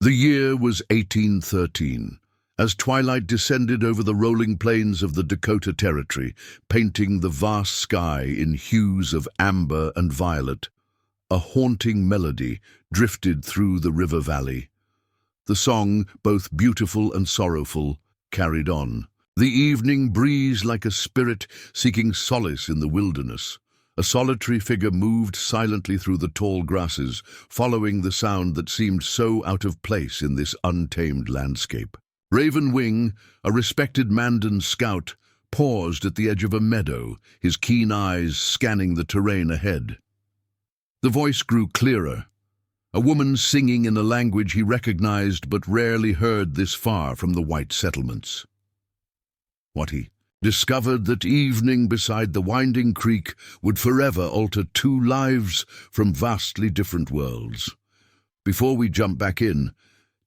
The year was 1813. As twilight descended over the rolling plains of the Dakota Territory, painting the vast sky in hues of amber and violet, a haunting melody drifted through the river valley. The song, both beautiful and sorrowful, carried on. The evening breeze like a spirit seeking solace in the wilderness. A solitary figure moved silently through the tall grasses, following the sound that seemed so out of place in this untamed landscape. Raven Wing, a respected Mandan scout, paused at the edge of a meadow, his keen eyes scanning the terrain ahead. The voice grew clearer, a woman singing in a language he recognized but rarely heard this far from the white settlements. What he discovered that evening beside the winding creek would forever alter two lives from vastly different worlds. Before we jump back in,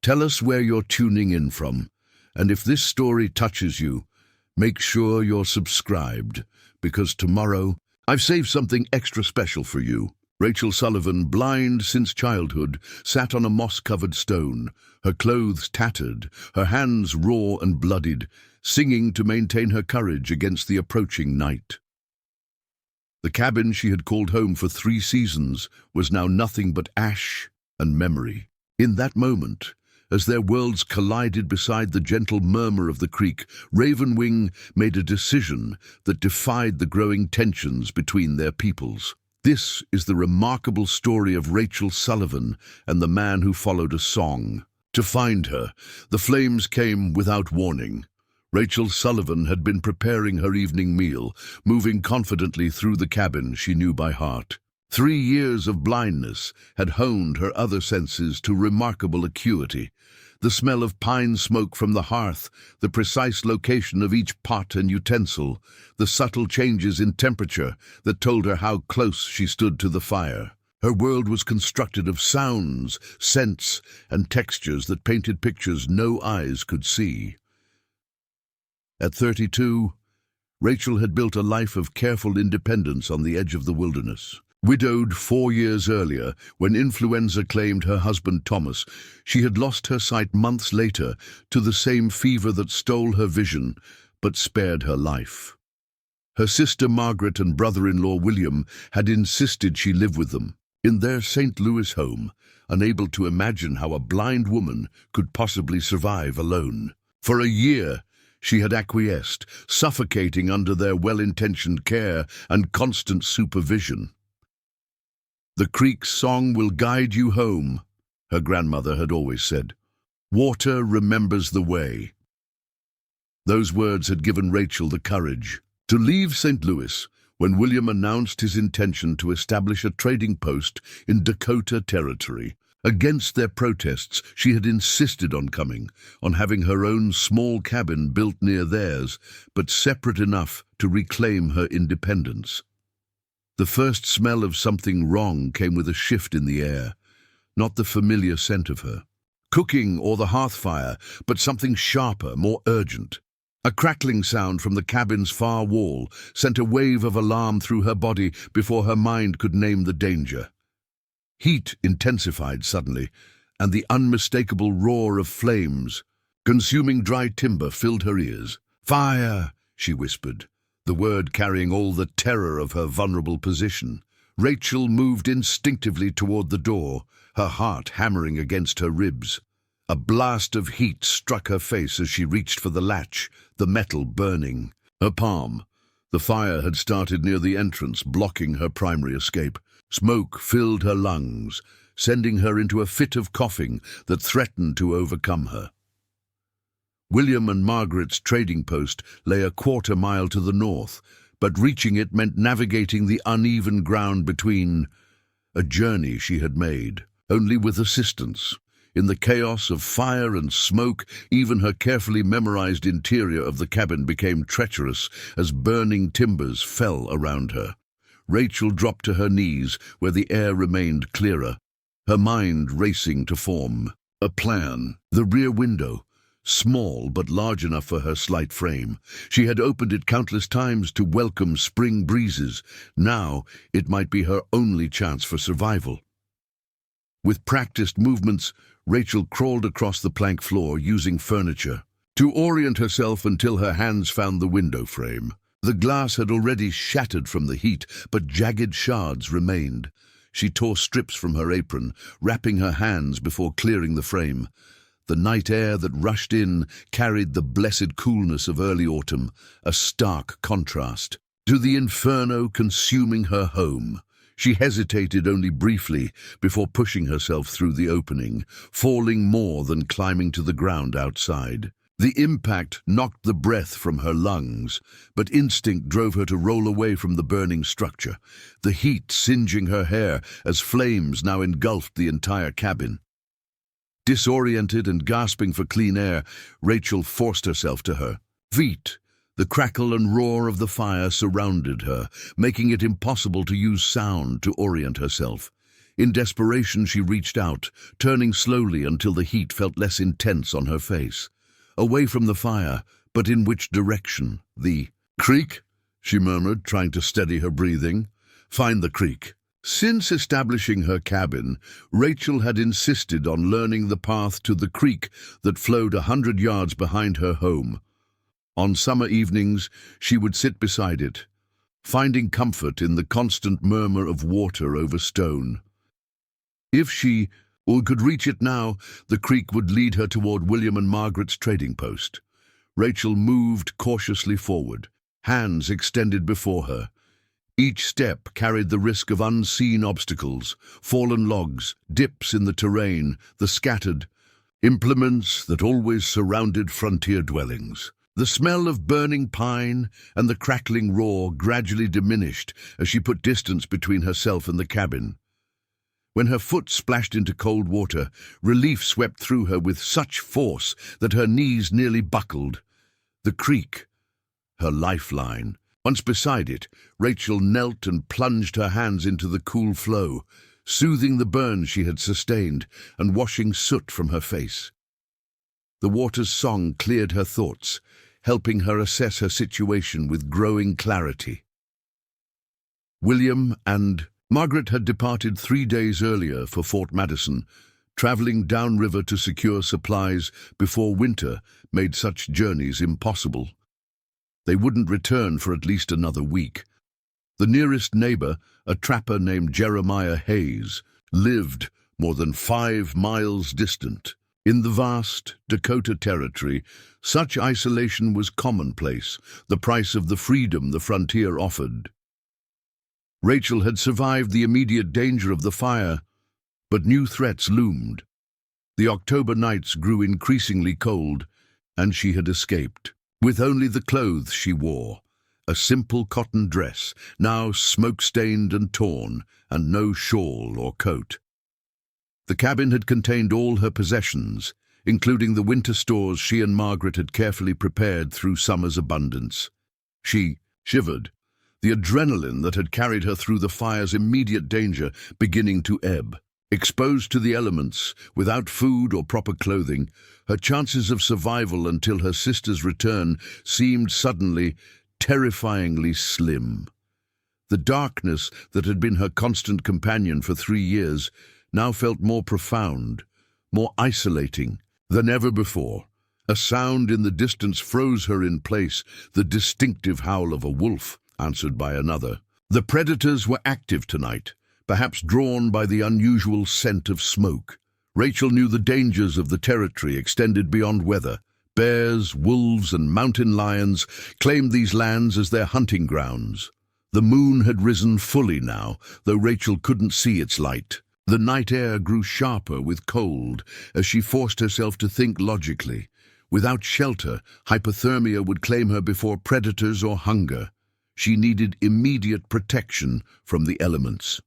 tell us where you're tuning in from, and if this story touches you, make sure you're subscribed, because tomorrow I've saved something extra special for you. Rachel Sullivan, blind since childhood, sat on a moss-covered stone, her clothes tattered, her hands raw and bloodied, singing to maintain her courage against the approaching night. The cabin she had called home for 3 seasons was now nothing but ash and memory. In that moment, as their worlds collided beside the gentle murmur of the creek, Raven Wing made a decision that defied the growing tensions between their peoples. This is the remarkable story of Rachel Sullivan and the man who followed a song. To find her, the flames came without warning. Rachel Sullivan had been preparing her evening meal, moving confidently through the cabin she knew by heart. 3 years of blindness had honed her other senses to remarkable acuity. The smell of pine smoke from the hearth, the precise location of each pot and utensil, the subtle changes in temperature that told her how close she stood to the fire. Her world was constructed of sounds, scents, and textures that painted pictures no eyes could see. At 32, Rachel had built a life of careful independence on the edge of the wilderness. Widowed 4 years earlier, when influenza claimed her husband Thomas, she had lost her sight months later to the same fever that stole her vision but spared her life. Her sister Margaret and brother-in-law William had insisted she live with them. In their St. Louis home, unable to imagine how a blind woman could possibly survive alone. For a year, she had acquiesced, suffocating under their well-intentioned care and constant supervision. "The creek's song will guide you home," her grandmother had always said. "Water remembers the way." Those words had given Rachel the courage to leave St. Louis when William announced his intention to establish a trading post in Dakota Territory. Against their protests, she had insisted on coming, on having her own small cabin built near theirs, but separate enough to reclaim her independence. The first smell of something wrong came with a shift in the air, not the familiar scent of her cooking or the hearth fire, but something sharper, more urgent. A crackling sound from the cabin's far wall sent a wave of alarm through her body before her mind could name the danger. Heat intensified suddenly, and the unmistakable roar of flames, consuming dry timber, filled her ears. "Fire!" she whispered, the word carrying all the terror of her vulnerable position. Rachel moved instinctively toward the door, her heart hammering against her ribs. A blast of heat struck her face as she reached for the latch, the metal burning. Her palm. The fire had started near the entrance, blocking her primary escape. Smoke filled her lungs, sending her into a fit of coughing that threatened to overcome her. William and Margaret's trading post lay a 1/4 mile to the north, but reaching it meant navigating the uneven ground between. A journey she had made, only with assistance. In the chaos of fire and smoke, even her carefully memorized interior of the cabin became treacherous as burning timbers fell around her. Rachel dropped to her knees, where the air remained clearer, her mind racing to form a plan. The rear window, small but large enough for her slight frame. She had opened it countless times to welcome spring breezes. Now it might be her only chance for survival. With practiced movements, Rachel crawled across the plank floor using furniture to orient herself until her hands found the window frame. The glass had already shattered from the heat, but jagged shards remained. She tore strips from her apron, wrapping her hands before clearing the frame. The night air that rushed in carried the blessed coolness of early autumn, a stark contrast to the inferno consuming her home. She hesitated only briefly before pushing herself through the opening, falling more than climbing to the ground outside. The impact knocked the breath from her lungs, but instinct drove her to roll away from the burning structure, the heat singeing her hair as flames now engulfed the entire cabin. Disoriented and gasping for clean air, Rachel forced herself to her feet. The crackle and roar of the fire surrounded her, making it impossible to use sound to orient herself. In desperation, she reached out, turning slowly until the heat felt less intense on her face. Away from the fire, but in which direction? The creek, she murmured, trying to steady her breathing. Find the creek. Since establishing her cabin, Rachel had insisted on learning the path to the creek that flowed 100 yards behind her home. On summer evenings, she would sit beside it, finding comfort in the constant murmur of water over stone. If she could reach it now, the creek would lead her toward William and Margaret's trading post. Rachel moved cautiously forward, hands extended before her. Each step carried the risk of unseen obstacles, fallen logs, dips in the terrain, the scattered implements that always surrounded frontier dwellings. The smell of burning pine and the crackling roar gradually diminished as she put distance between herself and the cabin. When her foot splashed into cold water, relief swept through her with such force that her knees nearly buckled. The creek, her lifeline. Once beside it, Rachel knelt and plunged her hands into the cool flow, soothing the burns she had sustained and washing soot from her face. The water's song cleared her thoughts, helping her assess her situation with growing clarity. William and Margaret had departed 3 days earlier for Fort Madison, traveling downriver to secure supplies before winter made such journeys impossible. They wouldn't return for at least another week. The nearest neighbor, a trapper named Jeremiah Hayes, lived more than 5 miles distant. In the vast Dakota Territory, such isolation was commonplace, the price of the freedom the frontier offered. Rachel had survived the immediate danger of the fire, but new threats loomed. The October nights grew increasingly cold, and she had escaped, with only the clothes she wore, a simple cotton dress, now smoke-stained and torn, and no shawl or coat. The cabin had contained all her possessions, including the winter stores she and Margaret had carefully prepared through summer's abundance. She shivered, the adrenaline that had carried her through the fire's immediate danger beginning to ebb. Exposed to the elements, without food or proper clothing, her chances of survival until her sister's return seemed suddenly terrifyingly slim. The darkness that had been her constant companion for 3 years now felt more profound, more isolating than ever before. A sound in the distance froze her in place, the distinctive howl of a wolf, answered by another. The predators were active tonight, perhaps drawn by the unusual scent of smoke. Rachel knew the dangers of the territory extended beyond weather. Bears, wolves, and mountain lions claimed these lands as their hunting grounds. The moon had risen fully now, though Rachel couldn't see its light. The night air grew sharper with cold as she forced herself to think logically. Without shelter, hypothermia would claim her before predators or hunger. She needed immediate protection from the elements.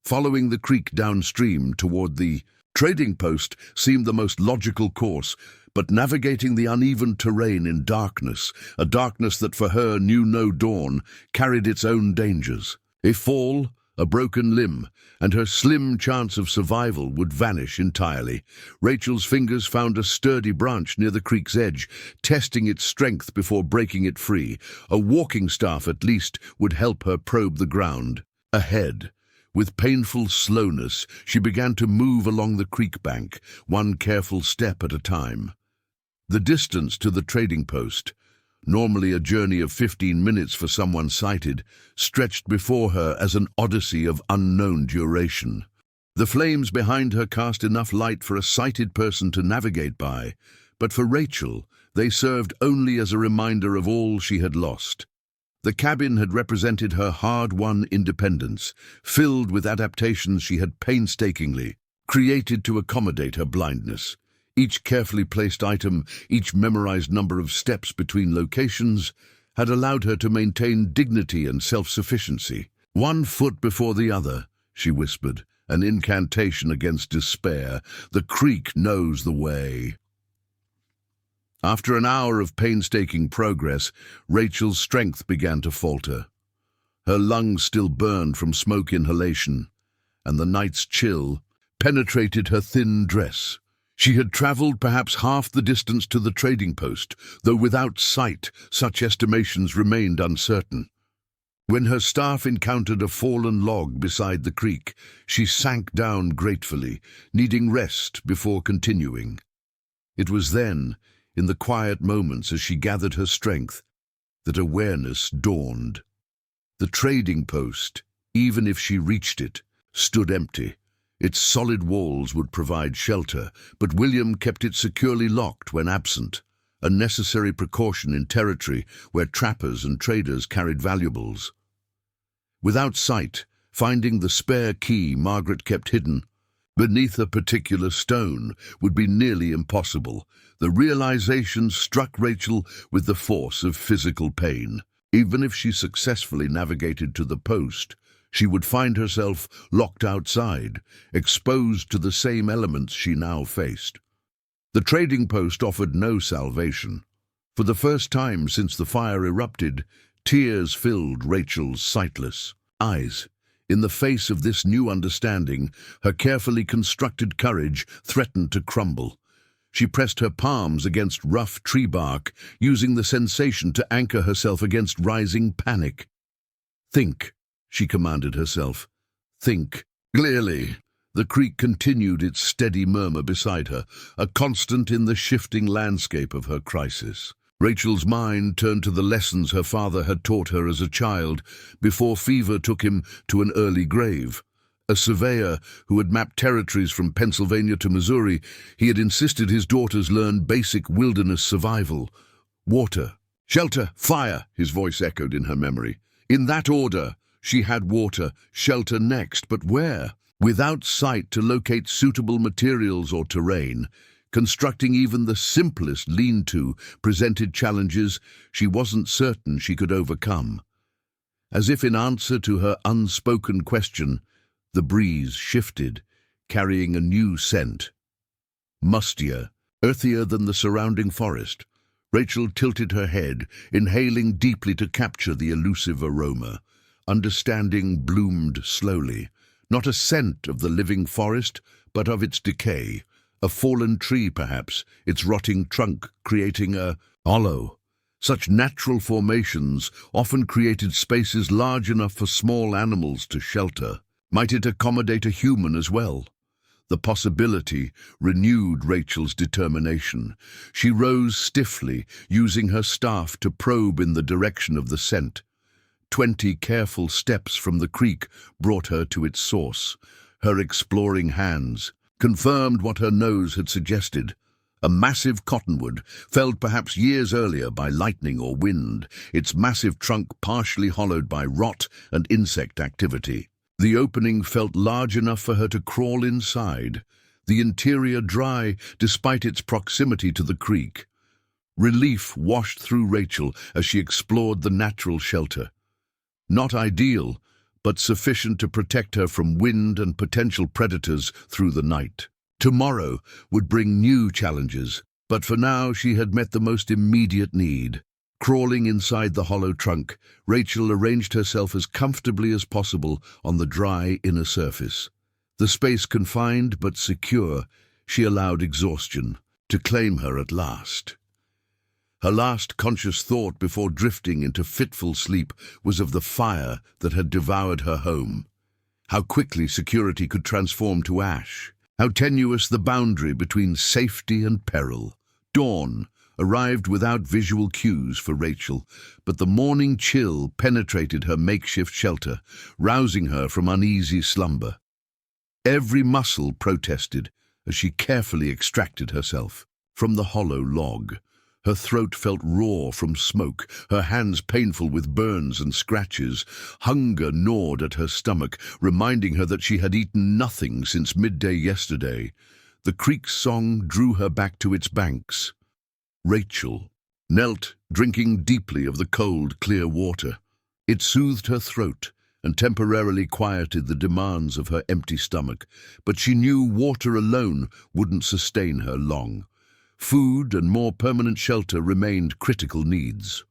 Following the creek downstream toward the trading post seemed the most logical course, but navigating the uneven terrain in darkness, a darkness that for her knew no dawn, carried its own dangers. A fall, a broken limb, and her slim chance of survival would vanish entirely. Rachel's fingers found a sturdy branch near the creek's edge, testing its strength before breaking it free. A walking staff, at least, would help her probe the ground. Ahead, With painful slowness, she began to move along the creek bank, one careful step at a time. The distance to the trading post, normally a journey of 15 minutes for someone sighted, stretched before her as an odyssey of unknown duration. The flames behind her cast enough light for a sighted person to navigate by, but for Rachel, they served only as a reminder of all she had lost. The cabin had represented her hard-won independence, filled with adaptations she had painstakingly created to accommodate her blindness. Each carefully placed item, each memorized number of steps between locations, had allowed her to maintain dignity and self-sufficiency. "One foot before the other," she whispered, an incantation against despair. "The creek knows the way." After an hour of painstaking progress, Rachel's strength began to falter. Her lungs still burned from smoke inhalation, and the night's chill penetrated her thin dress. She had traveled perhaps half the distance to the trading post, though without sight, such estimations remained uncertain. When her staff encountered a fallen log beside the creek, she sank down gratefully, needing rest before continuing. It was then, in the quiet moments as she gathered her strength, that awareness dawned. The trading post, even if she reached it, stood empty. Its solid walls would provide shelter, but William kept it securely locked when absent, a necessary precaution in territory where trappers and traders carried valuables. Without sight, finding the spare key Margaret kept hidden beneath a particular stone would be nearly impossible. The realization struck Rachel with the force of physical pain. Even if she successfully navigated to the post, she would find herself locked outside, exposed to the same elements she now faced. The trading post offered no salvation. For the first time since the fire erupted, tears filled Rachel's sightless eyes. In the face of this new understanding, her carefully constructed courage threatened to crumble. She pressed her palms against rough tree bark, using the sensation to anchor herself against rising panic. "Think," she commanded herself. "Think clearly." The creek continued its steady murmur beside her, a constant in the shifting landscape of her crisis. Rachel's mind turned to the lessons her father had taught her as a child, before fever took him to an early grave. A surveyor who had mapped territories from Pennsylvania to Missouri, he had insisted his daughters learn basic wilderness survival. Water, shelter, fire, his voice echoed in her memory. In that order. She had water, shelter next, but where? Without sight to locate suitable materials or terrain, constructing even the simplest lean-to presented challenges she wasn't certain she could overcome. As if in answer to her unspoken question, the breeze shifted, carrying a new scent. Mustier, earthier than the surrounding forest. Rachel tilted her head, inhaling deeply to capture the elusive aroma. Understanding bloomed slowly, not a scent of the living forest, but of its decay. A fallen tree, perhaps, its rotting trunk creating a hollow. Such natural formations often created spaces large enough for small animals to shelter. Might it accommodate a human as well? The possibility renewed Rachel's determination. She rose stiffly, using her staff to probe in the direction of the scent. 20 careful steps from the creek brought her to its source. Her exploring hands confirmed what her nose had suggested. A massive cottonwood, felled perhaps years earlier by lightning or wind, its massive trunk partially hollowed by rot and insect activity. The opening felt large enough for her to crawl inside, the interior dry despite its proximity to the creek. Relief washed through Rachel as she explored the natural shelter. Not ideal, but sufficient to protect her from wind and potential predators through the night. Tomorrow would bring new challenges, but for now she had met the most immediate need. Crawling inside the hollow trunk, Rachel arranged herself as comfortably as possible on the dry inner surface. The space confined but secure, she allowed exhaustion to claim her at last. Her last conscious thought before drifting into fitful sleep was of the fire that had devoured her home. how quickly security could transform to ash, how tenuous the boundary between safety and peril. Dawn arrived without visual cues for Rachel, but the morning chill penetrated her makeshift shelter, rousing her from uneasy slumber. Every muscle protested as she carefully extracted herself from the hollow log. Her throat felt raw from smoke, her hands painful with burns and scratches. Hunger gnawed at her stomach, reminding her that she had eaten nothing since midday yesterday. The creek's song drew her back to its banks. Rachel knelt, drinking deeply of the cold, clear water. It soothed her throat and temporarily quieted the demands of her empty stomach, but she knew water alone wouldn't sustain her long. Food and more permanent shelter remained critical needs.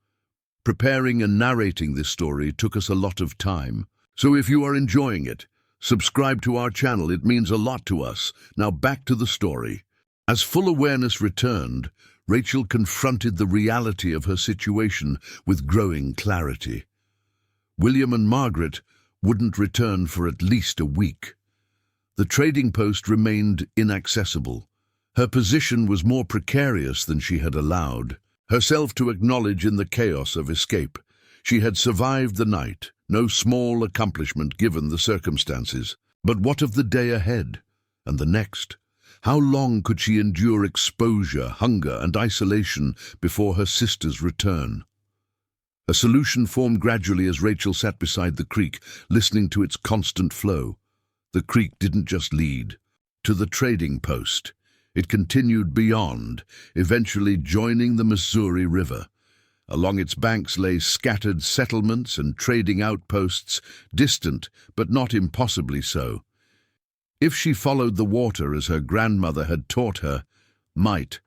Preparing and narrating this story took us a lot of time, so if you are enjoying it, subscribe to our channel. It means a lot to us. Now back to the story. As full awareness returned, Rachel confronted the reality of her situation with growing clarity. William and Margaret wouldn't return for at least a week. The trading post remained inaccessible. Her position was more precarious than she had allowed herself to acknowledge in the chaos of escape. She had survived the night, no small accomplishment given the circumstances. But what of the day ahead and the next? How long could she endure exposure, hunger, and isolation before her sister's return? A solution formed gradually as Rachel sat beside the creek, listening to its constant flow. The creek didn't just lead to the trading post. It continued beyond, eventually joining the Missouri River. Along its banks lay scattered settlements and trading outposts, distant but not impossibly so. If she followed the water as her grandmother had taught her, might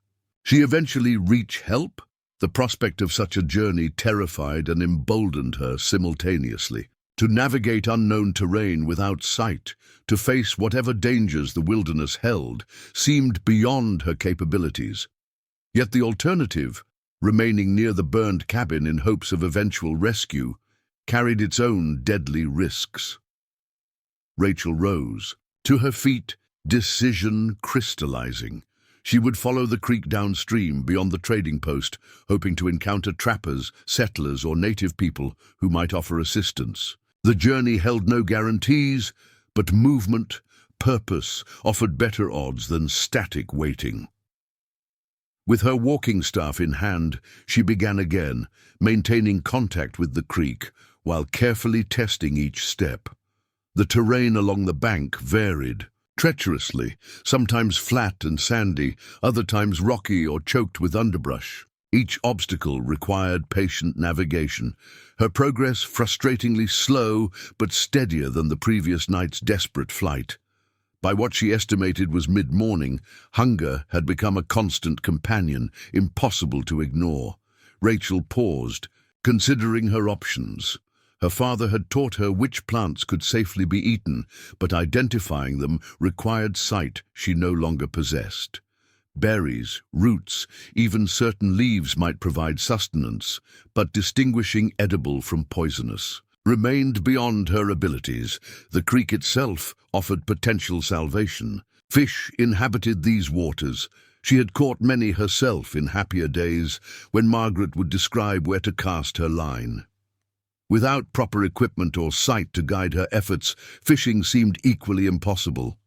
she eventually reach help? The prospect of such a journey terrified and emboldened her simultaneously. To navigate unknown terrain without sight, to face whatever dangers the wilderness held, seemed beyond her capabilities. Yet the alternative, remaining near the burned cabin in hopes of eventual rescue, carried its own deadly risks. Rachel rose. To her feet, decision crystallizing. She would follow the creek downstream beyond the trading post, hoping to encounter trappers, settlers, or native people who might offer assistance. The journey held no guarantees, but movement, purpose, offered better odds than static waiting. With her walking staff in hand, she began again, maintaining contact with the creek while carefully testing each step. The terrain along the bank varied, treacherously, sometimes flat and sandy, other times rocky or choked with underbrush. Each obstacle required patient navigation, her progress frustratingly slow but steadier than the previous night's desperate flight. By what she estimated was mid-morning, hunger had become a constant companion, impossible to ignore. Rachel paused, considering her options. Her father had taught her which plants could safely be eaten, but identifying them required sight she no longer possessed. Berries, roots, even certain leaves might provide sustenance, but distinguishing edible from poisonous remained beyond her abilities. The creek itself offered potential salvation. Fish inhabited these waters. She had caught many herself in happier days when Margaret would describe where to cast her line. Without proper equipment or sight to guide her efforts, fishing seemed equally impossible.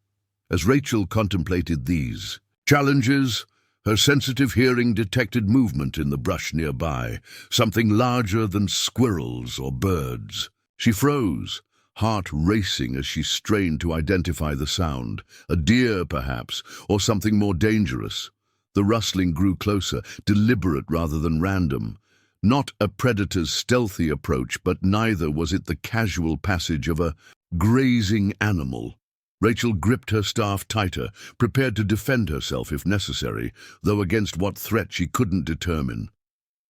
As Rachel contemplated these challenges, her sensitive hearing detected movement in the brush nearby, something larger than squirrels or birds. She froze, heart racing as she strained to identify the sound. A deer, perhaps, or something more dangerous. The rustling grew closer, deliberate rather than random. Not a predator's stealthy approach, but neither was it the casual passage of a grazing animal. Rachel gripped her staff tighter, prepared to defend herself if necessary, though against what threat she couldn't determine.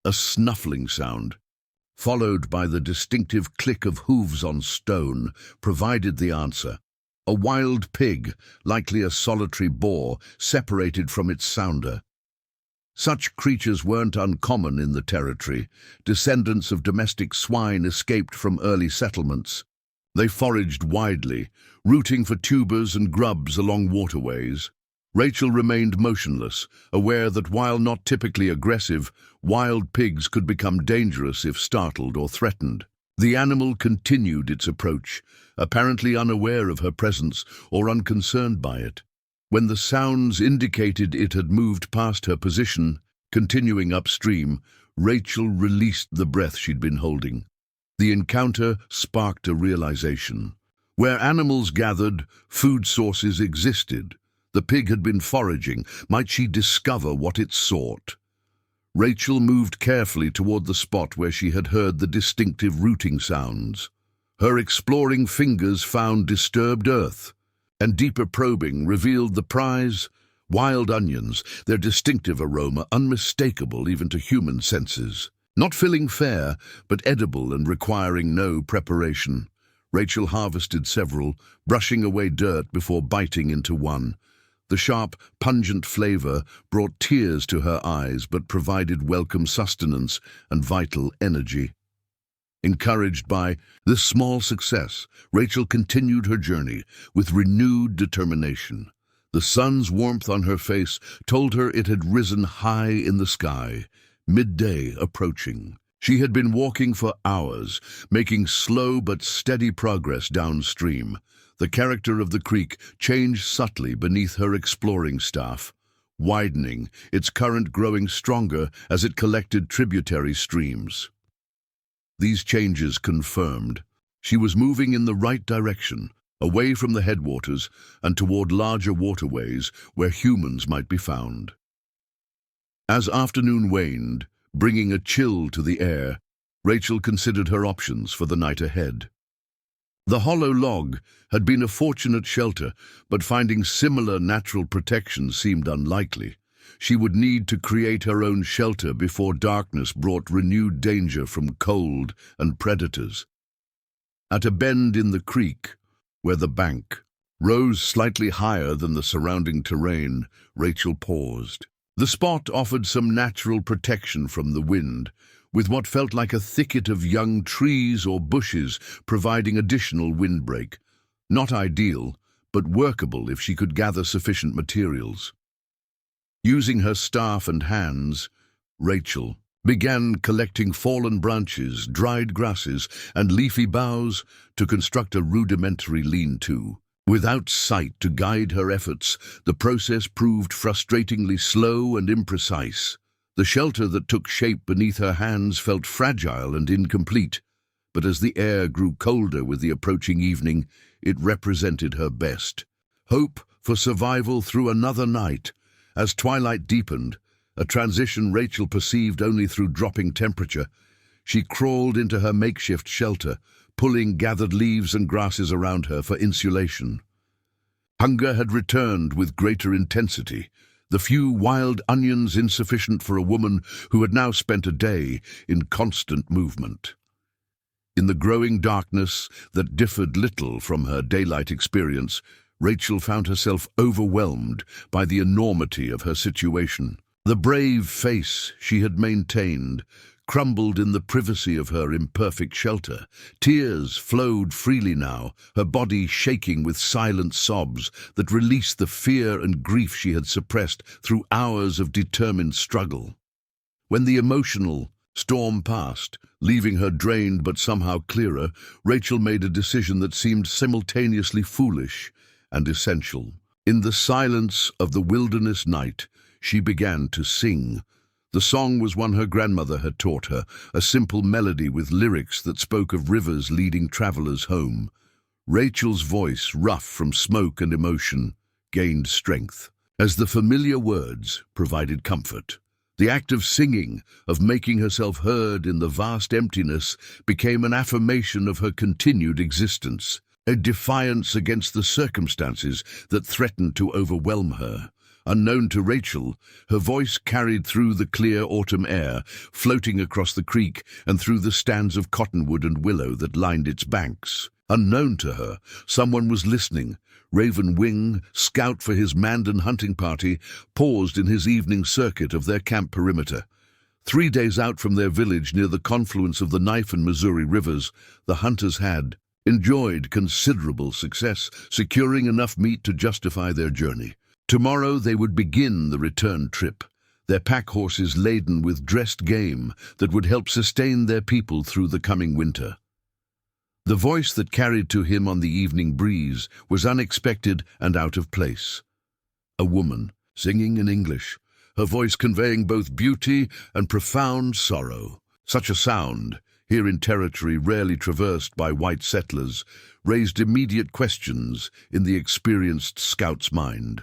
A snuffling sound, followed by the distinctive click of hooves on stone, provided the answer. A wild pig, likely a solitary boar, separated from its sounder. Such creatures weren't uncommon in the territory. Descendants of domestic swine escaped from early settlements. They foraged widely, rooting for tubers and grubs along waterways. Rachel remained motionless, aware that while not typically aggressive, wild pigs could become dangerous if startled or threatened. The animal continued its approach, apparently unaware of her presence or unconcerned by it. When the sounds indicated it had moved past her position, continuing upstream, Rachel released the breath she'd been holding. The encounter sparked a realization. Where animals gathered, food sources existed. The pig had been foraging. Might she discover what it sought? Rachel moved carefully toward the spot where she had heard the distinctive rooting sounds. Her exploring fingers found disturbed earth, and deeper probing revealed the prize: wild onions, their distinctive aroma unmistakable even to human senses. Not filling fare, but edible and requiring no preparation. Rachel harvested several, brushing away dirt before biting into one. The sharp, pungent flavor brought tears to her eyes but provided welcome sustenance and vital energy. Encouraged by this small success, Rachel continued her journey with renewed determination. The sun's warmth on her face told her it had risen high in the sky, midday approaching. She had been walking for hours, making slow but steady progress downstream. The character of the creek changed subtly beneath her exploring staff, widening, its current growing stronger as it collected tributary streams. These changes confirmed she was moving in the right direction, away from the headwaters and toward larger waterways where humans might be found. As afternoon waned, bringing a chill to the air, Rachel considered her options for the night ahead. The hollow log had been a fortunate shelter, but finding similar natural protection seemed unlikely. She would need to create her own shelter before darkness brought renewed danger from cold and predators. At a bend in the creek, where the bank rose slightly higher than the surrounding terrain, Rachel paused. The spot offered some natural protection from the wind, with what felt like a thicket of young trees or bushes providing additional windbreak. Not ideal, but workable if she could gather sufficient materials. Using her staff and hands, Rachel began collecting fallen branches, dried grasses, and leafy boughs to construct a rudimentary lean-to. Without sight to guide her efforts, the process proved frustratingly slow and imprecise. The shelter that took shape beneath her hands felt fragile and incomplete, but as the air grew colder with the approaching evening, it represented her best. Hope for survival through another night. As twilight deepened, a transition Rachel perceived only through dropping temperature, she crawled into her makeshift shelter, pulling gathered leaves and grasses around her for insulation. Hunger had returned with greater intensity, the few wild onions insufficient for a woman who had now spent a day in constant movement. In the growing darkness that differed little from her daylight experience, Rachel found herself overwhelmed by the enormity of her situation. The brave face she had maintained crumbled in the privacy of her imperfect shelter. Tears flowed freely now, her body shaking with silent sobs that released the fear and grief she had suppressed through hours of determined struggle. When the emotional storm passed, leaving her drained but somehow clearer, Rachel made a decision that seemed simultaneously foolish and essential. In the silence of the wilderness night, she began to sing. The song was one her grandmother had taught her, a simple melody with lyrics that spoke of rivers leading travelers home. Rachel's voice, rough from smoke and emotion, gained strength as the familiar words provided comfort. The act of singing, of making herself heard in the vast emptiness, became an affirmation of her continued existence, a defiance against the circumstances that threatened to overwhelm her. Unknown to Rachel, her voice carried through the clear autumn air, floating across the creek and through the stands of cottonwood and willow that lined its banks. Unknown to her, someone was listening. Raven Wing, scout for his Mandan hunting party, paused in his evening circuit of their camp perimeter. 3 days out from their village near the confluence of the Knife and Missouri rivers, the hunters had enjoyed considerable success, securing enough meat to justify their journey. Tomorrow they would begin the return trip, their pack horses laden with dressed game that would help sustain their people through the coming winter. The voice that carried to him on the evening breeze was unexpected and out of place. A woman, singing in English, her voice conveying both beauty and profound sorrow. Such a sound, here in territory rarely traversed by white settlers, raised immediate questions in the experienced scout's mind.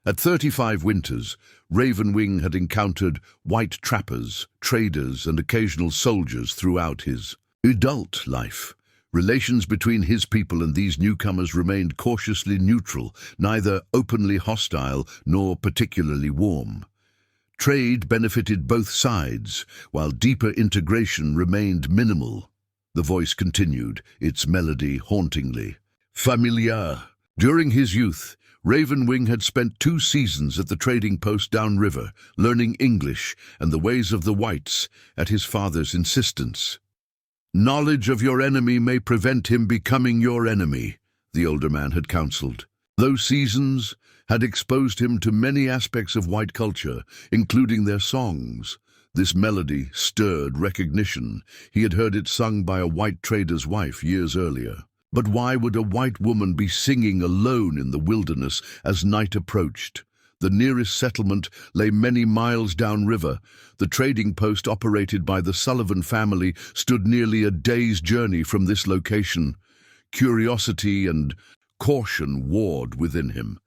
At 35 winters, Ravenwing had encountered white trappers, traders, and occasional soldiers throughout his adult life. Relations between his people and these newcomers remained cautiously neutral, neither openly hostile nor particularly warm. Trade benefited both sides, while deeper integration remained minimal. The voice continued, its melody hauntingly familiar. During his youth, Ravenwing had spent 2 seasons at the trading post downriver, learning English and the ways of the whites at his father's insistence. "Knowledge of your enemy may prevent him becoming your enemy," the older man had counseled. Those seasons had exposed him to many aspects of white culture, including their songs. This melody stirred recognition. He had heard it sung by a white trader's wife years earlier. But why would a white woman be singing alone in the wilderness as night approached? The nearest settlement lay many miles downriver. The trading post operated by the Sullivan family stood nearly a day's journey from this location. Curiosity and caution warred within him.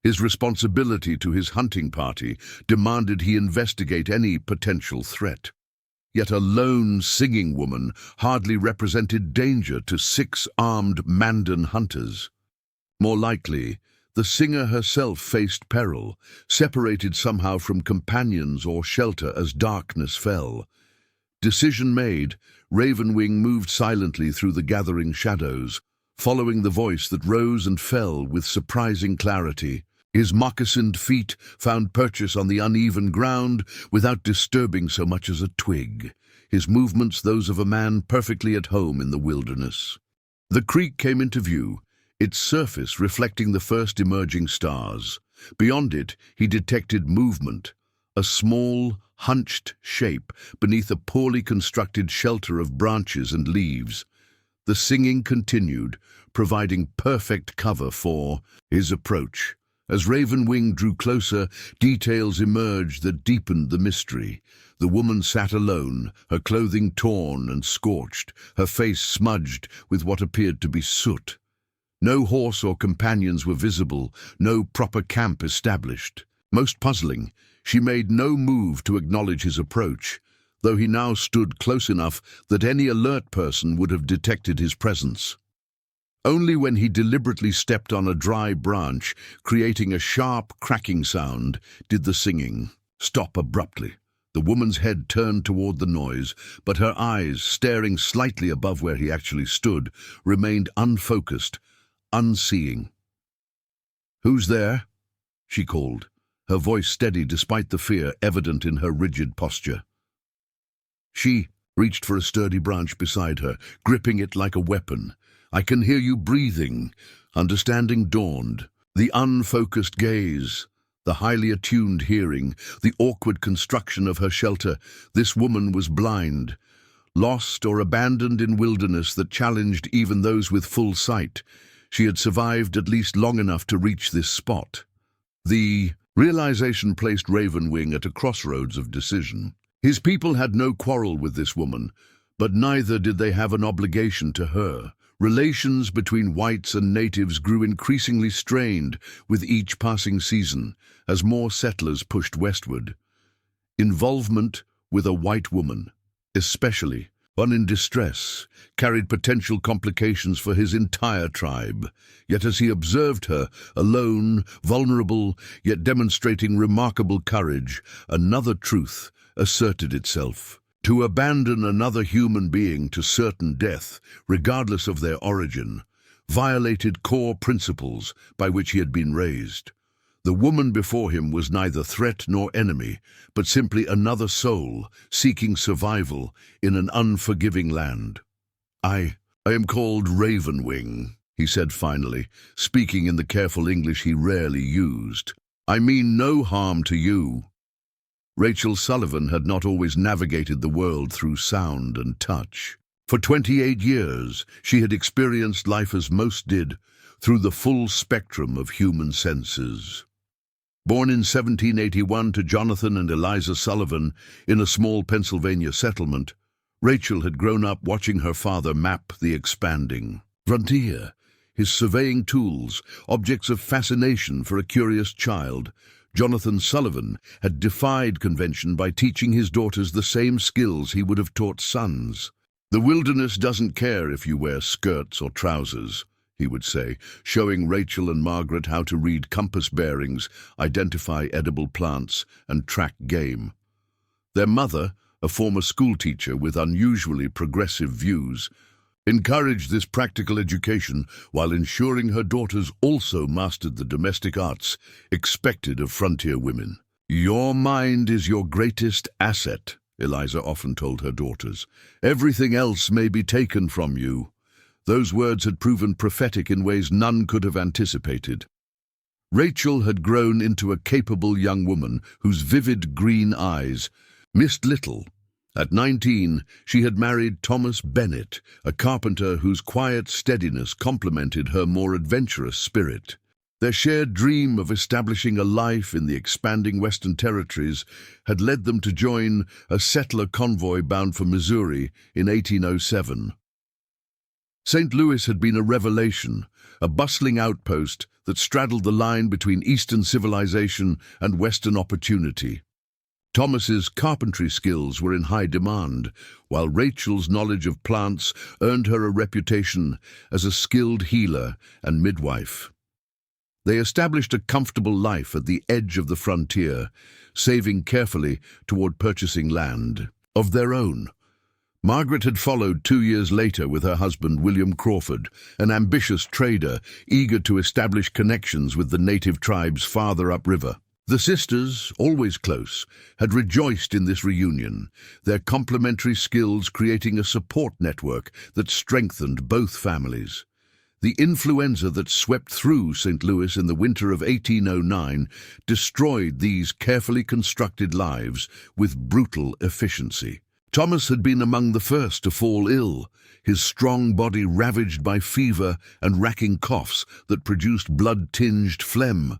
His responsibility to his hunting party demanded he investigate any potential threat. Yet a lone singing woman hardly represented danger to 6 armed Mandan hunters. More likely, the singer herself faced peril, separated somehow from companions or shelter as darkness fell. Decision made, Ravenwing moved silently through the gathering shadows, following the voice that rose and fell with surprising clarity. His moccasined feet found purchase on the uneven ground without disturbing so much as a twig, his movements those of a man perfectly at home in the wilderness. The creek came into view, its surface reflecting the first emerging stars. Beyond it, he detected movement, a small, hunched shape beneath a poorly constructed shelter of branches and leaves. The singing continued, providing perfect cover for his approach. As Ravenwing drew closer, details emerged that deepened the mystery. The woman sat alone, her clothing torn and scorched, her face smudged with what appeared to be soot. No horse or companions were visible, no proper camp established. Most puzzling, she made no move to acknowledge his approach, though he now stood close enough that any alert person would have detected his presence. Only when he deliberately stepped on a dry branch, creating a sharp, cracking sound, did the singing stop abruptly. The woman's head turned toward the noise, but her eyes, staring slightly above where he actually stood, remained unfocused, unseeing. "Who's there?" she called, her voice steady despite the fear evident in her rigid posture. She reached for a sturdy branch beside her, gripping it like a weapon. "I can hear you breathing." Understanding dawned. The unfocused gaze, the highly attuned hearing, the awkward construction of her shelter. This woman was blind, lost or abandoned in wilderness that challenged even those with full sight. She had survived at least long enough to reach this spot. The realization placed Ravenwing at a crossroads of decision. His people had no quarrel with this woman, but neither did they have an obligation to her. Relations between whites and natives grew increasingly strained with each passing season as more settlers pushed westward. Involvement with a white woman, especially one in distress, carried potential complications for his entire tribe. Yet as he observed her, alone, vulnerable, yet demonstrating remarkable courage, another truth asserted itself. To abandon another human being to certain death, regardless of their origin, violated core principles by which he had been raised. The woman before him was neither threat nor enemy, but simply another soul seeking survival in an unforgiving land. "I "I am called Ravenwing," he said finally, speaking in the careful English he rarely used. "I mean no harm to you." Rachel Sullivan had not always navigated the world through sound and touch. For 28 years, she had experienced life as most did, through the full spectrum of human senses. Born in 1781 to Jonathan and Eliza Sullivan in a small Pennsylvania settlement, Rachel had grown up watching her father map the expanding frontier, his surveying tools, objects of fascination for a curious child. Jonathan Sullivan had defied convention by teaching his daughters the same skills he would have taught sons. "The wilderness doesn't care if you wear skirts or trousers," he would say, showing Rachel and Margaret how to read compass bearings, identify edible plants, and track game. Their mother, a former schoolteacher with unusually progressive views, encouraged this practical education while ensuring her daughters also mastered the domestic arts expected of frontier women. "Your mind is your greatest asset," Eliza often told her daughters. "Everything else may be taken from you." Those words had proven prophetic in ways none could have anticipated. Rachel had grown into a capable young woman whose vivid green eyes missed little. At 19, she had married Thomas Bennett, a carpenter whose quiet steadiness complemented her more adventurous spirit. Their shared dream of establishing a life in the expanding Western Territories had led them to join a settler convoy bound for Missouri in 1807. St. Louis had been a revelation, a bustling outpost that straddled the line between Eastern civilization and Western opportunity. Thomas's carpentry skills were in high demand, while Rachel's knowledge of plants earned her a reputation as a skilled healer and midwife. They established a comfortable life at the edge of the frontier, saving carefully toward purchasing land of their own. Margaret had followed 2 years later with her husband William Crawford, an ambitious trader eager to establish connections with the native tribes farther upriver. The sisters, always close, had rejoiced in this reunion, their complementary skills creating a support network that strengthened both families. The influenza that swept through St. Louis in the winter of 1809 destroyed these carefully constructed lives with brutal efficiency. Thomas had been among the first to fall ill, his strong body ravaged by fever and racking coughs that produced blood-tinged phlegm.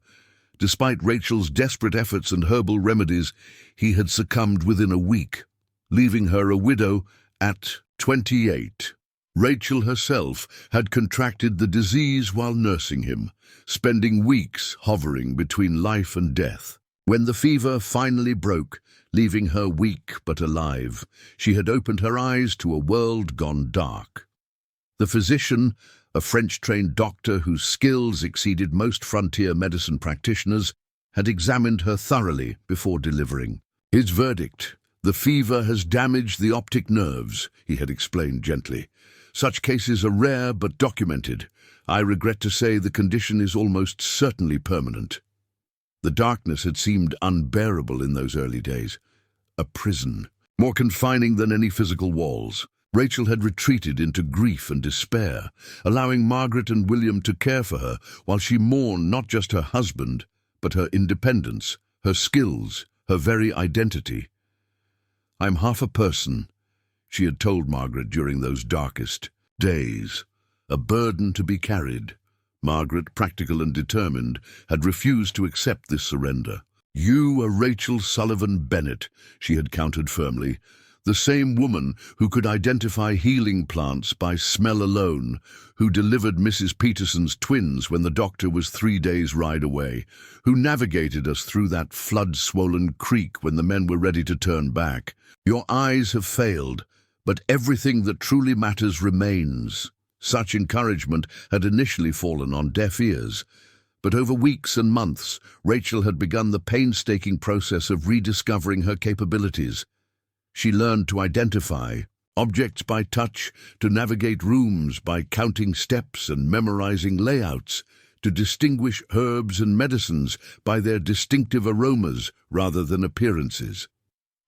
Despite Rachel's desperate efforts and herbal remedies, he had succumbed within a week, leaving her a widow at 28. Rachel herself had contracted the disease while nursing him, spending weeks hovering between life and death. When the fever finally broke, leaving her weak but alive, she had opened her eyes to a world gone dark. The physician, a French-trained doctor whose skills exceeded most frontier medicine practitioners, had examined her thoroughly before delivering. His verdict: "The fever has damaged the optic nerves," he had explained gently. "Such cases are rare but documented. I regret to say the condition is almost certainly permanent." The darkness had seemed unbearable in those early days. A prison, more confining than any physical walls. Rachel had retreated into grief and despair, allowing Margaret and William to care for her while she mourned not just her husband, but her independence, her skills, her very identity. "I'm half a person," she had told Margaret during those darkest days, a burden to be carried. Margaret, practical and determined, had refused to accept this surrender. "You are Rachel Sullivan Bennett," she had countered firmly, "the same woman who could identify healing plants by smell alone, who delivered Mrs. Peterson's twins when the doctor was 3 days' ride away, who navigated us through that flood-swollen creek when the men were ready to turn back. Your eyes have failed, but everything that truly matters remains." Such encouragement had initially fallen on deaf ears, but over weeks and months, Rachel had begun the painstaking process of rediscovering her capabilities. She learned to identify objects by touch, to navigate rooms by counting steps and memorizing layouts, to distinguish herbs and medicines by their distinctive aromas rather than appearances.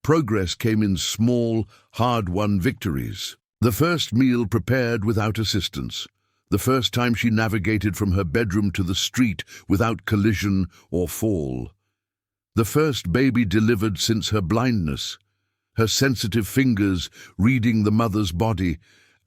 Progress came in small, hard-won victories. The first meal prepared without assistance. The first time she navigated from her bedroom to the street without collision or fall. The first baby delivered since her blindness. Her sensitive fingers reading the mother's body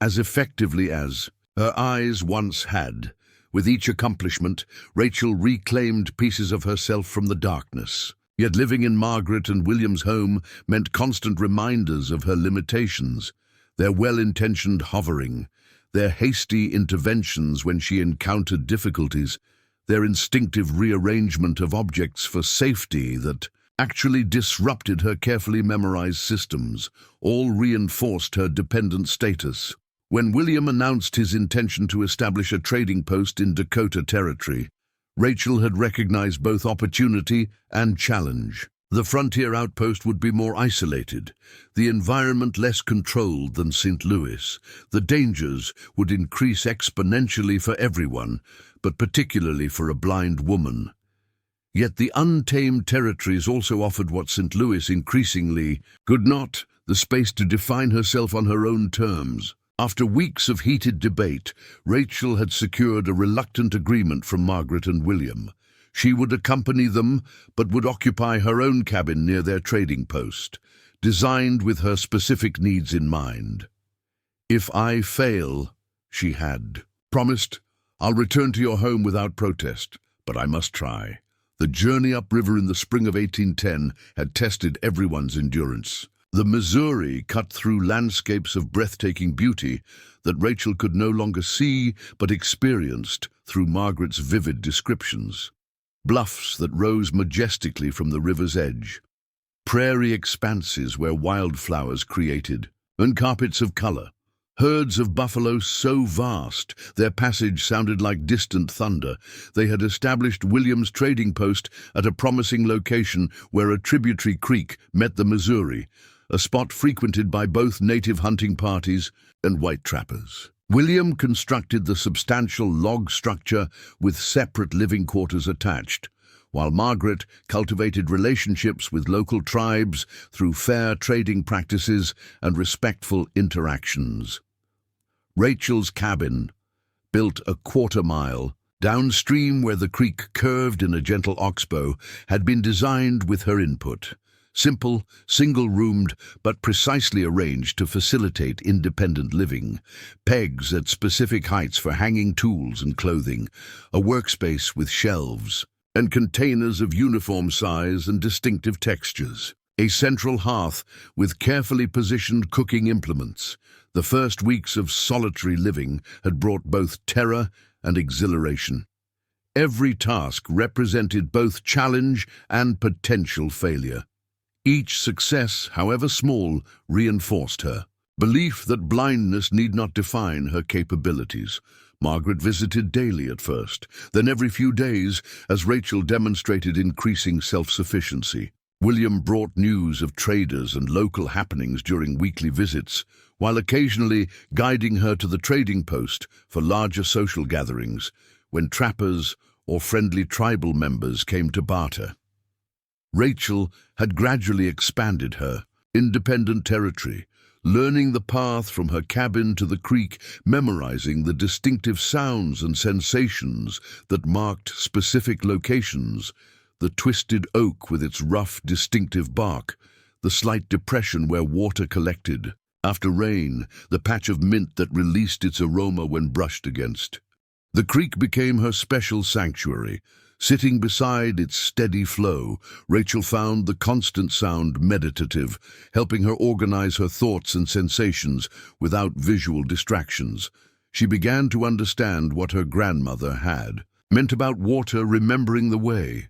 as effectively as her eyes once had. With each accomplishment, Rachel reclaimed pieces of herself from the darkness. Yet living in Margaret and William's home meant constant reminders of her limitations, their well-intentioned hovering, their hasty interventions when she encountered difficulties, their instinctive rearrangement of objects for safety that actually disrupted her carefully memorized systems, all reinforced her dependent status. When William announced his intention to establish a trading post in Dakota Territory, Rachel had recognized both opportunity and challenge. The frontier outpost would be more isolated, the environment less controlled than St. Louis. The dangers would increase exponentially for everyone, but particularly for a blind woman. Yet the untamed territories also offered what St. Louis increasingly could not, the space to define herself on her own terms. After weeks of heated debate, Rachel had secured a reluctant agreement from Margaret and William. She would accompany them, but would occupy her own cabin near their trading post, designed with her specific needs in mind. "If I fail," she had promised, "I'll return to your home without protest, but I must try." The journey upriver in the spring of 1810 had tested everyone's endurance. The Missouri cut through landscapes of breathtaking beauty that Rachel could no longer see but experienced through Margaret's vivid descriptions. Bluffs that rose majestically from the river's edge, prairie expanses where wildflowers created, and carpets of color. Herds of buffalo so vast, their passage sounded like distant thunder. They had established William's trading post at a promising location where a tributary creek met the Missouri, a spot frequented by both native hunting parties and white trappers. William constructed the substantial log structure with separate living quarters attached, while Margaret cultivated relationships with local tribes through fair trading practices and respectful interactions. Rachel's cabin, built a quarter-mile downstream where the creek curved in a gentle oxbow, had been designed with her input. Simple, single-roomed, but precisely arranged to facilitate independent living. Pegs at specific heights for hanging tools and clothing, a workspace with shelves, and containers of uniform size and distinctive textures. A central hearth with carefully positioned cooking implements. The first weeks of solitary living had brought both terror and exhilaration. Every task represented both challenge and potential failure. Each success, however small, reinforced her belief that blindness need not define her capabilities. Margaret visited daily at first, then every few days, as Rachel demonstrated increasing self-sufficiency. William brought news of traders and local happenings during weekly visits, while occasionally guiding her to the trading post for larger social gatherings, when trappers or friendly tribal members came to barter. Rachel had gradually expanded her independent territory, learning the path from her cabin to the creek, memorizing the distinctive sounds and sensations that marked specific locations, the twisted oak with its rough, distinctive bark, the slight depression where water collected. After rain, the patch of mint that released its aroma when brushed against. The creek became her special sanctuary. Sitting beside its steady flow, Rachel found the constant sound meditative, helping her organize her thoughts and sensations without visual distractions. She began to understand what her grandmother had meant about water remembering the way.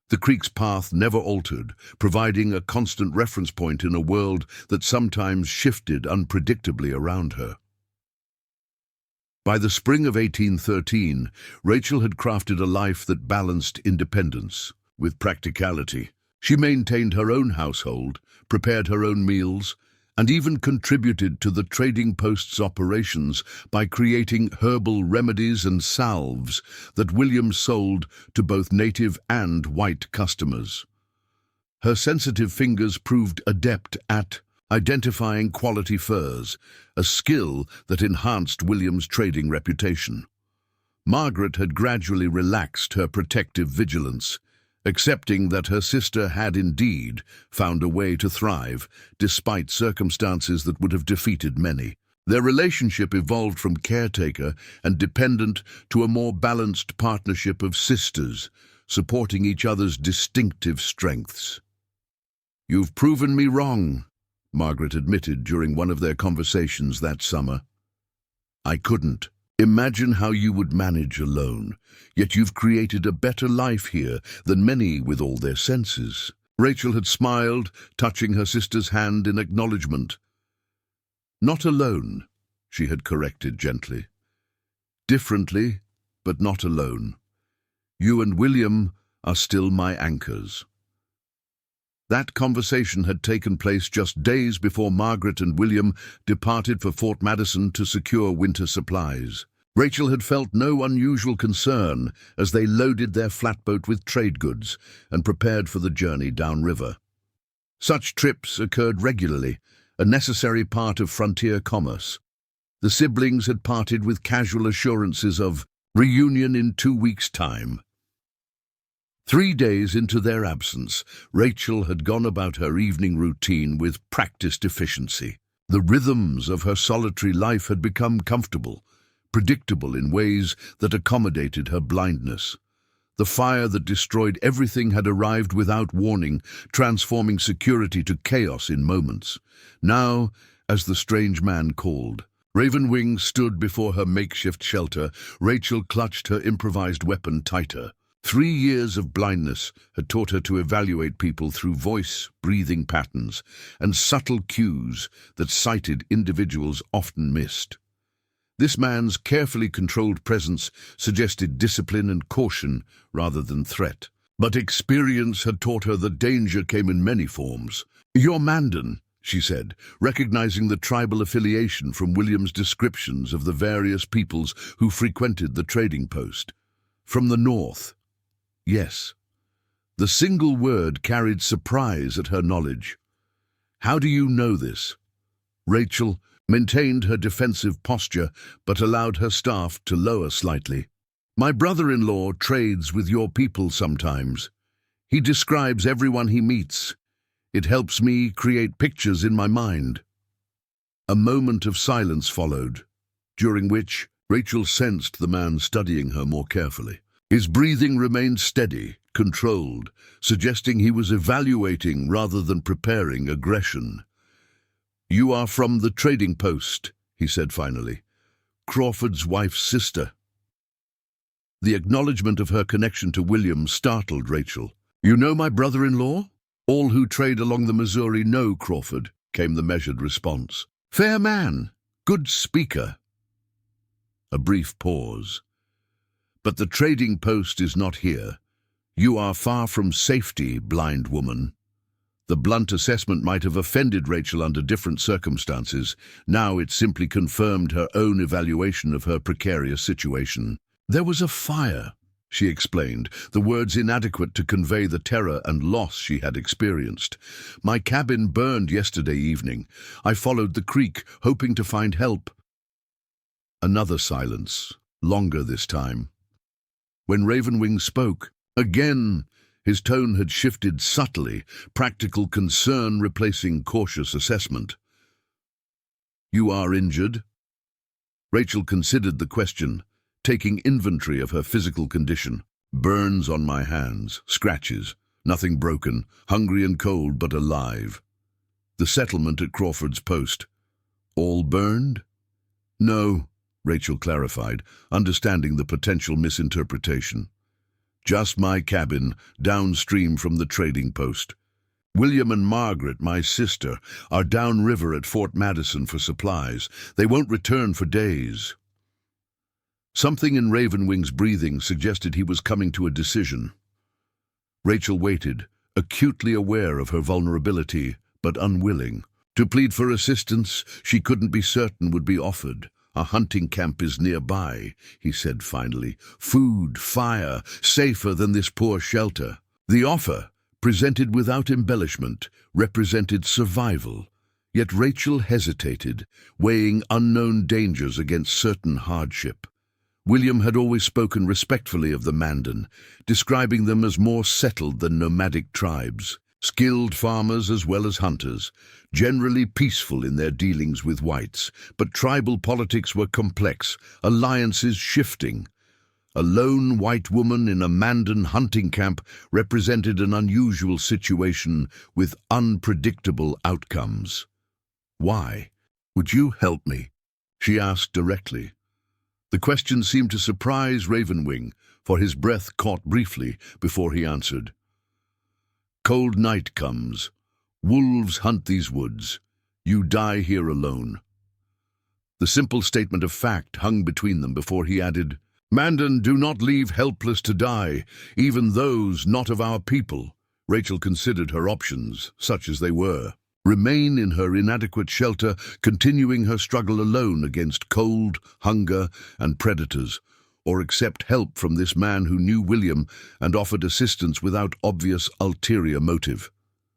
The creek's path never altered, providing a constant reference point in a world that sometimes shifted unpredictably around her. By the spring of 1813, Rachel had crafted a life that balanced independence with practicality. She maintained her own household, prepared her own meals, and even contributed to the trading post's operations by creating herbal remedies and salves that William sold to both native and white customers. Her sensitive fingers proved adept at identifying quality furs, a skill that enhanced William's trading reputation. Margaret had gradually relaxed her protective vigilance, accepting that her sister had indeed found a way to thrive, despite circumstances that would have defeated many. Their relationship evolved from caretaker and dependent to a more balanced partnership of sisters, supporting each other's distinctive strengths. "You've proven me wrong," Margaret admitted during one of their conversations that summer. "I couldn't imagine how you would manage alone, yet you've created a better life here than many with all their senses." Rachel had smiled, touching her sister's hand in acknowledgement. "Not alone," she had corrected gently. "Differently, but not alone. You and William are still my anchors." That conversation had taken place just days before Margaret and William departed for Fort Madison to secure winter supplies. Rachel had felt no unusual concern as they loaded their flatboat with trade goods and prepared for the journey downriver. Such trips occurred regularly, a necessary part of frontier commerce. The siblings had parted with casual assurances of reunion in 2 weeks' time. 3 days into their absence, Rachel had gone about her evening routine with practiced efficiency. The rhythms of her solitary life had become comfortable, predictable in ways that accommodated her blindness. The fire that destroyed everything had arrived without warning, transforming security to chaos in moments. Now, as the strange man called, Ravenwing stood before her makeshift shelter. Rachel clutched her improvised weapon tighter. 3 years of blindness had taught her to evaluate people through voice, breathing patterns, and subtle cues that sighted individuals often missed. This man's carefully controlled presence suggested discipline and caution rather than threat. But experience had taught her that danger came in many forms. "You're Mandan," she said, recognizing the tribal affiliation from William's descriptions of the various peoples who frequented the trading post. "From the north." "Yes." The single word carried surprise at her knowledge. "How do you know this?" Rachel maintained her defensive posture, but allowed her staff to lower slightly. "My brother-in-law trades with your people sometimes. He describes everyone he meets. It helps me create pictures in my mind." A moment of silence followed, during which Rachel sensed the man studying her more carefully. His breathing remained steady, controlled, suggesting he was evaluating rather than preparing aggression. "You are from the trading post," he said finally. "Crawford's wife's sister." The acknowledgement of her connection to William startled Rachel. "You know my brother-in-law?" "All who trade along the Missouri know Crawford," came the measured response. "Fair man, good speaker." A brief pause. "But the trading post is not here. You are far from safety, blind woman." The blunt assessment might have offended Rachel under different circumstances. Now it simply confirmed her own evaluation of her precarious situation. "There was a fire," she explained, the words inadequate to convey the terror and loss she had experienced. "My cabin burned yesterday evening. I followed the creek, hoping to find help." Another silence, longer this time. When Ravenwing spoke, again, his tone had shifted subtly, practical concern replacing cautious assessment. "You are injured?" Rachel considered the question, taking inventory of her physical condition. "Burns on my hands, scratches, nothing broken, hungry and cold but alive." "The settlement at Crawford's post. All burned?" "No," Rachel clarified, understanding the potential misinterpretation. "Just my cabin, downstream from the trading post. William and Margaret, my sister, are downriver at Fort Madison for supplies. They won't return for days." Something in Ravenwing's breathing suggested he was coming to a decision. Rachel waited, acutely aware of her vulnerability, but unwilling. To plead for assistance she couldn't be certain would be offered. "A hunting camp is nearby," he said finally. "Food, fire, safer than this poor shelter." The offer, presented without embellishment, represented survival, Yet Rachel hesitated, weighing unknown dangers against certain hardship. William had always spoken respectfully of the Mandan, describing them as more settled than nomadic tribes, skilled farmers as well as hunters, generally peaceful in their dealings with whites, but tribal politics were complex, alliances shifting. A lone white woman in a Mandan hunting camp represented an unusual situation with unpredictable outcomes. "Why? Would you help me?" she asked directly. The question seemed to surprise Ravenwing, for his breath caught briefly before he answered. "Cold night comes. Wolves hunt these woods. You die here alone." The simple statement of fact hung between them before he added, "Mandan do not leave helpless to die, even those not of our people." Rachel considered her options, such as they were. Remain in her inadequate shelter, continuing her struggle alone against cold, hunger, and predators, or accept help from this man who knew William and offered assistance without obvious ulterior motive.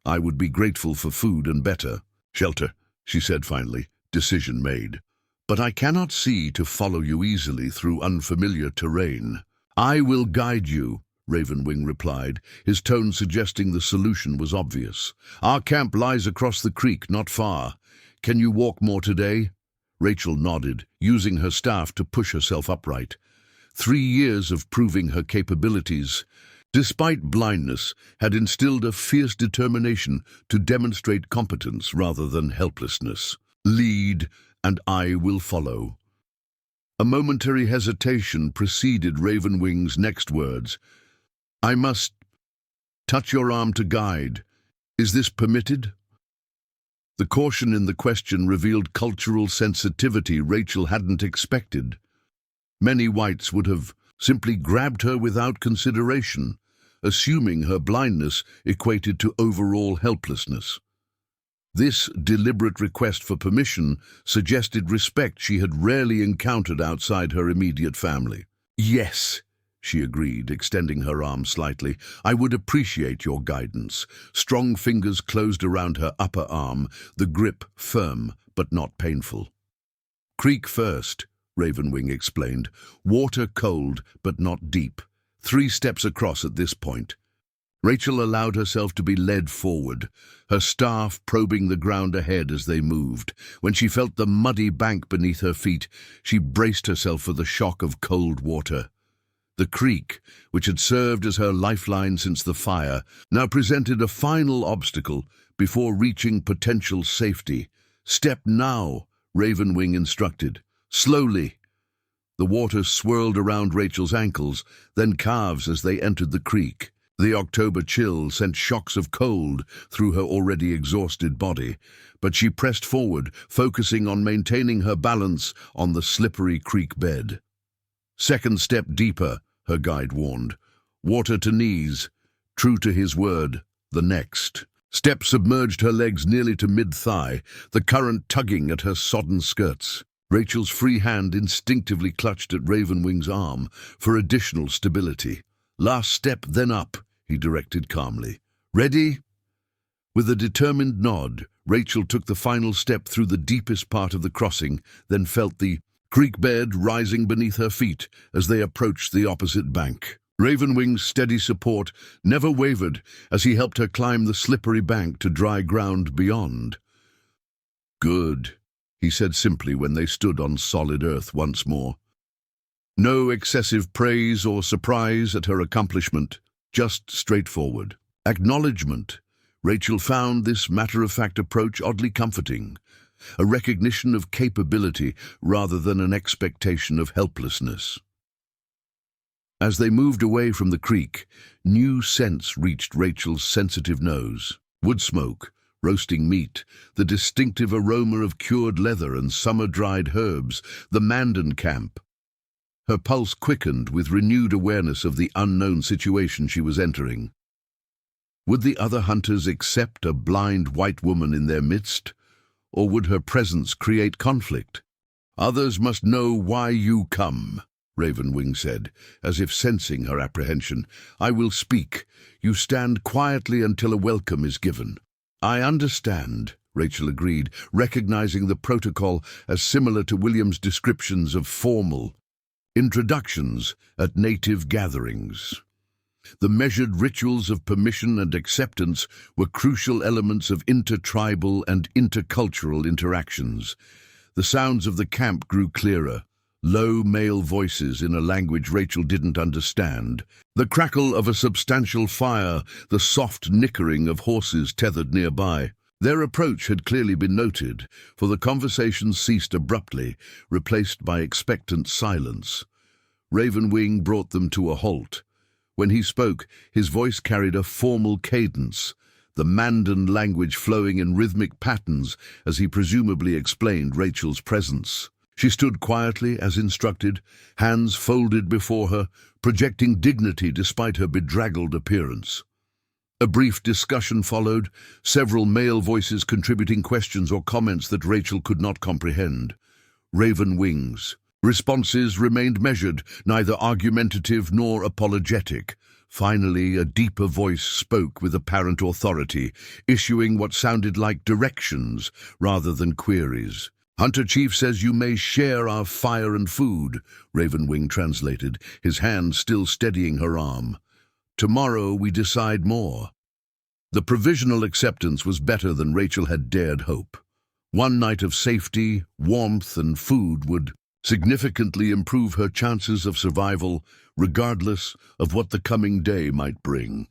"I would be grateful for food and better shelter," she said finally, decision made. "But I cannot see to follow you easily through unfamiliar terrain." "I will guide you," Ravenwing replied, his tone suggesting the solution was obvious. "Our camp lies across the creek, not far. Can you walk more today?" Rachel nodded, using her staff to push herself upright. 3 years of proving her capabilities, despite blindness, had instilled a fierce determination to demonstrate competence rather than helplessness. "Lead, and I will follow." A momentary hesitation preceded Ravenwing's next words. "I must touch your arm to guide. Is this permitted?" The caution in the question revealed cultural sensitivity Rachel hadn't expected. Many whites would have simply grabbed her without consideration, assuming her blindness equated to overall helplessness. This deliberate request for permission suggested respect she had rarely encountered outside her immediate family. "Yes," she agreed, extending her arm slightly. "I would appreciate your guidance." Strong fingers closed around her upper arm, the grip firm but not painful. "Creek first," Ravenwing explained. "Water cold but not deep. 3 steps across at this point." Rachel allowed herself to be led forward, her staff probing the ground ahead as they moved. When she felt the muddy bank beneath her feet, she braced herself for the shock of cold water. The creek, which had served as her lifeline since the fire, now presented a final obstacle before reaching potential safety. "Step now," Ravenwing instructed. "Slowly." The water swirled around Rachel's ankles, then calves as they entered the creek. The October chill sent shocks of cold through her already exhausted body, but she pressed forward, focusing on maintaining her balance on the slippery creek bed. "Second step deeper," her guide warned. "Water to knees." True to his word, the next step submerged her legs nearly to mid-thigh, the current tugging at her sodden skirts. Rachel's free hand instinctively clutched at Ravenwing's arm for additional stability. "Last step, then up," he directed calmly. "Ready?" With a determined nod, Rachel took the final step through the deepest part of the crossing, then felt the creek bed rising beneath her feet as they approached the opposite bank. Ravenwing's steady support never wavered as he helped her climb the slippery bank to dry ground beyond. "Good," he said simply when they stood on solid earth once more. No excessive praise or surprise at her accomplishment, just straightforward acknowledgement. Rachel found this matter-of-fact approach oddly comforting, a recognition of capability rather than an expectation of helplessness. As they moved away from the creek, new scents reached Rachel's sensitive nose. Wood smoke, roasting meat, the distinctive aroma of cured leather and summer-dried herbs, the Mandan camp. Her pulse quickened with renewed awareness of the unknown situation she was entering. Would the other hunters accept a blind white woman in their midst, or would her presence create conflict? "Others must know why you come," Ravenwing said, as if sensing her apprehension. "I will speak. You stand quietly until a welcome is given." "I understand," Rachel agreed, recognizing the protocol as similar to William's descriptions of formal introductions at native gatherings. The measured rituals of permission and acceptance were crucial elements of intertribal and intercultural interactions. The sounds of the camp grew clearer, low male voices in a language Rachel didn't understand, the crackle of a substantial fire, the soft nickering of horses tethered nearby. Their approach had clearly been noted, for the conversation ceased abruptly, replaced by expectant silence. Ravenwing brought them to a halt. When he spoke, his voice carried a formal cadence, the Mandan language flowing in rhythmic patterns as he presumably explained Rachel's presence. She stood quietly as instructed, hands folded before her, projecting dignity despite her bedraggled appearance. A brief discussion followed, several male voices contributing questions or comments that Rachel could not comprehend. Ravenwing's responses remained measured, neither argumentative nor apologetic. Finally, a deeper voice spoke with apparent authority, issuing what sounded like directions rather than queries. "Hunter Chief says you may share our fire and food," Ravenwing translated, his hand still steadying her arm. "Tomorrow we decide more." The provisional acceptance was better than Rachel had dared hope. One night of safety, warmth, and food would significantly improve her chances of survival, regardless of what the coming day might bring.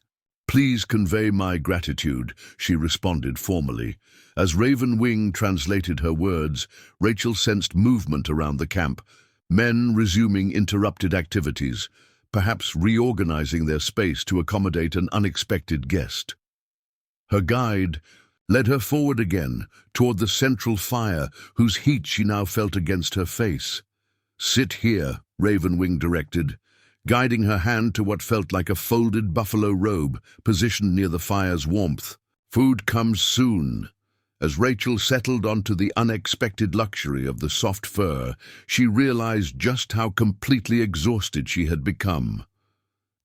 "Please convey my gratitude," she responded formally. As Ravenwing translated her words, Rachel sensed movement around the camp, men resuming interrupted activities, perhaps reorganizing their space to accommodate an unexpected guest. Her guide led her forward again, toward the central fire, whose heat she now felt against her face. "Sit here," Ravenwing directed, guiding her hand to what felt like a folded buffalo robe positioned near the fire's warmth. "Food comes soon." As Rachel settled onto the unexpected luxury of the soft fur, she realized just how completely exhausted she had become.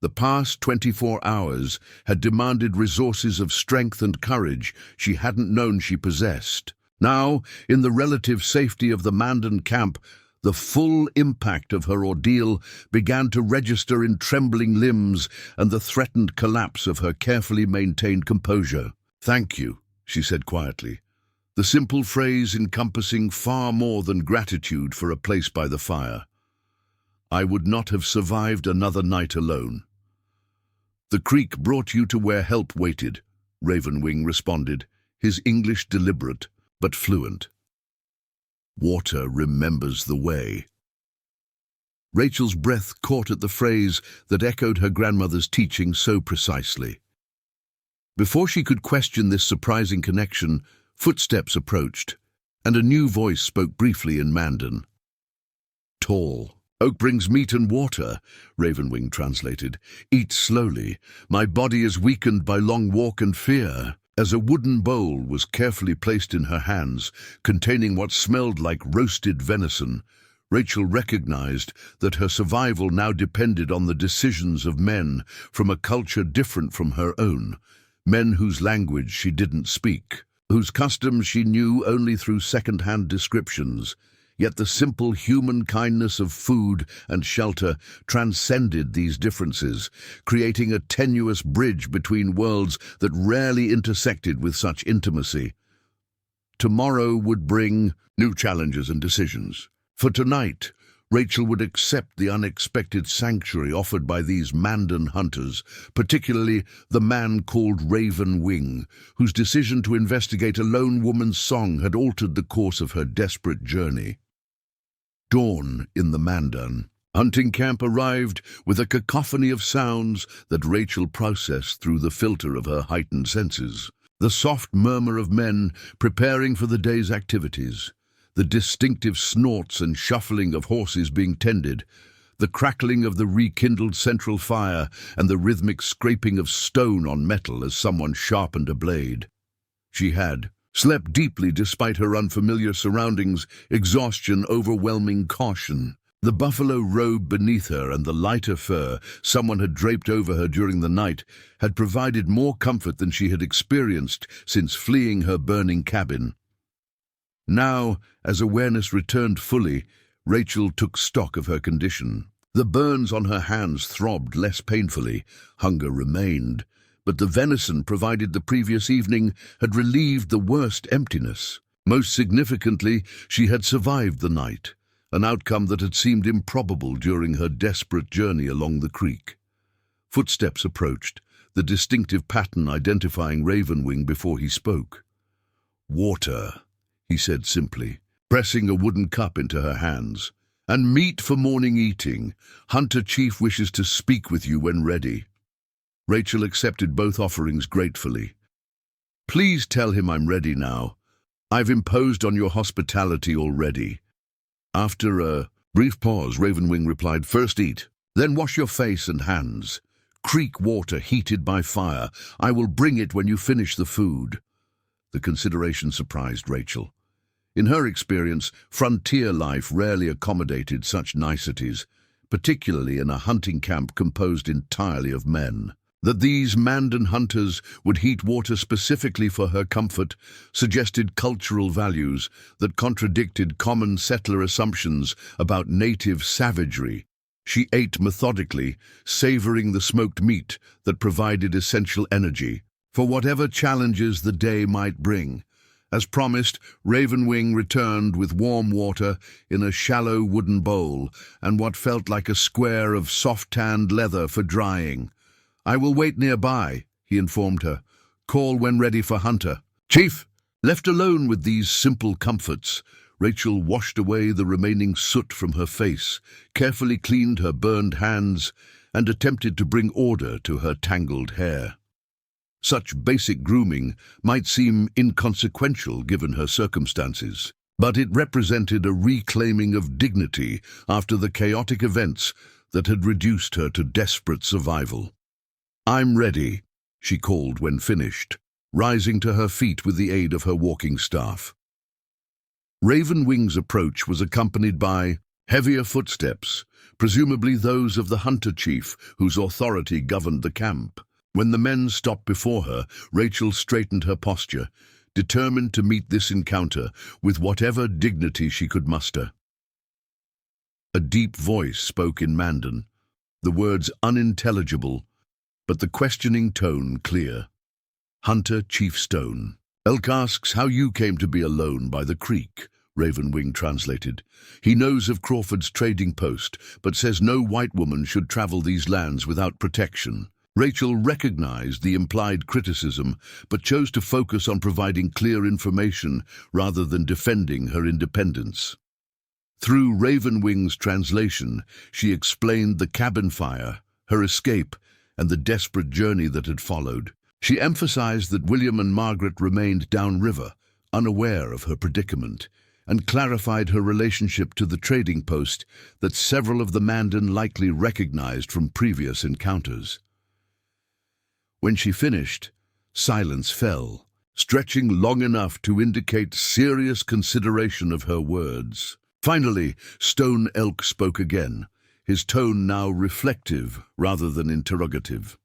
The past 24 hours had demanded resources of strength and courage she hadn't known she possessed. Now, in the relative safety of the Mandan camp, the full impact of her ordeal began to register in trembling limbs and the threatened collapse of her carefully maintained composure. "Thank you," she said quietly, the simple phrase encompassing far more than gratitude for a place by the fire. "I would not have survived another night alone." "The creek brought you to where help waited," Ravenwing responded, his English deliberate but fluent. "Water remembers the way." Rachel's breath caught at the phrase that echoed her grandmother's teaching so precisely. Before she could question this surprising connection, footsteps approached, and a new voice spoke briefly in Mandan. "Tall. Oak brings meat and water," Ravenwing translated. "Eat slowly. My body is weakened by long walk and fear." As a wooden bowl was carefully placed in her hands, containing what smelled like roasted venison, Rachel recognized that her survival now depended on the decisions of men from a culture different from her own, men whose language she didn't speak, whose customs she knew only through second-hand descriptions. Yet the simple human kindness of food and shelter transcended these differences, creating a tenuous bridge between worlds that rarely intersected with such intimacy. Tomorrow would bring new challenges and decisions. For tonight, Rachel would accept the unexpected sanctuary offered by these Mandan hunters, particularly the man called Ravenwing, whose decision to investigate a lone woman's song had altered the course of her desperate journey. Dawn in the Mandan hunting camp arrived with a cacophony of sounds that Rachel processed through the filter of her heightened senses. The soft murmur of men preparing for the day's activities, the distinctive snorts and shuffling of horses being tended, the crackling of the rekindled central fire, and the rhythmic scraping of stone on metal as someone sharpened a blade. She had slept deeply despite her unfamiliar surroundings, exhaustion overwhelming caution. The buffalo robe beneath her and the lighter fur someone had draped over her during the night had provided more comfort than she had experienced since fleeing her burning cabin. Now, as awareness returned fully, Rachel took stock of her condition. The burns on her hands throbbed less painfully. Hunger remained, but the venison provided the previous evening had relieved the worst emptiness. Most significantly, she had survived the night, an outcome that had seemed improbable during her desperate journey along the creek. Footsteps approached, the distinctive pattern identifying Ravenwing before he spoke. "Water," he said simply, pressing a wooden cup into her hands. "And meat for morning eating. Hunter Chief wishes to speak with you when ready." Rachel accepted both offerings gratefully. "Please tell him I'm ready now. I've imposed on your hospitality already." After a brief pause, Ravenwing replied, "First eat, then wash your face and hands. Creek water heated by fire. I will bring it when you finish the food." The consideration surprised Rachel. In her experience, frontier life rarely accommodated such niceties, particularly in a hunting camp composed entirely of men. That these Mandan hunters would heat water specifically for her comfort suggested cultural values that contradicted common settler assumptions about native savagery. She ate methodically, savoring the smoked meat that provided essential energy for whatever challenges the day might bring. As promised, Ravenwing returned with warm water in a shallow wooden bowl and what felt like a square of soft-tanned leather for drying. "I will wait nearby," he informed her. "Call when ready for Hunter." "Chief!" Left alone with these simple comforts, Rachel washed away the remaining soot from her face, carefully cleaned her burned hands, and attempted to bring order to her tangled hair. Such basic grooming might seem inconsequential given her circumstances, but it represented a reclaiming of dignity after the chaotic events that had reduced her to desperate survival. "I'm ready," she called when finished, rising to her feet with the aid of her walking staff. Ravenwing's approach was accompanied by heavier footsteps, presumably those of the hunter chief whose authority governed the camp. When the men stopped before her, Rachel straightened her posture, determined to meet this encounter with whatever dignity she could muster. A deep voice spoke in Mandan, the words unintelligible, but the questioning tone clear. "Hunter Chief Stone. Elk asks how you came to be alone by the creek," Ravenwing translated. "He knows of Crawford's trading post, but says no white woman should travel these lands without protection." Rachel recognized the implied criticism, but chose to focus on providing clear information rather than defending her independence. Through Ravenwing's translation, she explained the cabin fire, her escape, and the desperate journey that had followed. She emphasized that William and Margaret remained downriver, unaware of her predicament, and clarified her relationship to the trading post that several of the Mandan likely recognized from previous encounters. When she finished, silence fell, stretching long enough to indicate serious consideration of her words. Finally, Stone Elk spoke again, his tone now reflective rather than interrogative.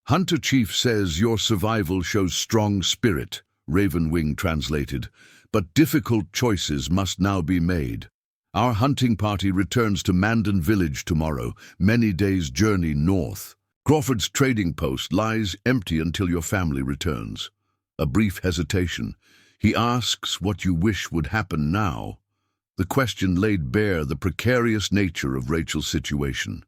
"Hunter Chief says your survival shows strong spirit," Ravenwing translated, "but difficult choices must now be made. Our hunting party returns to Mandan village tomorrow, many days' journey north. Crawford's trading post lies empty until your family returns." A brief hesitation. "He asks what you wish would happen now." The question laid bare the precarious nature of Rachel's situation.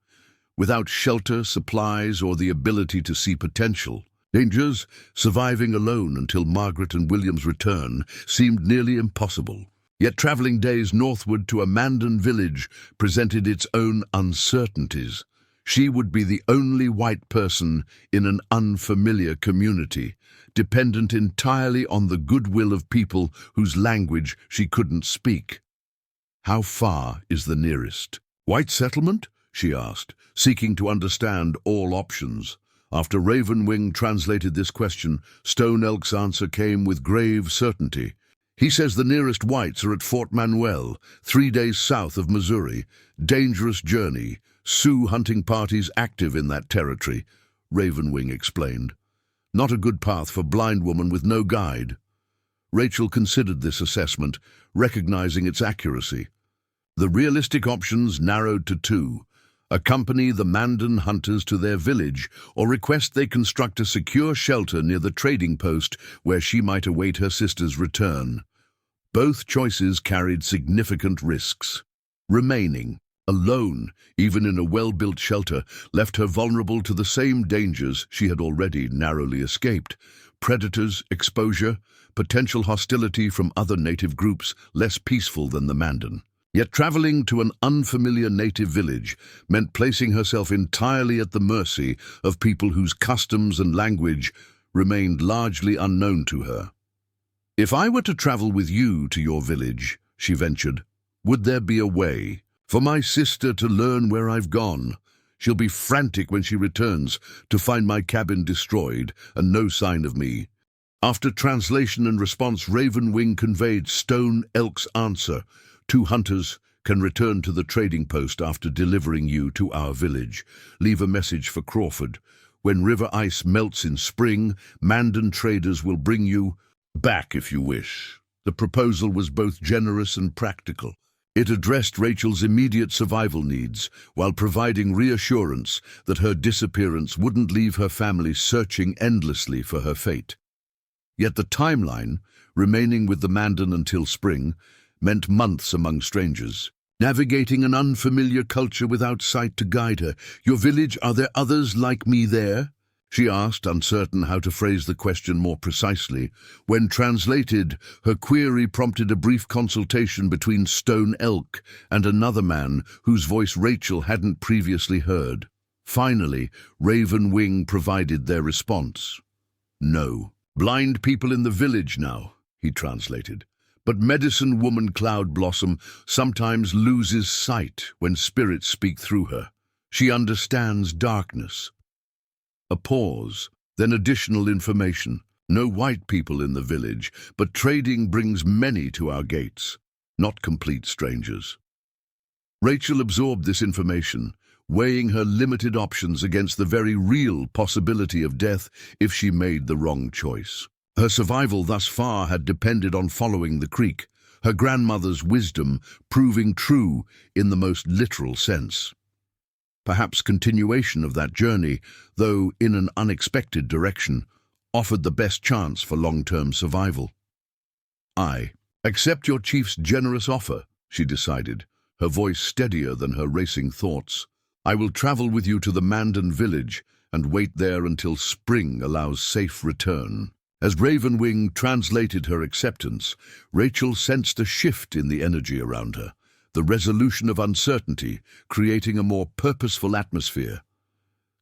Without shelter, supplies, or the ability to see potential dangers, surviving alone until Margaret and William's return seemed nearly impossible. Yet traveling days northward to a Mandan village presented its own uncertainties. She would be the only white person in an unfamiliar community, dependent entirely on the goodwill of people whose language she couldn't speak. "How far is the nearest white settlement?" she asked, seeking to understand all options. After Ravenwing translated this question, Stone Elk's answer came with grave certainty. He says the nearest whites are at Fort Manuel, 3 days south of Missouri. Dangerous journey. Sioux hunting parties active in that territory, Ravenwing explained. Not a good path for blind woman with no guide. Rachel considered this assessment, recognizing its accuracy. The realistic options narrowed to two: accompany the Mandan hunters to their village, or request they construct a secure shelter near the trading post where she might await her sister's return. Both choices carried significant risks. Remaining alone, even in a well-built shelter, left her vulnerable to the same dangers she had already narrowly escaped: predators, exposure, potential hostility from other native groups less peaceful than the Mandan. Yet traveling to an unfamiliar native village meant placing herself entirely at the mercy of people whose customs and language remained largely unknown to her. "If I were to travel with you to your village," she ventured, "would there be a way for my sister to learn where I've gone? She'll be frantic when she returns to find my cabin destroyed and no sign of me." After translation and response, Ravenwing conveyed Stone Elk's answer: "2 hunters can return to the trading post after delivering you to our village. Leave a message for Crawford. When river ice melts in spring, Mandan traders will bring you back if you wish." The proposal was both generous and practical. It addressed Rachel's immediate survival needs, while providing reassurance that her disappearance wouldn't leave her family searching endlessly for her fate. Yet the timeline, remaining with the Mandan until spring, meant months among strangers. Navigating an unfamiliar culture without sight to guide her. "Your village, are there others like me there?" she asked, uncertain how to phrase the question more precisely. When translated, her query prompted a brief consultation between Stone Elk and another man whose voice Rachel hadn't previously heard. Finally, Ravenwing provided their response. "No. Blind people in the village now," he translated. "But medicine woman Cloud Blossom sometimes loses sight when spirits speak through her. She understands darkness." A pause, then additional information. "No white people in the village, but trading brings many to our gates. Not complete strangers." Rachel absorbed this information, weighing her limited options against the very real possibility of death if she made the wrong choice. Her survival thus far had depended on following the creek, her grandmother's wisdom proving true in the most literal sense. Perhaps continuation of that journey, though in an unexpected direction, offered the best chance for long-term survival. "I accept your chief's generous offer," she decided, her voice steadier than her racing thoughts. "I will travel with you to the Mandan village and wait there until spring allows safe return." As Ravenwing translated her acceptance, Rachel sensed a shift in the energy around her, the resolution of uncertainty, creating a more purposeful atmosphere.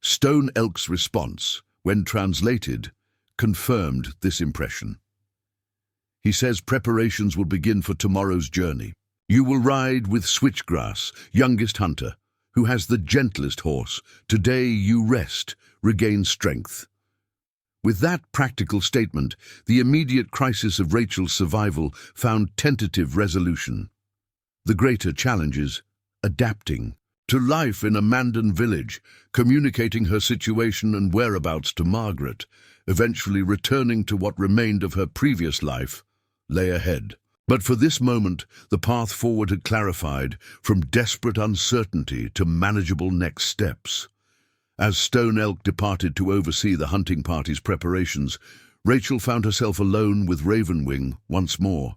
Stone Elk's response, when translated, confirmed this impression. He says preparations will begin for tomorrow's journey. "You will ride with Switchgrass, youngest hunter, who has the gentlest horse. Today you rest, regain strength." With that practical statement, the immediate crisis of Rachel's survival found tentative resolution. The greater challenges, adapting to life in a Mandan village, communicating her situation and whereabouts to Margaret, eventually returning to what remained of her previous life, lay ahead. But for this moment, the path forward had clarified, from desperate uncertainty to manageable next steps. As Stone Elk departed to oversee the hunting party's preparations, Rachel found herself alone with Ravenwing once more.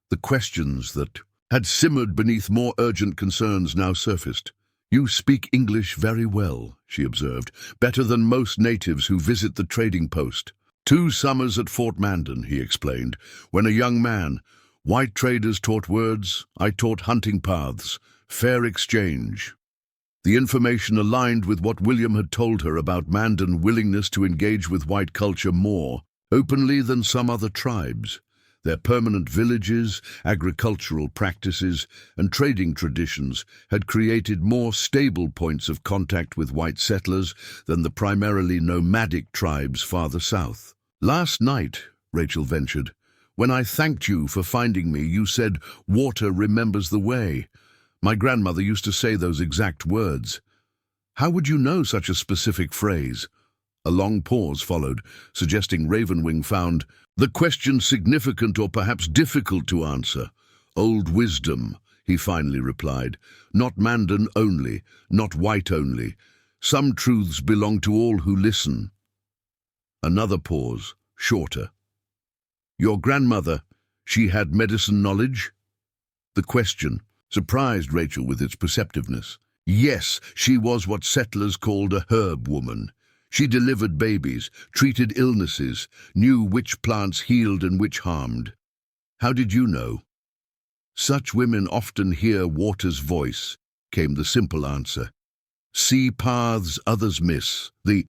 The questions that had simmered beneath more urgent concerns now surfaced. "You speak English very well," she observed, "better than most natives who visit the trading post." "2 summers at Fort Mandan," he explained, "when a young man. White traders taught words, I taught hunting paths. Fair exchange." The information aligned with what William had told her about Mandan willingness to engage with white culture more openly than some other tribes. Their permanent villages, agricultural practices, and trading traditions had created more stable points of contact with white settlers than the primarily nomadic tribes farther south. "Last night," Rachel ventured, When I thanked you for finding me, you said, "Water remembers the way." My grandmother used to say those exact words. How would you know such a specific phrase? A long pause followed, suggesting Ravenwing found the question significant or perhaps difficult to answer. Old wisdom, he finally replied. Not Mandan only, not white only. Some truths belong to all who listen. Another pause, shorter. Your grandmother, she had medicine knowledge? The question surprised Rachel with its perceptiveness. Yes, she was what settlers called a herb woman. She delivered babies, treated illnesses, knew which plants healed and which harmed. How did you know? Such women often hear water's voice, came the simple answer. See paths others miss. The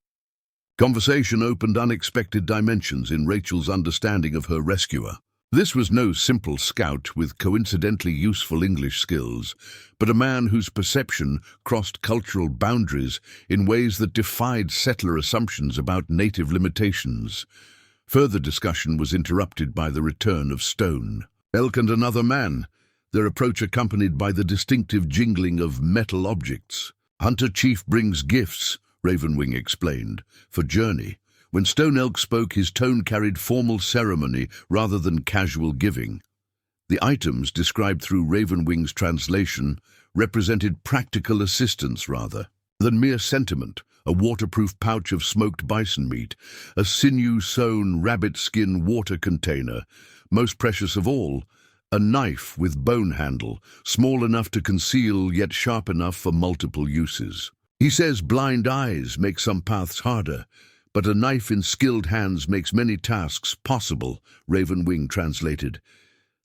conversation opened unexpected dimensions in Rachel's understanding of her rescuer. This was no simple scout with coincidentally useful English skills, but a man whose perception crossed cultural boundaries in ways that defied settler assumptions about native limitations. Further discussion was interrupted by the return of Stone, Elk and another man, their approach accompanied by the distinctive jingling of metal objects. Hunter Chief brings gifts, Ravenwing explained, for journey. When Stone Elk spoke, his tone carried formal ceremony rather than casual giving. The items, described through Ravenwing's translation, represented practical assistance rather than mere sentiment. A waterproof pouch of smoked bison meat, a sinew-sewn rabbit skin water container, most precious of all, a knife with bone handle, small enough to conceal yet sharp enough for multiple uses. He says blind eyes make some paths harder, but a knife in skilled hands makes many tasks possible, Ravenwing translated.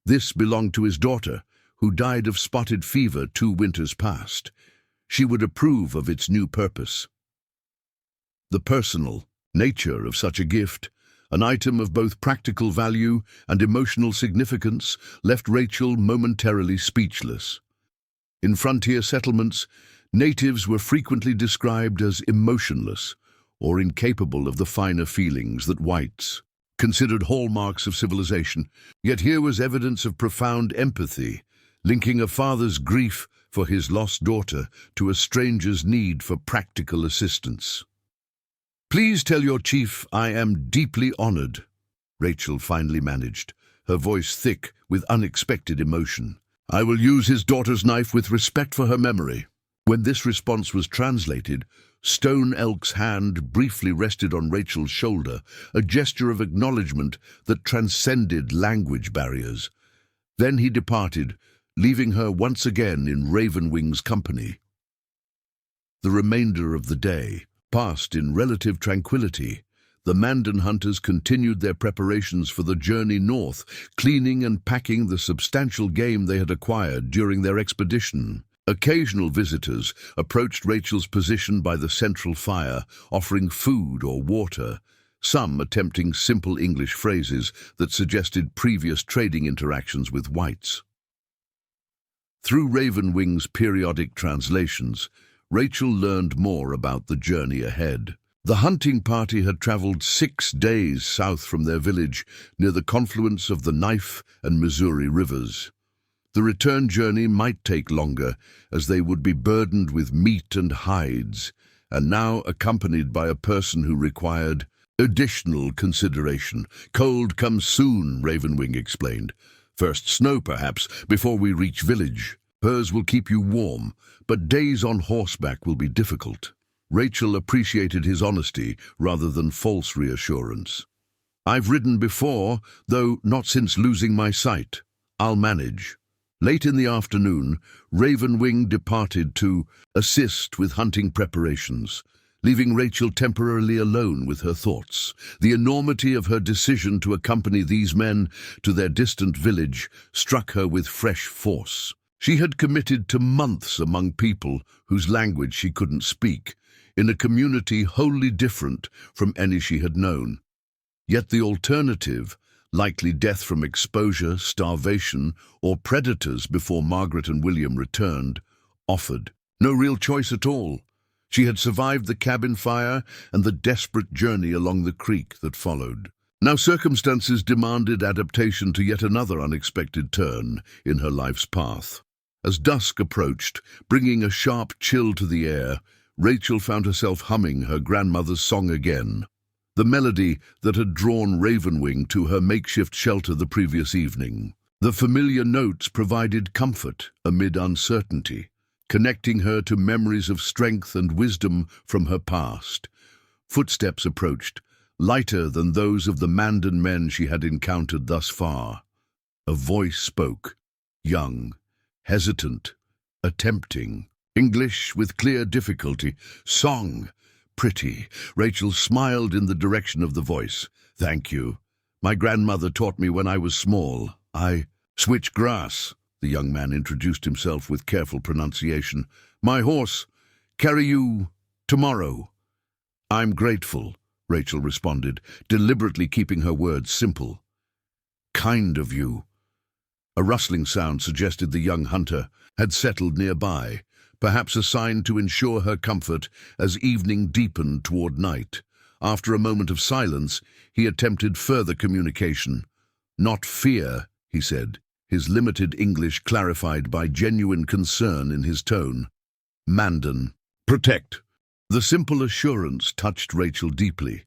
This belonged to his daughter, who died of spotted fever 2 winters past. She would approve of its new purpose. The personal nature of such a gift, an item of both practical value and emotional significance, left Rachel momentarily speechless. In frontier settlements, natives were frequently described as emotionless, or incapable of the finer feelings that whites considered hallmarks of civilization. Yet here was evidence of profound empathy, linking a father's grief for his lost daughter to a stranger's need for practical assistance. "Please tell your chief I am deeply honored," Rachel finally managed, her voice thick with unexpected emotion. "I will use his daughter's knife with respect for her memory." When this response was translated, Stone Elk's hand briefly rested on Rachel's shoulder, a gesture of acknowledgement that transcended language barriers. Then he departed, leaving her once again in Ravenwing's company. The remainder of the day passed in relative tranquility. The Mandan hunters continued their preparations for the journey north, cleaning and packing the substantial game they had acquired during their expedition. Occasional visitors approached Rachel's position by the central fire, offering food or water, some attempting simple English phrases that suggested previous trading interactions with whites. Through Ravenwing's periodic translations, Rachel learned more about the journey ahead. The hunting party had traveled 6 days south from their village near the confluence of the Knife and Missouri rivers. The return journey might take longer, as they would be burdened with meat and hides, and now accompanied by a person who required additional consideration. "Cold comes soon," Ravenwing explained. "First snow, perhaps, before we reach village. Furs will keep you warm, but days on horseback will be difficult." Rachel appreciated his honesty rather than false reassurance. "I've ridden before, though not since losing my sight. I'll manage." Late in the afternoon, Ravenwing departed to assist with hunting preparations, leaving Rachel temporarily alone with her thoughts. The enormity of her decision to accompany these men to their distant village struck her with fresh force. She had committed to months among people whose language she couldn't speak, in a community wholly different from any she had known. Yet the alternative, likely death from exposure, starvation, or predators before Margaret and William returned, offered no real choice at all. She had survived the cabin fire and the desperate journey along the creek that followed. Now circumstances demanded adaptation to yet another unexpected turn in her life's path. As dusk approached, bringing a sharp chill to the air, Rachel found herself humming her grandmother's song again. The melody that had drawn Ravenwing to her makeshift shelter the previous evening. The familiar notes provided comfort amid uncertainty, connecting her to memories of strength and wisdom from her past. Footsteps approached, lighter than those of the Mandan men she had encountered thus far. A voice spoke, young, hesitant, attempting. English with clear difficulty. Song. Pretty. Rachel smiled in the direction of the voice. Thank you. My grandmother taught me when I was small. I switch grass. The young man introduced himself with careful pronunciation. My horse. Carry you tomorrow. I'm grateful, Rachel responded, deliberately keeping her words simple. Kind of you. A rustling sound suggested the young hunter had settled nearby, perhaps a sign to ensure her comfort as evening deepened toward night. After a moment of silence, he attempted further communication. Not fear, he said, his limited English clarified by genuine concern in his tone. Mandan. Protect. The simple assurance touched Rachel deeply.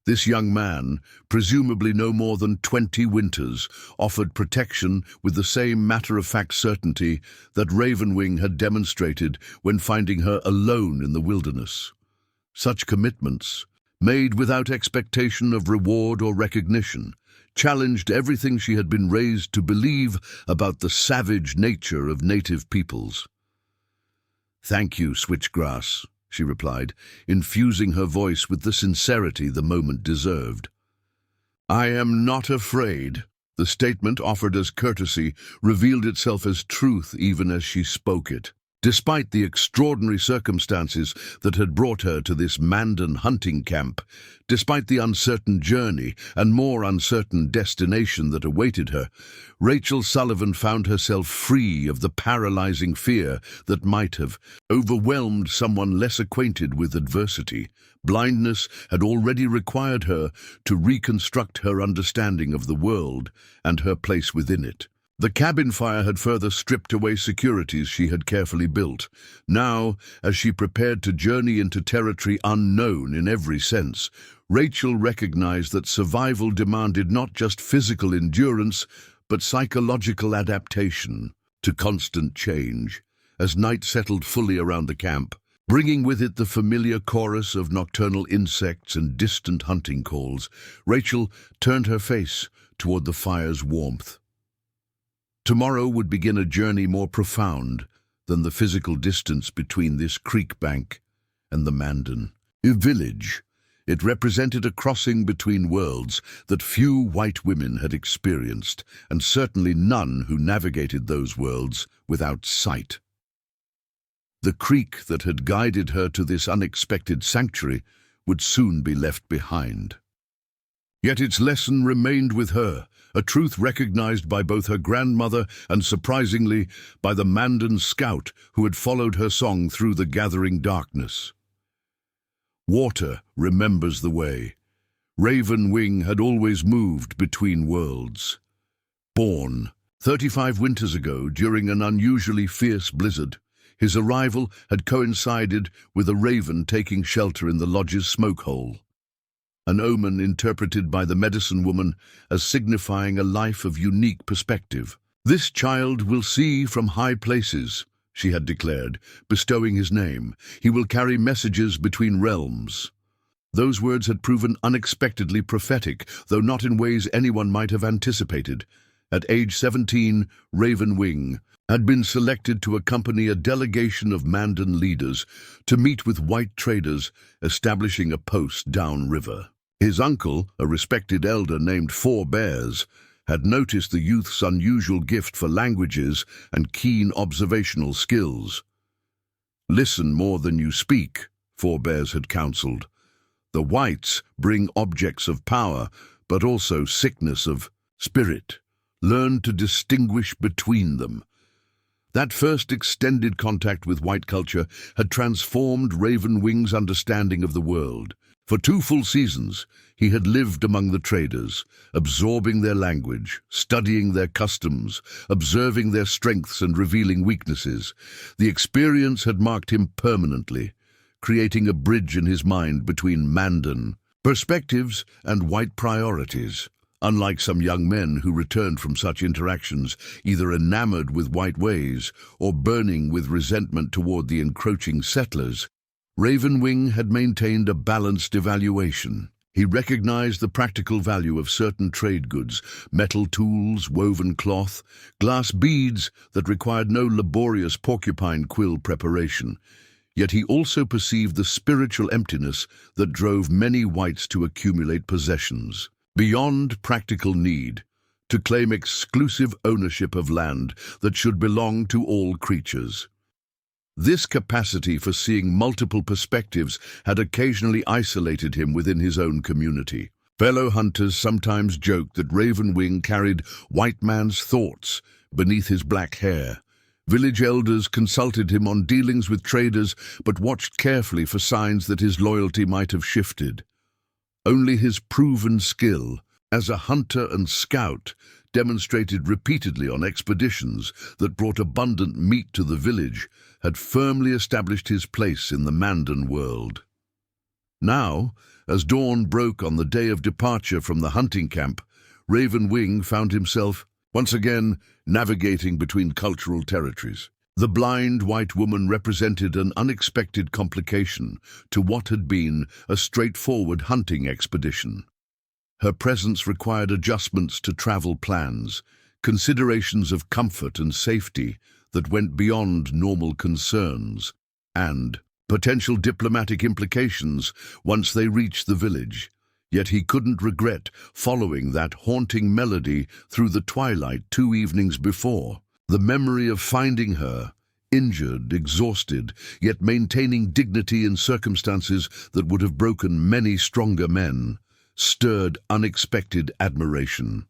This young man, presumably no more than 20 winters, offered protection with the same matter-of-fact certainty that Ravenwing had demonstrated when finding her alone in the wilderness. Such commitments, made without expectation of reward or recognition, challenged everything she had been raised to believe about the savage nature of native peoples. Thank you, Switchgrass, she replied, infusing her voice with the sincerity the moment deserved. I am not afraid. The statement offered as courtesy revealed itself as truth even as she spoke it. Despite the extraordinary circumstances that had brought her to this Mandan hunting camp, despite the uncertain journey and more uncertain destination that awaited her, Rachel Sullivan found herself free of the paralyzing fear that might have overwhelmed someone less acquainted with adversity. Blindness had already required her to reconstruct her understanding of the world and her place within it. The cabin fire had further stripped away securities she had carefully built. Now, as she prepared to journey into territory unknown in every sense, Rachel recognized that survival demanded not just physical endurance, but psychological adaptation to constant change. As night settled fully around the camp, bringing with it the familiar chorus of nocturnal insects and distant hunting calls, Rachel turned her face toward the fire's warmth. Tomorrow would begin a journey more profound than the physical distance between this creek bank and the Mandan. A village. It represented a crossing between worlds that few white women had experienced, and certainly none who navigated those worlds without sight. The creek that had guided her to this unexpected sanctuary would soon be left behind. Yet its lesson remained with her, a truth recognized by both her grandmother and, surprisingly, by the Mandan scout who had followed her song through the gathering darkness. Water remembers the way. Ravenwing had always moved between worlds. Born 35 winters ago during an unusually fierce blizzard, his arrival had coincided with a raven taking shelter in the lodge's smoke hole. An omen interpreted by the medicine woman as signifying a life of unique perspective. This child will see from high places, she had declared, bestowing his name. He will carry messages between realms. Those words had proven unexpectedly prophetic, though not in ways anyone might have anticipated. At age 17, Ravenwing had been selected to accompany a delegation of Mandan leaders to meet with white traders establishing a post downriver. His uncle, a respected elder named Four Bears, had noticed the youth's unusual gift for languages and keen observational skills. Listen more than you speak, Four Bears had counseled. The whites bring objects of power, but also sickness of spirit. Learn to distinguish between them. That first extended contact with white culture had transformed Ravenwing's understanding of the world. For 2 full seasons, he had lived among the traders, absorbing their language, studying their customs, observing their strengths and revealing weaknesses. The experience had marked him permanently, creating a bridge in his mind between Mandan perspectives and white priorities. Unlike some young men who returned from such interactions either enamored with white ways or burning with resentment toward the encroaching settlers, Ravenwing had maintained a balanced evaluation. He recognized the practical value of certain trade goods, metal tools, woven cloth, glass beads that required no laborious porcupine quill preparation. Yet he also perceived the spiritual emptiness that drove many whites to accumulate possessions beyond practical need, to claim exclusive ownership of land that should belong to all creatures. This capacity for seeing multiple perspectives had occasionally isolated him within his own community. Fellow hunters sometimes joked that Ravenwing carried white man's thoughts beneath his black hair. Village elders consulted him on dealings with traders, but watched carefully for signs that his loyalty might have shifted. Only his proven skill as a hunter and scout, demonstrated repeatedly on expeditions that brought abundant meat to the village, had firmly established his place in the Mandan world. Now, as dawn broke on the day of departure from the hunting camp, Ravenwing found himself once again navigating between cultural territories. The blind white woman represented an unexpected complication to what had been a straightforward hunting expedition. Her presence required adjustments to travel plans, considerations of comfort and safety that went beyond normal concerns, and potential diplomatic implications once they reached the village. Yet he couldn't regret following that haunting melody through the twilight 2 evenings before. The memory of finding her, injured, exhausted, yet maintaining dignity in circumstances that would have broken many stronger men, stirred unexpected admiration.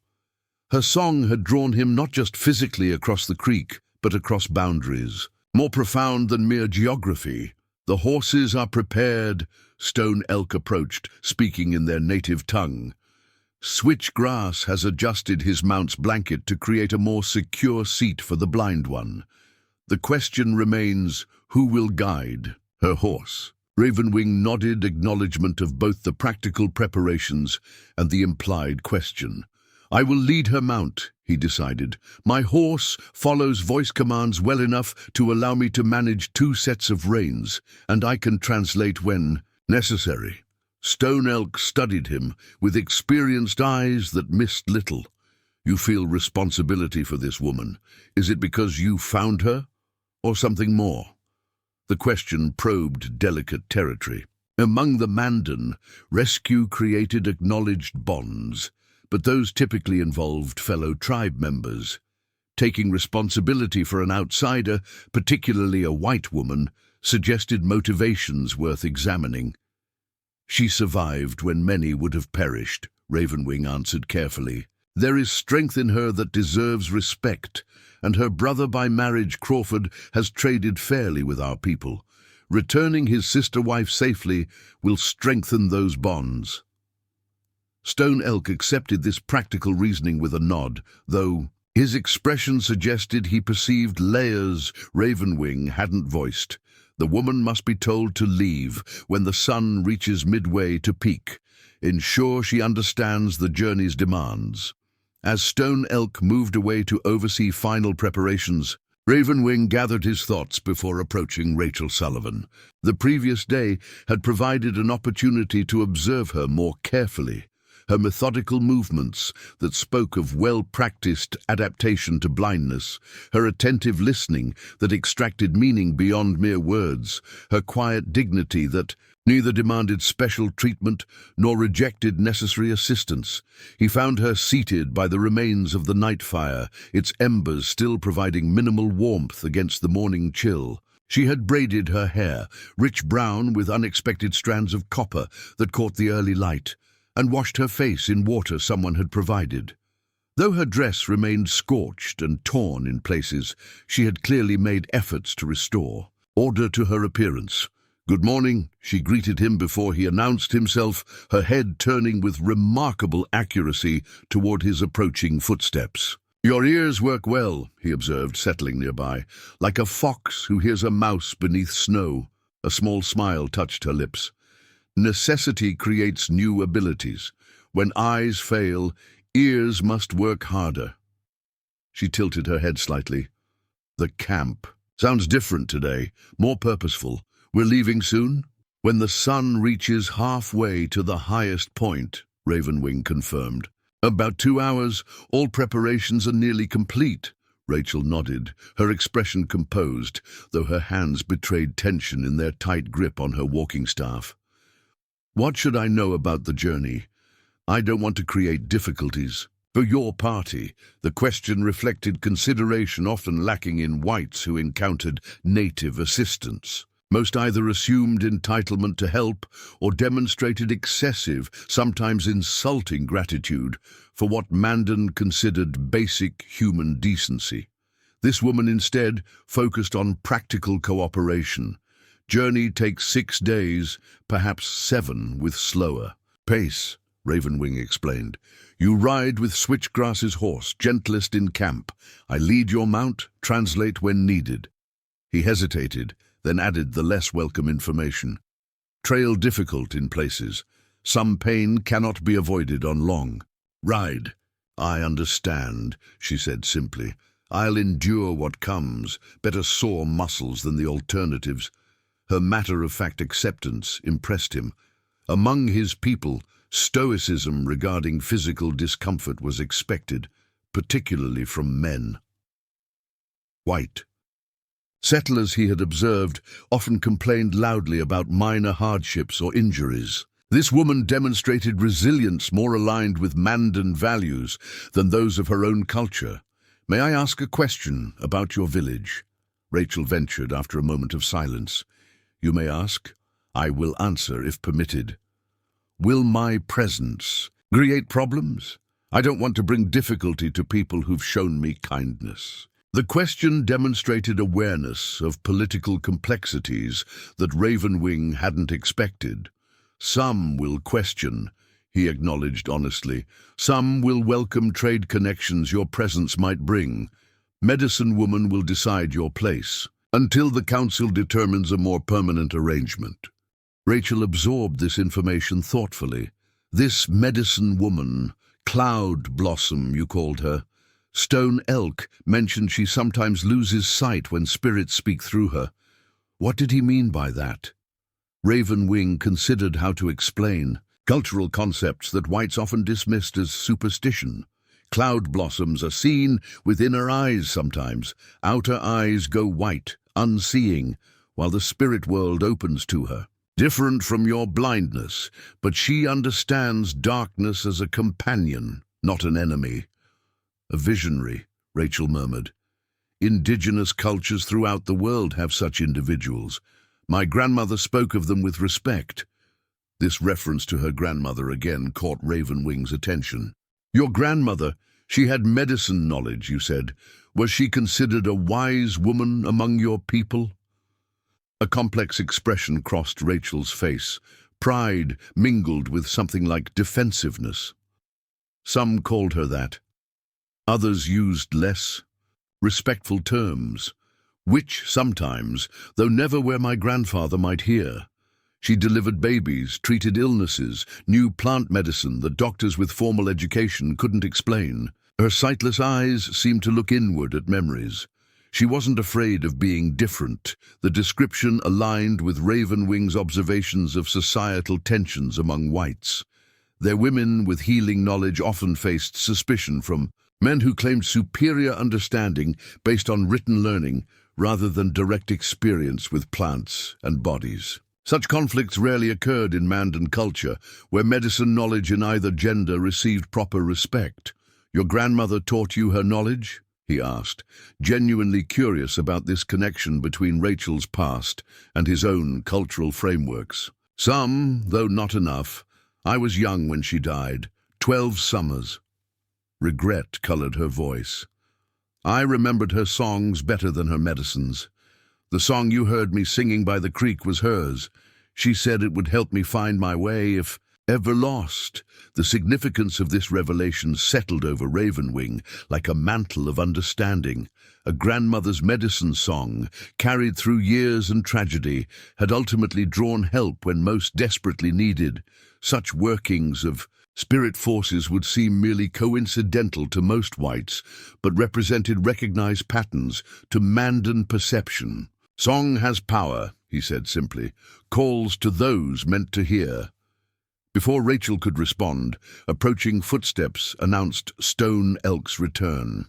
Her song had drawn him not just physically across the creek, but across boundaries, more profound than mere geography. "The horses are prepared," Stone Elk approached, speaking in their native tongue. Switchgrass has adjusted his mount's blanket to create a more secure seat for the blind one. The question remains, who will guide her horse? Ravenwing nodded acknowledgement of both the practical preparations and the implied question. "I will lead her mount," he decided. "My horse follows voice commands well enough to allow me to manage 2 sets of reins, and I can translate when necessary." Stone Elk studied him with experienced eyes that missed little. "You feel responsibility for this woman. Is it because you found her, or something more?" The question probed delicate territory. Among the Mandan, rescue created acknowledged bonds, but those typically involved fellow tribe members. Taking responsibility for an outsider, particularly a white woman, suggested motivations worth examining. "She survived when many would have perished," Ravenwing answered carefully. "There is strength in her that deserves respect, and her brother by marriage, Crawford, has traded fairly with our people. Returning his sister wife safely will strengthen those bonds." Stone Elk accepted this practical reasoning with a nod, though his expression suggested he perceived layers Ravenwing hadn't voiced. The woman must be told to leave when the sun reaches midway to peak. Ensure she understands the journey's demands. As Stone Elk moved away to oversee final preparations, Ravenwing gathered his thoughts before approaching Rachel Sullivan. The previous day had provided an opportunity to observe her more carefully. Her methodical movements that spoke of well-practiced adaptation to blindness, her attentive listening that extracted meaning beyond mere words, her quiet dignity that neither demanded special treatment nor rejected necessary assistance. He found her seated by the remains of the night fire, its embers still providing minimal warmth against the morning chill. She had braided her hair, rich brown with unexpected strands of copper that caught the early light, and washed her face in water someone had provided. Though her dress remained scorched and torn in places, she had clearly made efforts to restore order to her appearance, "Good morning," she greeted him before he announced himself, her head turning with remarkable accuracy toward his approaching footsteps. "Your ears work well," he observed, settling nearby, "like a fox who hears a mouse beneath snow." A small smile touched her lips. "Necessity creates new abilities. When eyes fail, ears must work harder." She tilted her head slightly. "The camp. Sounds different today, more purposeful. We're leaving soon?" "When the sun reaches halfway to the highest point," Ravenwing confirmed. "About 2 hours. All preparations are nearly complete." Rachel nodded, her expression composed, though her hands betrayed tension in their tight grip on her walking staff. "What should I know about the journey? I don't want to create difficulties. For your party," the question reflected consideration often lacking in whites who encountered native assistance. Most either assumed entitlement to help or demonstrated excessive, sometimes insulting gratitude for what Mandan considered basic human decency. This woman instead focused on practical cooperation. "Journey takes 6 days, perhaps 7 with slower pace," Ravenwing explained. "You ride with Switchgrass's horse, gentlest in camp. I lead your mount, translate when needed." He hesitated, then added the less welcome information. "Trail difficult in places. Some pain cannot be avoided on long ride." "I understand," she said simply. "I'll endure what comes. Better sore muscles than the alternatives." Her matter-of-fact acceptance impressed him. Among his people, stoicism regarding physical discomfort was expected, particularly from men. White. Settlers, he had observed, often complained loudly about minor hardships or injuries. This woman demonstrated resilience more aligned with Mandan values than those of her own culture. "May I ask a question about your village?" Rachel ventured after a moment of silence. "You may ask. I will answer if permitted." "Will my presence create problems? I don't want to bring difficulty to people who've shown me kindness." The question demonstrated awareness of political complexities that Ravenwing hadn't expected. "Some will question," he acknowledged honestly. "Some will welcome trade connections your presence might bring. Medicine Woman will decide your place, until the council determines a more permanent arrangement." Rachel absorbed this information thoughtfully. This Medicine Woman, Cloud Blossom, you called her. Stone Elk mentioned she sometimes loses sight when spirits speak through her. What did he mean by that? Ravenwing considered how to explain cultural concepts that whites often dismissed as superstition. Cloud blossoms are seen with inner eyes sometimes. Outer eyes go white, unseeing, while the spirit world opens to her. Different from your blindness, but she understands darkness as a companion, not an enemy. "A visionary," Rachel murmured. "Indigenous cultures throughout the world have such individuals. My grandmother spoke of them with respect." This reference to her grandmother again caught Ravenwing's attention. "Your grandmother, she had medicine knowledge, you said. Was she considered a wise woman among your people?" A complex expression crossed Rachel's face, pride mingled with something like defensiveness. "Some called her that. Others used less respectful terms, which sometimes, though never where my grandfather might hear. She delivered babies, treated illnesses, knew plant medicine that doctors with formal education couldn't explain. Her sightless eyes seemed to look inward at memories. She wasn't afraid of being different." The description aligned with Ravenwing's observations of societal tensions among whites. Their women with healing knowledge often faced suspicion from men who claimed superior understanding based on written learning rather than direct experience with plants and bodies. Such conflicts rarely occurred in Mandan culture, where medicine knowledge in either gender received proper respect. "Your grandmother taught you her knowledge?" he asked, genuinely curious about this connection between Rachel's past and his own cultural frameworks. "Some, though not enough. I was young when she died, 12 summers. Regret colored her voice. "I remembered her songs better than her medicines. The song you heard me singing by the creek was hers. She said it would help me find my way if ever lost. The significance of this revelation settled over Ravenwing like a mantle of understanding. A grandmother's medicine song, carried through years and tragedy, had ultimately drawn help when most desperately needed. Such workings of spirit forces would seem merely coincidental to most whites, but represented recognized patterns to Mandan perception. "Song has power," he said simply, "calls to those meant to hear." Before Rachel could respond, approaching footsteps announced Stone Elk's return.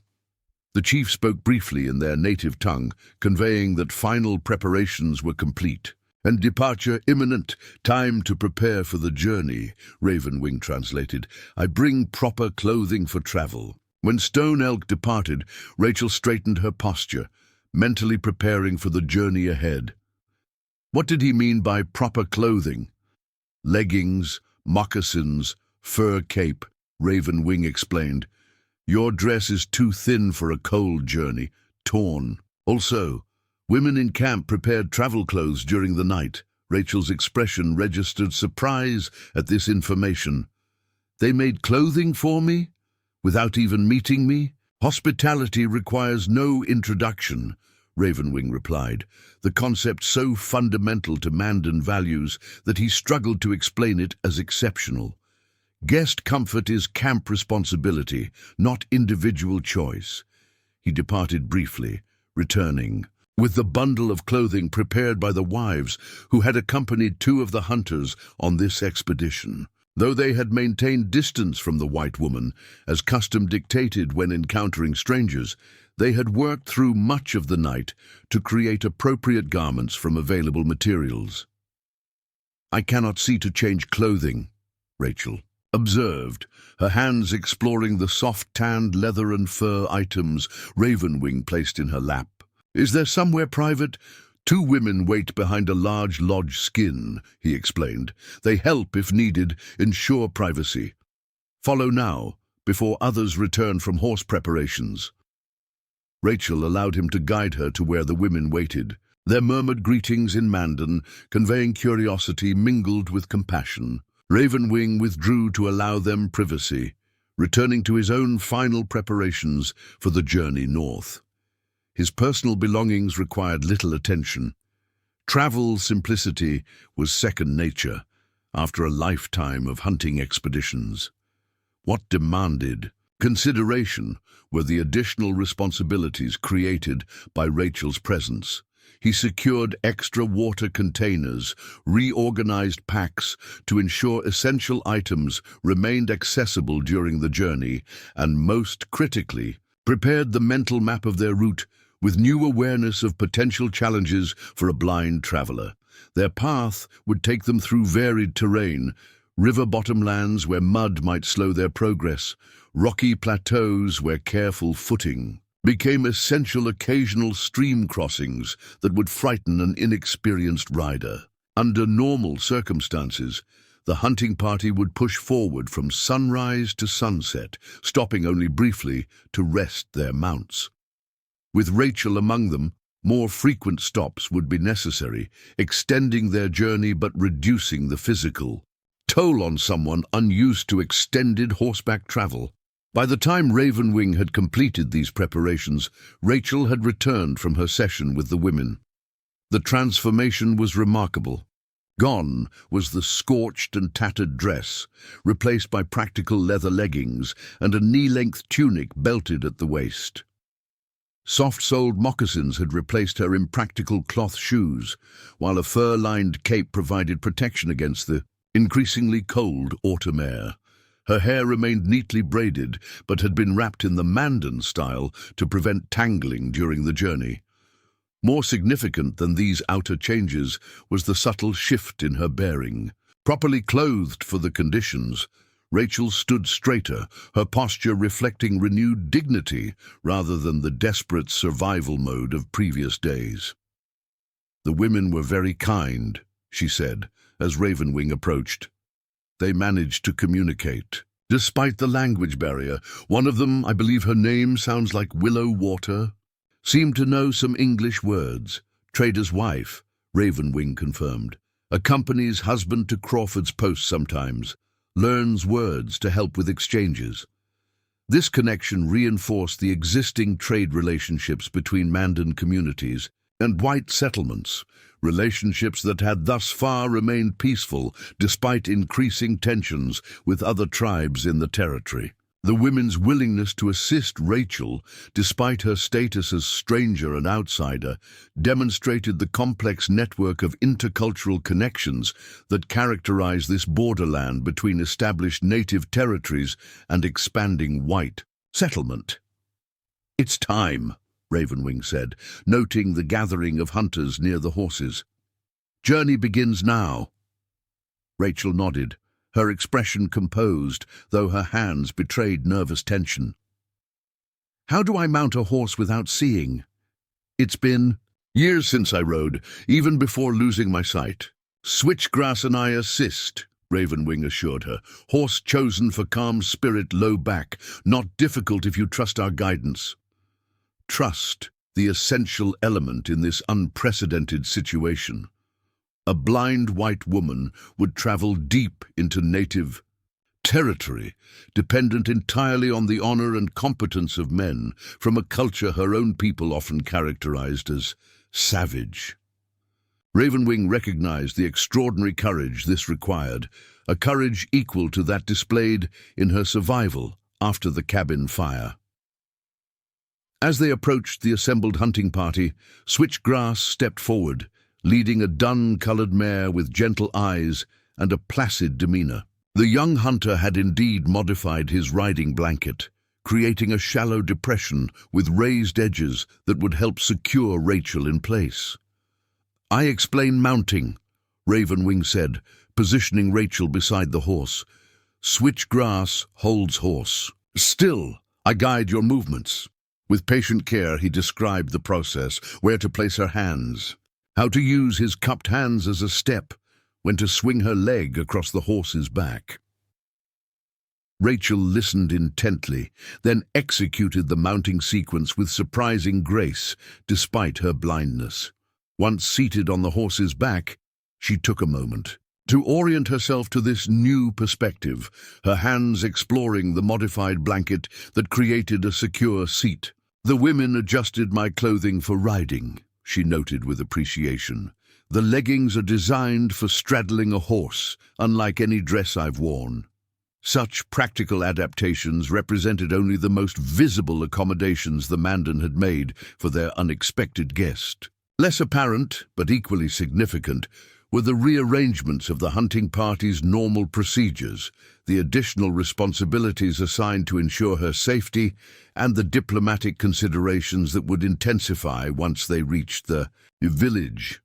The chief spoke briefly in their native tongue, conveying that final preparations were complete. "And departure imminent, time to prepare for the journey," Ravenwing translated. "I bring proper clothing for travel." When Stone Elk departed, Rachel straightened her posture, mentally preparing for the journey ahead. What did he mean by proper clothing? "Leggings, moccasins, fur cape," Ravenwing explained. "Your dress is too thin for a cold journey, torn. Also, women in camp prepared travel clothes during the night." Rachel's expression registered surprise at this information. "They made clothing for me? Without even meeting me?" "Hospitality requires no introduction," Ravenwing replied, the concept so fundamental to Mandan values that he struggled to explain it as exceptional. "Guest comfort is camp responsibility, not individual choice." He departed briefly, returning with the bundle of clothing prepared by the wives who had accompanied two of the hunters on this expedition. Though they had maintained distance from the white woman, as custom dictated when encountering strangers, they had worked through much of the night to create appropriate garments from available materials. "I cannot see to change clothing," Rachel observed, her hands exploring the soft-tanned leather and fur items Ravenwing placed in her lap. "Is there somewhere private?" "Two women wait behind a large lodge skin," he explained. "They help, if needed, ensure privacy. Follow now, before others return from horse preparations." Rachel allowed him to guide her to where the women waited. Their murmured greetings in Mandan, conveying curiosity mingled with compassion. Ravenwing withdrew to allow them privacy, returning to his own final preparations for the journey north. His personal belongings required little attention. Travel simplicity was second nature after a lifetime of hunting expeditions. What demanded consideration were the additional responsibilities created by Rachel's presence. He secured extra water containers, reorganized packs to ensure essential items remained accessible during the journey, and most critically, prepared the mental map of their route with new awareness of potential challenges for a blind traveler. Their path would take them through varied terrain, river bottomlands where mud might slow their progress, rocky plateaus where careful footing became essential, occasional stream crossings that would frighten an inexperienced rider. Under normal circumstances, the hunting party would push forward from sunrise to sunset, stopping only briefly to rest their mounts. With Rachel among them, more frequent stops would be necessary, extending their journey but reducing the physical toll on someone unused to extended horseback travel. By the time Ravenwing had completed these preparations, Rachel had returned from her session with the women. The transformation was remarkable. Gone was the scorched and tattered dress, replaced by practical leather leggings and a knee-length tunic belted at the waist. Soft-soled moccasins had replaced her impractical cloth shoes, while a fur-lined cape provided protection against the increasingly cold autumn air. Her hair remained neatly braided, but had been wrapped in the Mandan style to prevent tangling during the journey. More significant than these outer changes was the subtle shift in her bearing. Properly clothed for the conditions, Rachel stood straighter, her posture reflecting renewed dignity rather than the desperate survival mode of previous days. "The women were very kind," she said, as Ravenwing approached. "They managed to communicate. Despite the language barrier, one of them, I believe her name sounds like Willow Water, seemed to know some English words. Trader's wife, Ravenwing confirmed. Accompanies husband to Crawford's post sometimes. Learns words to help with exchanges. This connection reinforced the existing trade relationships between Mandan communities and white settlements, relationships that had thus far remained peaceful despite increasing tensions with other tribes in the territory. The women's willingness to assist Rachel, despite her status as stranger and outsider, demonstrated the complex network of intercultural connections that characterize this borderland between established native territories and expanding white settlement. "It's time," Ravenwing said, noting the gathering of hunters near the horses. "Journey begins now." Rachel nodded, her expression composed, though her hands betrayed nervous tension. "How do I mount a horse without seeing? It's been years since I rode, even before losing my sight." "Switchgrass and I assist," Ravenwing assured her. "Horse chosen for calm spirit, low back. Not difficult if you trust our guidance." Trust, the essential element in this unprecedented situation. A blind white woman would travel deep into native territory, dependent entirely on the honor and competence of men from a culture her own people often characterized as savage. Ravenwing recognized the extraordinary courage this required, a courage equal to that displayed in her survival after the cabin fire. As they approached the assembled hunting party, Switchgrass stepped forward, leading a dun-colored mare with gentle eyes and a placid demeanor. The young hunter had indeed modified his riding blanket, creating a shallow depression with raised edges that would help secure Rachel in place. "I explain mounting," Ravenwing said, positioning Rachel beside the horse. "Switchgrass holds horse. Still, I guide your movements." With patient care, he described the process, where to place her hands, how to use his cupped hands as a step, when to swing her leg across the horse's back. Rachel listened intently, then executed the mounting sequence with surprising grace, despite her blindness. Once seated on the horse's back, she took a moment to orient herself to this new perspective, her hands exploring the modified blanket that created a secure seat. "The women adjusted my clothing for riding," she noted with appreciation. "The leggings are designed for straddling a horse, unlike any dress I've worn." Such practical adaptations represented only the most visible accommodations the Mandan had made for their unexpected guest. Less apparent, but equally significant, were the rearrangements of the hunting party's normal procedures, the additional responsibilities assigned to ensure her safety, and the diplomatic considerations that would intensify once they reached the village.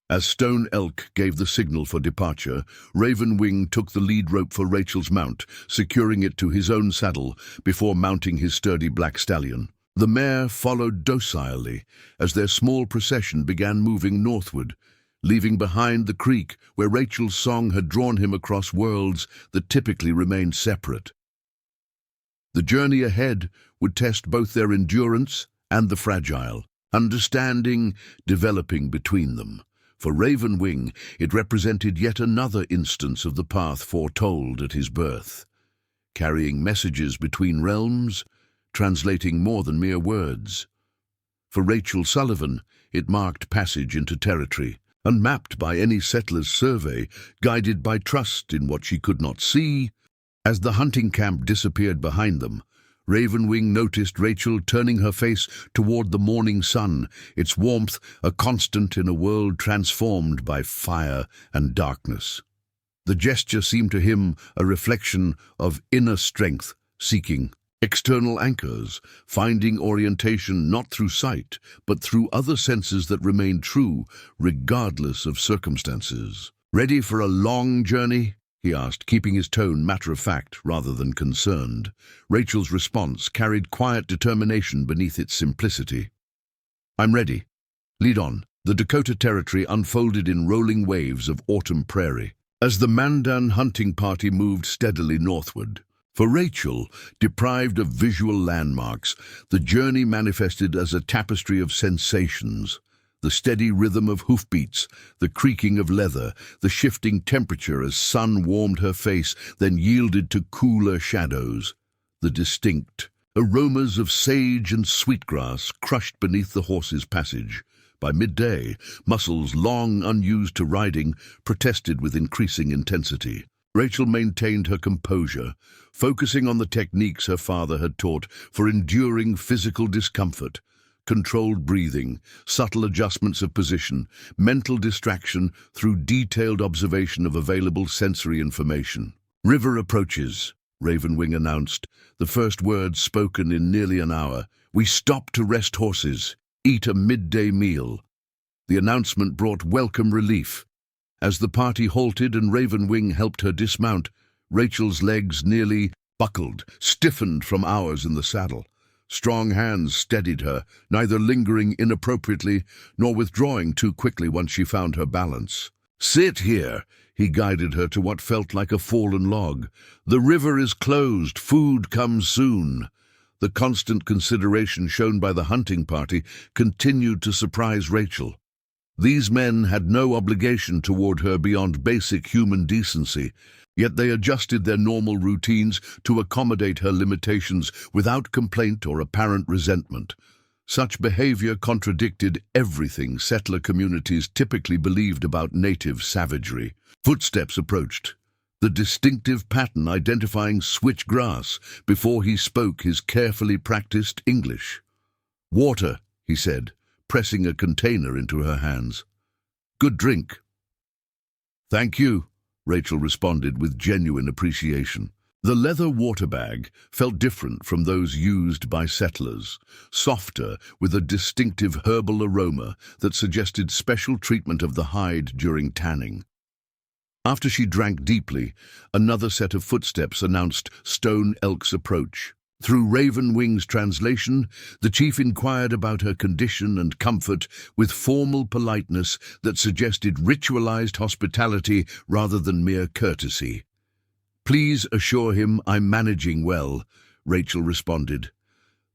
As Stone Elk gave the signal for departure, Ravenwing took the lead rope for Rachel's mount, securing it to his own saddle before mounting his sturdy black stallion. The mare followed docilely as their small procession began moving northward, leaving behind the creek where Rachel's song had drawn him across worlds that typically remained separate. The journey ahead would test both their endurance and the fragile, understanding developing between them. For Ravenwing, it represented yet another instance of the path foretold at his birth, carrying messages between realms, translating more than mere words. For Rachel Sullivan, it marked passage into territory, unmapped by any settler's survey, guided by trust in what she could not see. As the hunting camp disappeared behind them, Ravenwing noticed Rachel turning her face toward the morning sun, its warmth a constant in a world transformed by fire and darkness. The gesture seemed to him a reflection of inner strength, seeking external anchors, finding orientation not through sight, but through other senses that remained true, regardless of circumstances. "Ready for a long journey?" he asked, keeping his tone matter-of-fact rather than concerned. Rachel's response carried quiet determination beneath its simplicity. "I'm ready. Lead on." The Dakota Territory unfolded in rolling waves of autumn prairie, as the Mandan hunting party moved steadily northward. For Rachel, deprived of visual landmarks, the journey manifested as a tapestry of sensations. The steady rhythm of hoofbeats, the creaking of leather, the shifting temperature as sun warmed her face, then yielded to cooler shadows. The distinct aromas of sage and sweetgrass crushed beneath the horse's passage. By midday, muscles long unused to riding protested with increasing intensity. Rachel maintained her composure, focusing on the techniques her father had taught for enduring physical discomfort. Controlled breathing, subtle adjustments of position, mental distraction through detailed observation of available sensory information. "River approaches," Ravenwing announced, the first words spoken in nearly an hour. "We stop to rest horses, eat a midday meal." The announcement brought welcome relief. As the party halted and Ravenwing helped her dismount, Rachel's legs nearly buckled, stiffened from hours in the saddle. Strong hands steadied her, neither lingering inappropriately nor withdrawing too quickly once she found her balance. "Sit here," he guided her to what felt like a fallen log. "The river is closed, food comes soon." The constant consideration shown by the hunting party continued to surprise Rachel. These men had no obligation toward her beyond basic human decency, yet they adjusted their normal routines to accommodate her limitations without complaint or apparent resentment. Such behavior contradicted everything settler communities typically believed about native savagery. Footsteps approached, the distinctive pattern identifying switchgrass before he spoke his carefully practiced English. "Water," he said, pressing a container into her hands. "Good drink." "Thank you," Rachel responded with genuine appreciation. The leather water bag felt different from those used by settlers, softer with a distinctive herbal aroma that suggested special treatment of the hide during tanning. After she drank deeply, another set of footsteps announced Stone Elk's approach. Through Ravenwing's translation, the chief inquired about her condition and comfort with formal politeness that suggested ritualized hospitality rather than mere courtesy. "Please assure him I'm managing well," Rachel responded.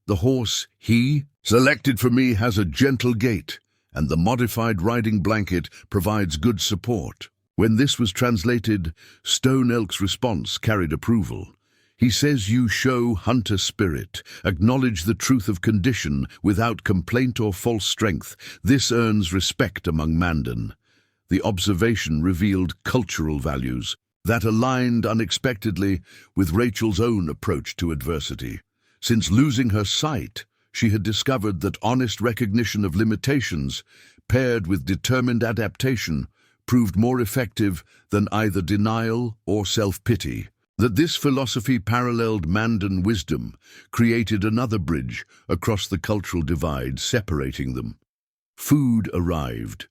"The horse he selected for me has a gentle gait, and the modified riding blanket provides good support." When this was translated, Stone Elk's response carried approval. "He says you show hunter spirit, acknowledge the truth of condition without complaint or false strength. This earns respect among Mandan." The observation revealed cultural values that aligned unexpectedly with Rachel's own approach to adversity. Since losing her sight, she had discovered that honest recognition of limitations, paired with determined adaptation, proved more effective than either denial or self-pity. That this philosophy paralleled Mandan wisdom created another bridge across the cultural divide separating them. Food arrived,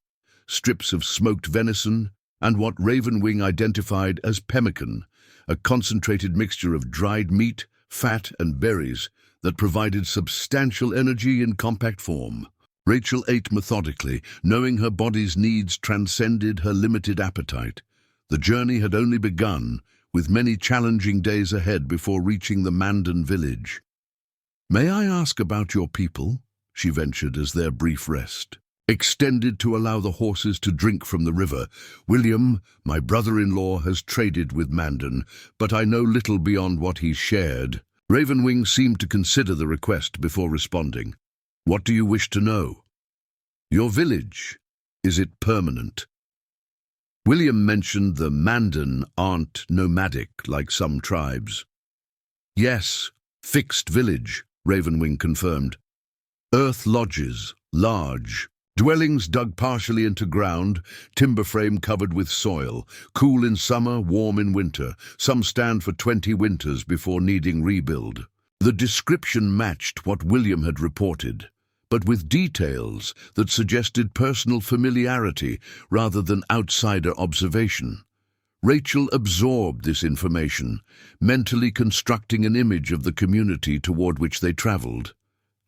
strips of smoked venison and what Ravenwing identified as pemmican, a concentrated mixture of dried meat, fat and berries that provided substantial energy in compact form. Rachel ate methodically, knowing her body's needs transcended her limited appetite. The journey had only begun, with many challenging days ahead before reaching the Mandan village. "May I ask about your people?" she ventured as their brief rest extended to allow the horses to drink from the river. "William, my brother-in-law, has traded with Mandan, but I know little beyond what he's shared." Ravenwing seemed to consider the request before responding. "What do you wish to know?" "Your village. Is it permanent?" William mentioned the Mandan aren't nomadic like some tribes. "Yes, fixed village," Ravenwing confirmed. "Earth lodges, large. Dwellings dug partially into ground, timber frame covered with soil, cool in summer, warm in winter. Some stand for 20 winters before needing rebuild." The description matched what William had reported, but with details that suggested personal familiarity rather than outsider observation. Rachel absorbed this information, mentally constructing an image of the community toward which they traveled.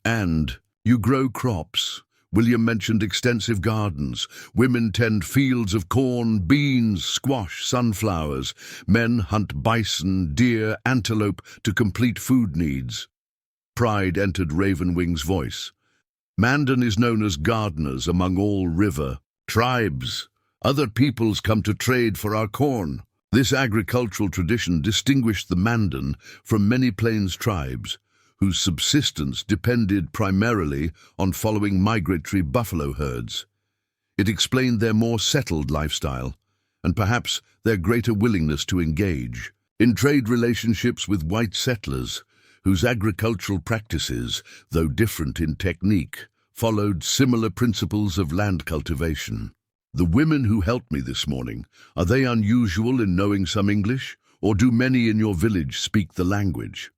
"And you grow crops." William mentioned extensive gardens. "Women tend fields of corn, beans, squash, sunflowers. Men hunt bison, deer, antelope to complete food needs." Pride entered Ravenwing's voice. Mandan is known as gardeners among all river tribes. Other peoples come to trade for our corn. This agricultural tradition distinguished the Mandan from many plains tribes, whose subsistence depended primarily on following migratory buffalo herds. It explained their more settled lifestyle, and perhaps their greater willingness to engage in trade relationships with white settlers, whose agricultural practices, though different in technique, followed similar principles of land cultivation. The women who helped me this morning, are they unusual in knowing some English, or do many in your village speak the language?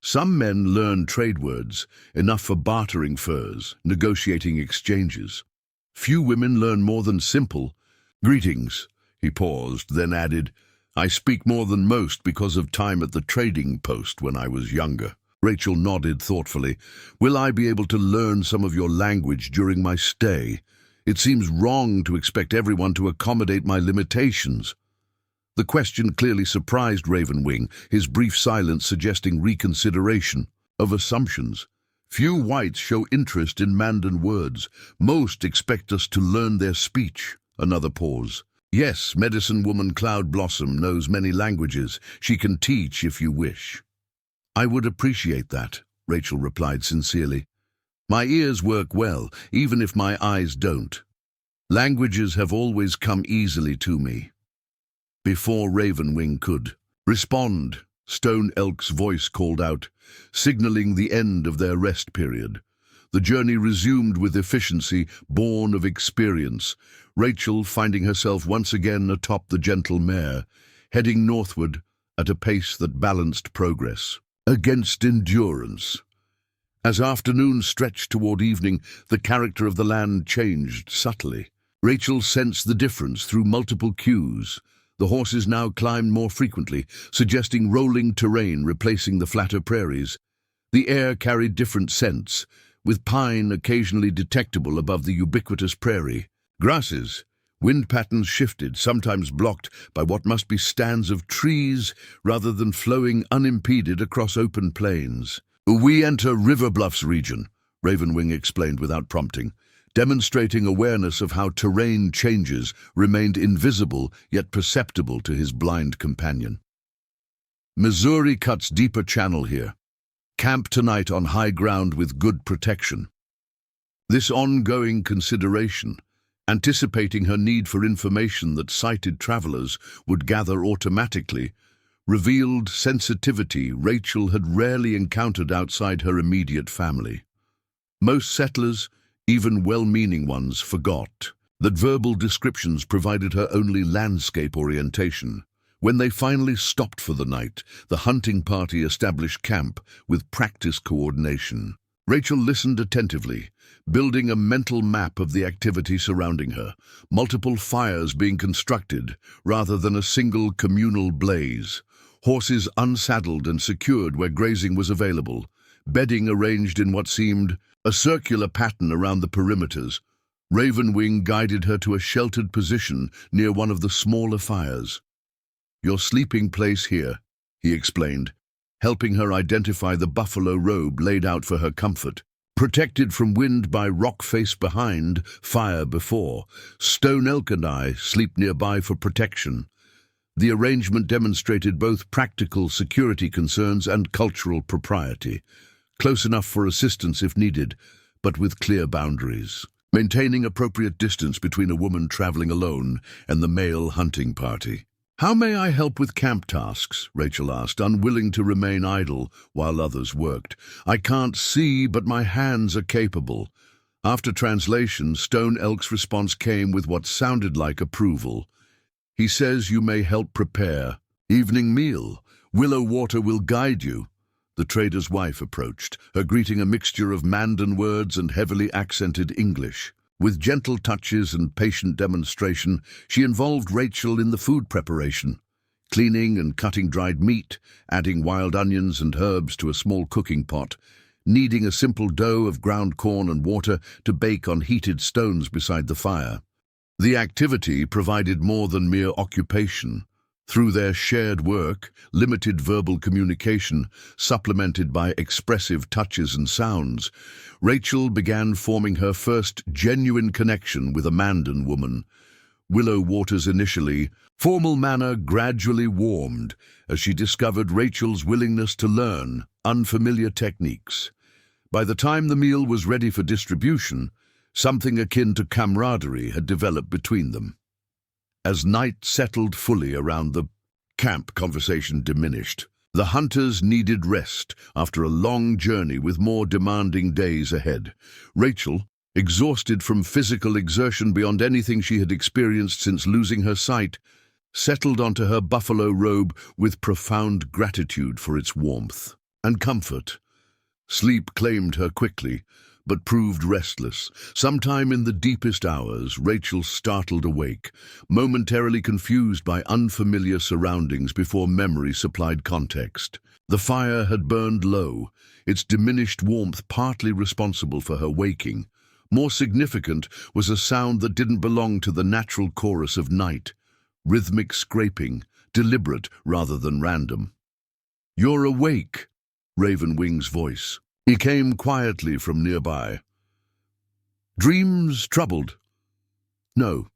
Some men learn trade words, enough for bartering furs, negotiating exchanges. Few women learn more than simple greetings. He paused, then added, I speak more than most because of time at the trading post when I was younger. Rachel nodded thoughtfully. Will I be able to learn some of your language during my stay? It seems wrong to expect everyone to accommodate my limitations. The question clearly surprised Ravenwing, his brief silence suggesting reconsideration of assumptions. Few whites show interest in Mandan words. Most expect us to learn their speech. Another pause. Yes, medicine woman Cloud Blossom knows many languages. She can teach if you wish. I would appreciate that, Rachel replied sincerely. My ears work well, even if my eyes don't. Languages have always come easily to me. Before Ravenwing could respond, Stone Elk's voice called out, signaling the end of their rest period. The journey resumed with efficiency, born of experience, Rachel finding herself once again atop the gentle mare, heading northward at a pace that balanced progress against endurance. As afternoon stretched toward evening, the character of the land changed subtly. Rachel sensed the difference through multiple cues. The horses now climbed more frequently, suggesting rolling terrain replacing the flatter prairies. The air carried different scents, with pine occasionally detectable above the ubiquitous prairie. Grasses, wind patterns shifted, sometimes blocked by what must be stands of trees rather than flowing unimpeded across open plains. We enter River Bluffs region, Ravenwing explained without prompting, demonstrating awareness of how terrain changes remained invisible yet perceptible to his blind companion. Missouri cuts deeper channel here. Camp tonight on high ground with good protection. This ongoing consideration, anticipating her need for information that sighted travelers would gather automatically, revealed sensitivity Rachel had rarely encountered outside her immediate family. Most settlers, even well-meaning ones, forgot that verbal descriptions provided her only landscape orientation. When they finally stopped for the night, the hunting party established camp with practice coordination. Rachel listened attentively, building a mental map of the activity surrounding her, multiple fires being constructed rather than a single communal blaze, horses unsaddled and secured where grazing was available, bedding arranged in what seemed a circular pattern around the perimeters. Ravenwing guided her to a sheltered position near one of the smaller fires. Your sleeping place here, he explained, helping her identify the buffalo robe laid out for her comfort. Protected from wind by rock face behind, fire before, Stone Elk and I sleep nearby for protection. The arrangement demonstrated both practical security concerns and cultural propriety, close enough for assistance if needed, but with clear boundaries. Maintaining appropriate distance between a woman traveling alone and the male hunting party. How may I help with camp tasks? Rachel asked, unwilling to remain idle while others worked. I can't see, but my hands are capable. After translation, Stone Elk's response came with what sounded like approval. He says you may help prepare. Evening meal. Willow Water will guide you. The trader's wife approached, her greeting a mixture of Mandan words and heavily accented English. With gentle touches and patient demonstration, she involved Rachel in the food preparation, cleaning and cutting dried meat, adding wild onions and herbs to a small cooking pot, kneading a simple dough of ground corn and water to bake on heated stones beside the fire. The activity provided more than mere occupation. Through their shared work, limited verbal communication, supplemented by expressive touches and sounds, Rachel began forming her first genuine connection with a Mandan woman. Willow Waters initially, formal manner gradually warmed as she discovered Rachel's willingness to learn unfamiliar techniques. By the time the meal was ready for distribution, something akin to camaraderie had developed between them. As night settled fully around the camp, conversation diminished. The hunters needed rest after a long journey with more demanding days ahead. Rachel, exhausted from physical exertion beyond anything she had experienced since losing her sight, settled onto her buffalo robe with profound gratitude for its warmth and comfort. Sleep claimed her quickly, but proved restless. Sometime in the deepest hours, Rachel startled awake, momentarily confused by unfamiliar surroundings before memory supplied context. The fire had burned low, its diminished warmth partly responsible for her waking. More significant was a sound that didn't belong to the natural chorus of night, rhythmic scraping, deliberate rather than random. "You're awake," Ravenwing's voice. He came quietly from nearby. "Dreams troubled?" "No,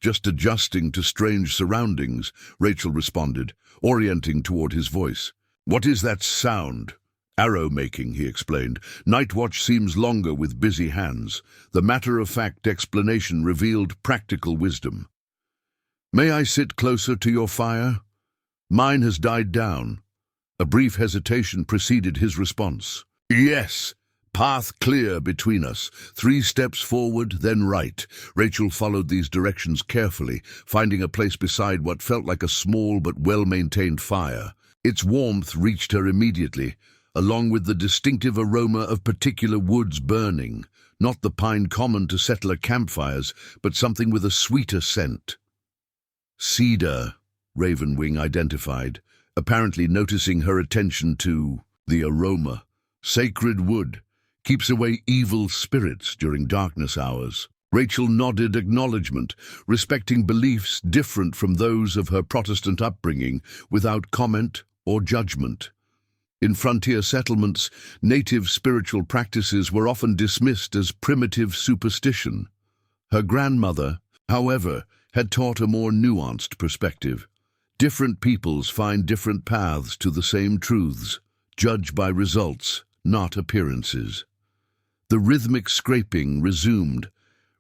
just adjusting to strange surroundings," Rachel responded, orienting toward his voice. "What is that sound?" "Arrow-making," he explained. "Night watch seems longer with busy hands." The matter-of-fact explanation revealed practical wisdom. "May I sit closer to your fire? Mine has died down." A brief hesitation preceded his response. "Yes. Path clear between us. 3 steps forward, then right." Rachel followed these directions carefully, finding a place beside what felt like a small but well-maintained fire. Its warmth reached her immediately, along with the distinctive aroma of particular woods burning, not the pine common to settler campfires, but something with a sweeter scent. "Cedar," Ravenwing identified, apparently noticing her attention to the aroma. "Sacred wood, keeps away evil spirits during darkness hours." Rachel nodded acknowledgement, respecting beliefs different from those of her Protestant upbringing, without comment or judgment. In frontier settlements, native spiritual practices were often dismissed as primitive superstition. Her grandmother, however, had taught a more nuanced perspective. Different peoples find different paths to the same truths, judged by results, not appearances. The rhythmic scraping resumed,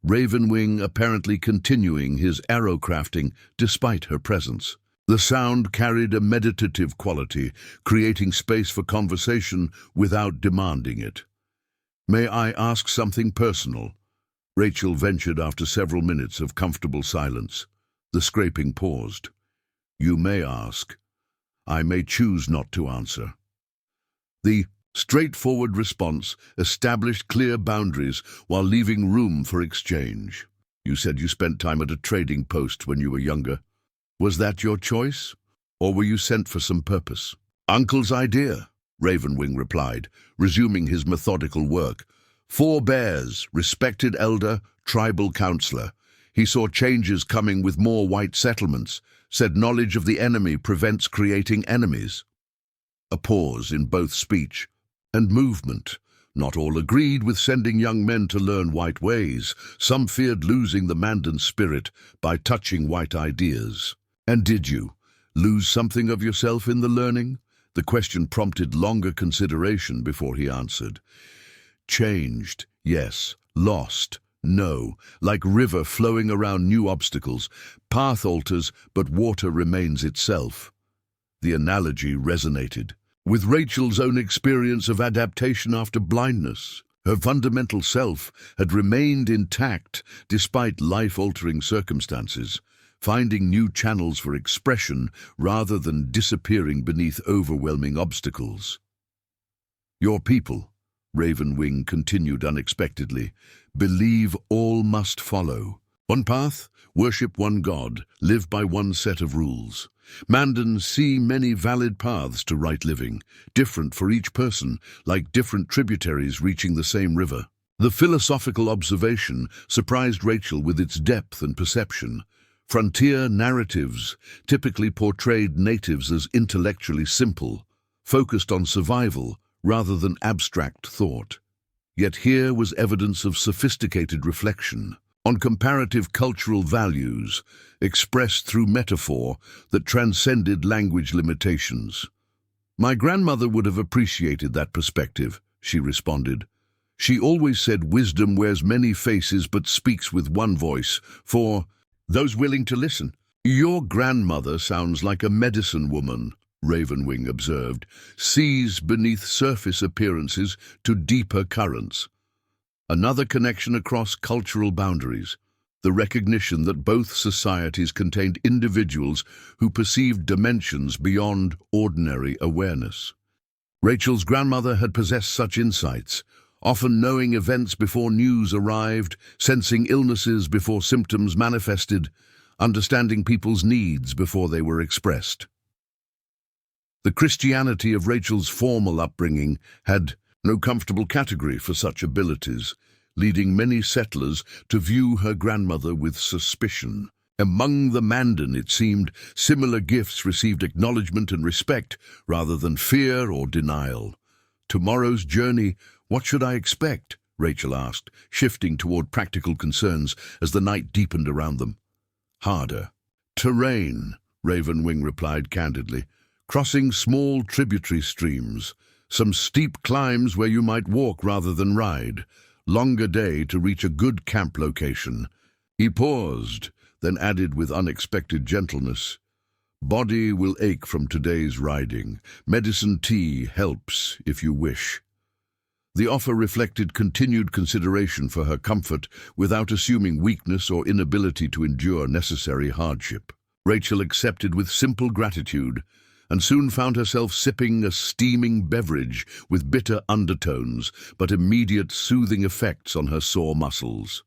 Ravenwing apparently continuing his arrow crafting despite her presence. The sound carried a meditative quality, creating space for conversation without demanding it. "May I ask something personal?" Rachel ventured after several minutes of comfortable silence. The scraping paused. "You may ask. I may choose not to answer." The straightforward response established clear boundaries while leaving room for exchange. "You said you spent time at a trading post when you were younger. Was that your choice, or were you sent for some purpose?" "Uncle's idea," Ravenwing replied, resuming his methodical work. "Forebears, respected elder, tribal counselor. He saw changes coming with more white settlements, said knowledge of the enemy prevents creating enemies." A pause in both speech and movement. Not all agreed with sending young men to learn white ways. Some feared losing the Mandan spirit by touching white ideas. "And did you lose something of yourself in the learning?" The question prompted longer consideration before he answered. "Changed, yes. Lost, no. Like river flowing around new obstacles. Path alters, but water remains itself." The analogy resonated. With Rachel's own experience of adaptation after blindness, her fundamental self had remained intact despite life-altering circumstances, finding new channels for expression rather than disappearing beneath overwhelming obstacles. "Your people," Ravenwing continued unexpectedly, "believe all must follow. One path, worship one god, live by one set of rules. Mandan see many valid paths to right living, different for each person, like different tributaries reaching the same river." The philosophical observation surprised Rachel with its depth and perception. Frontier narratives typically portrayed natives as intellectually simple, focused on survival rather than abstract thought. Yet here was evidence of sophisticated reflection on comparative cultural values expressed through metaphor that transcended language limitations. "My grandmother would have appreciated that perspective," she responded. "She always said wisdom wears many faces but speaks with one voice, for those willing to listen." "Your grandmother sounds like a medicine woman," Ravenwing observed, "sees beneath surface appearances to deeper currents." Another connection across cultural boundaries, the recognition that both societies contained individuals who perceived dimensions beyond ordinary awareness. Rachel's grandmother had possessed such insights, often knowing events before news arrived, sensing illnesses before symptoms manifested, understanding people's needs before they were expressed. The Christianity of Rachel's formal upbringing had no comfortable category for such abilities, leading many settlers to view her grandmother with suspicion. Among the Mandan, it seemed, similar gifts received acknowledgement and respect rather than fear or denial. "Tomorrow's journey, what should I expect?" Rachel asked, shifting toward practical concerns as the night deepened around them. "Harder terrain," Ravenwing replied candidly. "Crossing small tributary streams, some steep climbs where you might walk rather than ride, longer day to reach a good camp location." He paused, then added with unexpected gentleness, "Body will ache from today's riding. Medicine tea helps if you wish." The offer reflected continued consideration for her comfort without assuming weakness or inability to endure necessary hardship. Rachel accepted with simple gratitude and soon found herself sipping a steaming beverage with bitter undertones but immediate soothing effects on her sore muscles.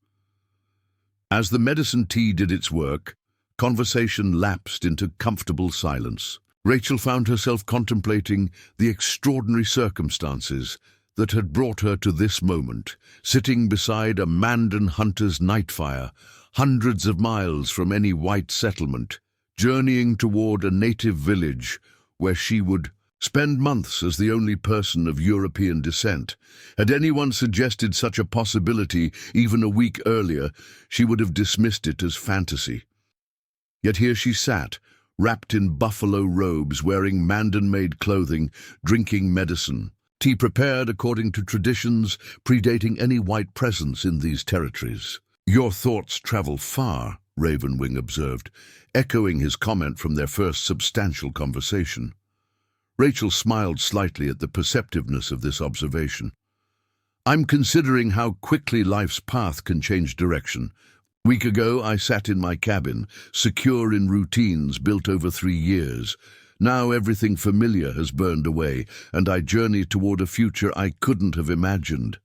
As the medicine tea did its work, conversation lapsed into comfortable silence. Rachel found herself contemplating the extraordinary circumstances that had brought her to this moment, sitting beside a Mandan hunter's night fire, hundreds of miles from any white settlement, journeying toward a native village where she would spend months as the only person of European descent. Had anyone suggested such a possibility even a week earlier, she would have dismissed it as fantasy. Yet here she sat, wrapped in buffalo robes, wearing Mandan-made clothing, drinking medicine, tea prepared according to traditions predating any white presence in these territories. "Your thoughts travel far," Ravenwing observed, echoing his comment from their first substantial conversation. Rachel smiled slightly at the perceptiveness of this observation. "I'm considering how quickly life's path can change direction. A week ago, I sat in my cabin, secure in routines built over 3 years. Now everything familiar has burned away, and I journey toward a future I couldn't have imagined.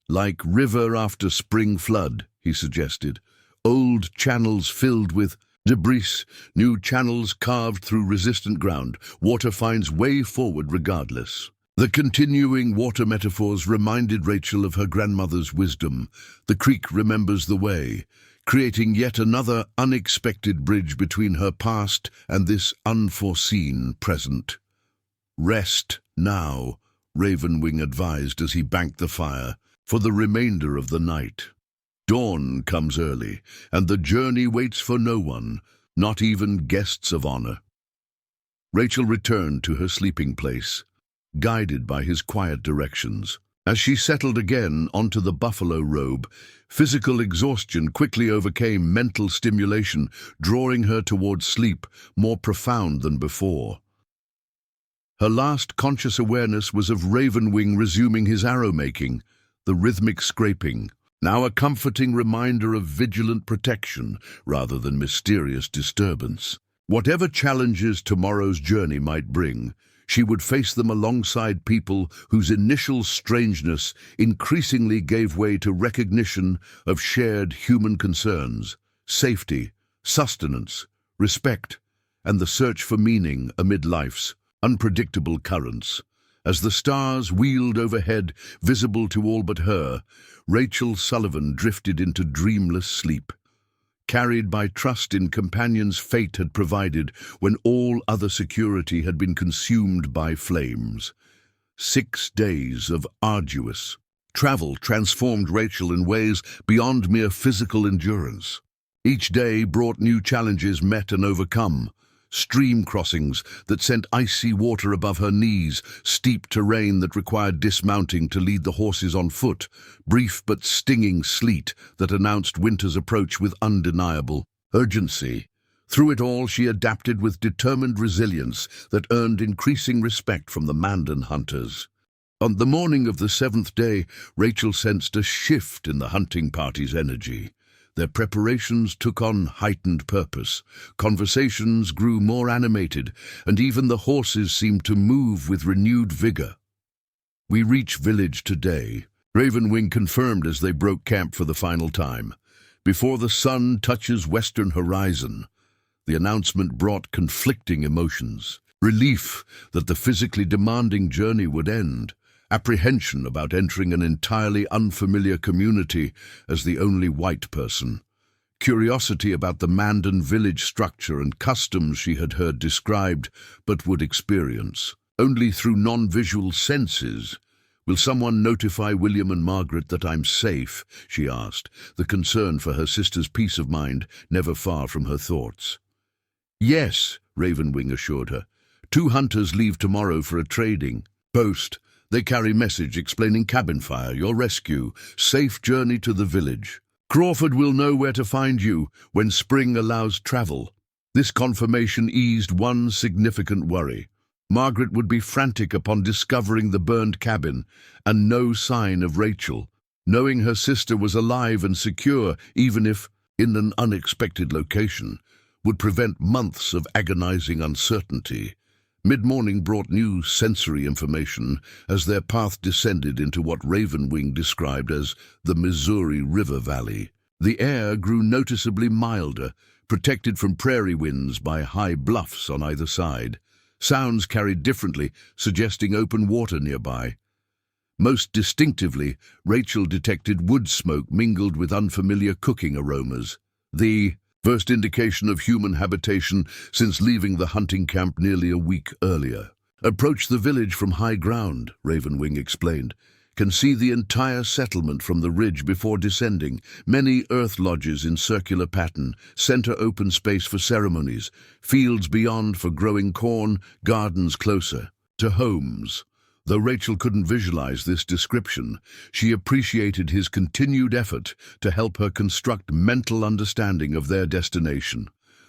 Like river after spring flood," he suggested. "Old channels filled with debris, new channels carved through resistant ground. Water finds way forward regardless." The continuing water metaphors reminded Rachel of her grandmother's wisdom. The creek remembers the way, creating yet another unexpected bridge between her past and this unforeseen present. "Rest now," Ravenwing advised as he banked the fire, "for the remainder of the night. Dawn comes early, and the journey waits for no one, not even guests of honor." Rachel returned to her sleeping place, guided by his quiet directions. As she settled again onto the buffalo robe, physical exhaustion quickly overcame mental stimulation, drawing her towards sleep more profound than before. Her last conscious awareness was of Ravenwing resuming his arrow-making, the rhythmic scraping, now a comforting reminder of vigilant protection rather than mysterious disturbance. Whatever challenges tomorrow's journey might bring, she would face them alongside people whose initial strangeness increasingly gave way to recognition of shared human concerns, safety, sustenance, respect, and the search for meaning amid life's unpredictable currents. As the stars wheeled overhead, visible to all but her, Rachel Sullivan drifted into dreamless sleep. carried by trust in companions fate had provided when all other security had been consumed by flames. 6 days of arduous travel transformed Rachel in ways beyond mere physical endurance. Each day brought new challenges met and overcome. Stream crossings that sent icy water above her knees, steep terrain that required dismounting to lead the horses on foot, brief but stinging sleet that announced winter's approach with undeniable urgency. Through it all, she adapted with determined resilience that earned increasing respect from the Mandan hunters. On the morning of the 7th day, Rachel sensed a shift in the hunting party's energy. Their preparations took on heightened purpose. Conversations grew more animated, and even the horses seemed to move with renewed vigor. "We reach village today," Ravenwing confirmed as they broke camp for the final time. "Before the sun touches western horizon." The announcement brought conflicting emotions. Relief that the physically demanding journey would end. Apprehension about entering an entirely unfamiliar community as the only white person. Curiosity about the Mandan village structure and customs she had heard described but would experience only through non-visual senses. "Will someone notify William and Margaret that I'm safe?" she asked, the concern for her sister's peace of mind never far from her thoughts. "Yes," Ravenwing assured her. 2 hunters leave tomorrow for a trading post. They carry message explaining cabin fire, your rescue, safe journey to the village. Crawford will know where to find you when spring allows travel." This confirmation eased one significant worry. Margaret would be frantic upon discovering the burned cabin and no sign of Rachel. Knowing her sister was alive and secure, even if in an unexpected location, would prevent months of agonizing uncertainty. Mid-morning brought new sensory information as their path descended into what Ravenwing described as the Missouri River Valley. The air grew noticeably milder, protected from prairie winds by high bluffs on either side. Sounds carried differently, suggesting open water nearby. Most distinctively, Rachel detected wood smoke mingled with unfamiliar cooking aromas. The first indication of human habitation since leaving the hunting camp nearly a week earlier. "Approach the village from high ground," Ravenwing explained. "Can see the entire settlement from the ridge before descending. Many earth lodges in circular pattern, center open space for ceremonies, fields beyond for growing corn, gardens closer to homes." Though Rachel couldn't visualize this description, she appreciated his continued effort to help her construct mental understanding of their destination.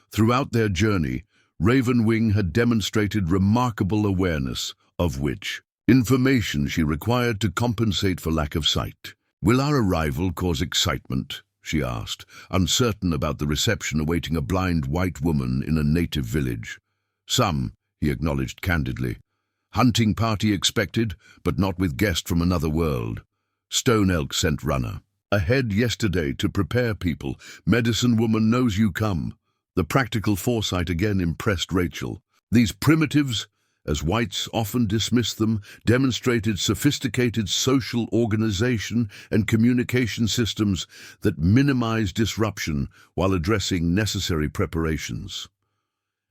Throughout their journey, Ravenwing had demonstrated remarkable awareness of which information she required to compensate for lack of sight. "Will our arrival cause excitement?" she asked, uncertain about the reception awaiting a blind white woman in a native village. "Some," he acknowledged candidly. "Hunting party expected, but not with guest from another world." Stone Elk sent runner ahead yesterday to prepare people. "Medicine woman knows you come." The practical foresight again impressed Rachel. These primitives, as whites often dismiss them, demonstrated sophisticated social organization and communication systems that minimize disruption while addressing necessary preparations.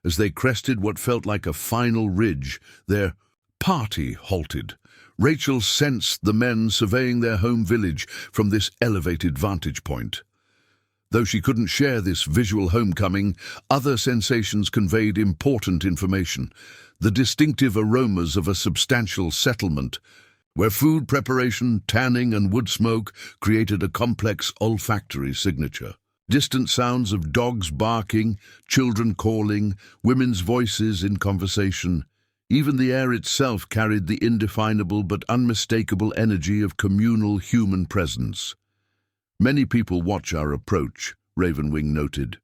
As they crested what felt like a final ridge, their party halted. Rachel sensed the men surveying their home village from this elevated vantage point. Though she couldn't share this visual homecoming, other sensations conveyed important information. The distinctive aromas of a substantial settlement, where food preparation, tanning, and wood smoke created a complex olfactory signature. Distant sounds of dogs barking, children calling, women's voices in conversation. Even the air itself carried the indefinable but unmistakable energy of communal human presence. "Many people watch our approach," Ravenwing noted.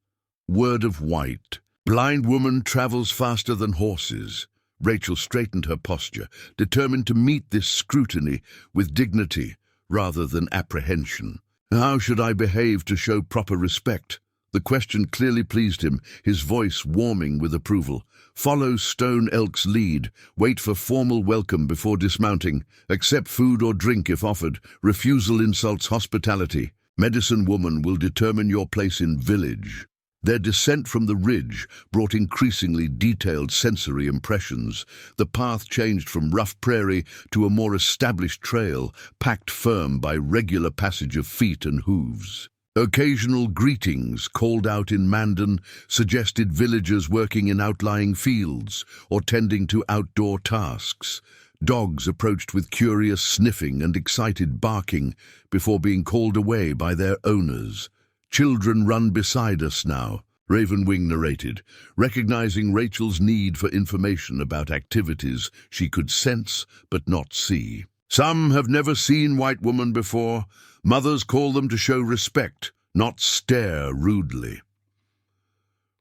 "Word of white. Blind woman travels faster than horses." Rachel straightened her posture, determined to meet this scrutiny with dignity rather than apprehension. "How should I behave to show proper respect?" The question clearly pleased him, his voice warming with approval. "Follow Stone Elk's lead. Wait for formal welcome before dismounting. Accept food or drink if offered. Refusal insults hospitality. Medicine Woman will determine your place in village. Their descent from the ridge brought increasingly detailed sensory impressions. The path changed from rough prairie to a more established trail, packed firm by regular passage of feet and hooves. Occasional greetings, called out in Mandan, suggested villagers working in outlying fields or tending to outdoor tasks. Dogs approached with curious sniffing and excited barking before being called away by their owners. "Children run beside us now," Ravenwing narrated, recognizing Rachel's need for information about activities she could sense but not see. "Some have never seen White Woman before. Mothers call them to show respect, not stare rudely."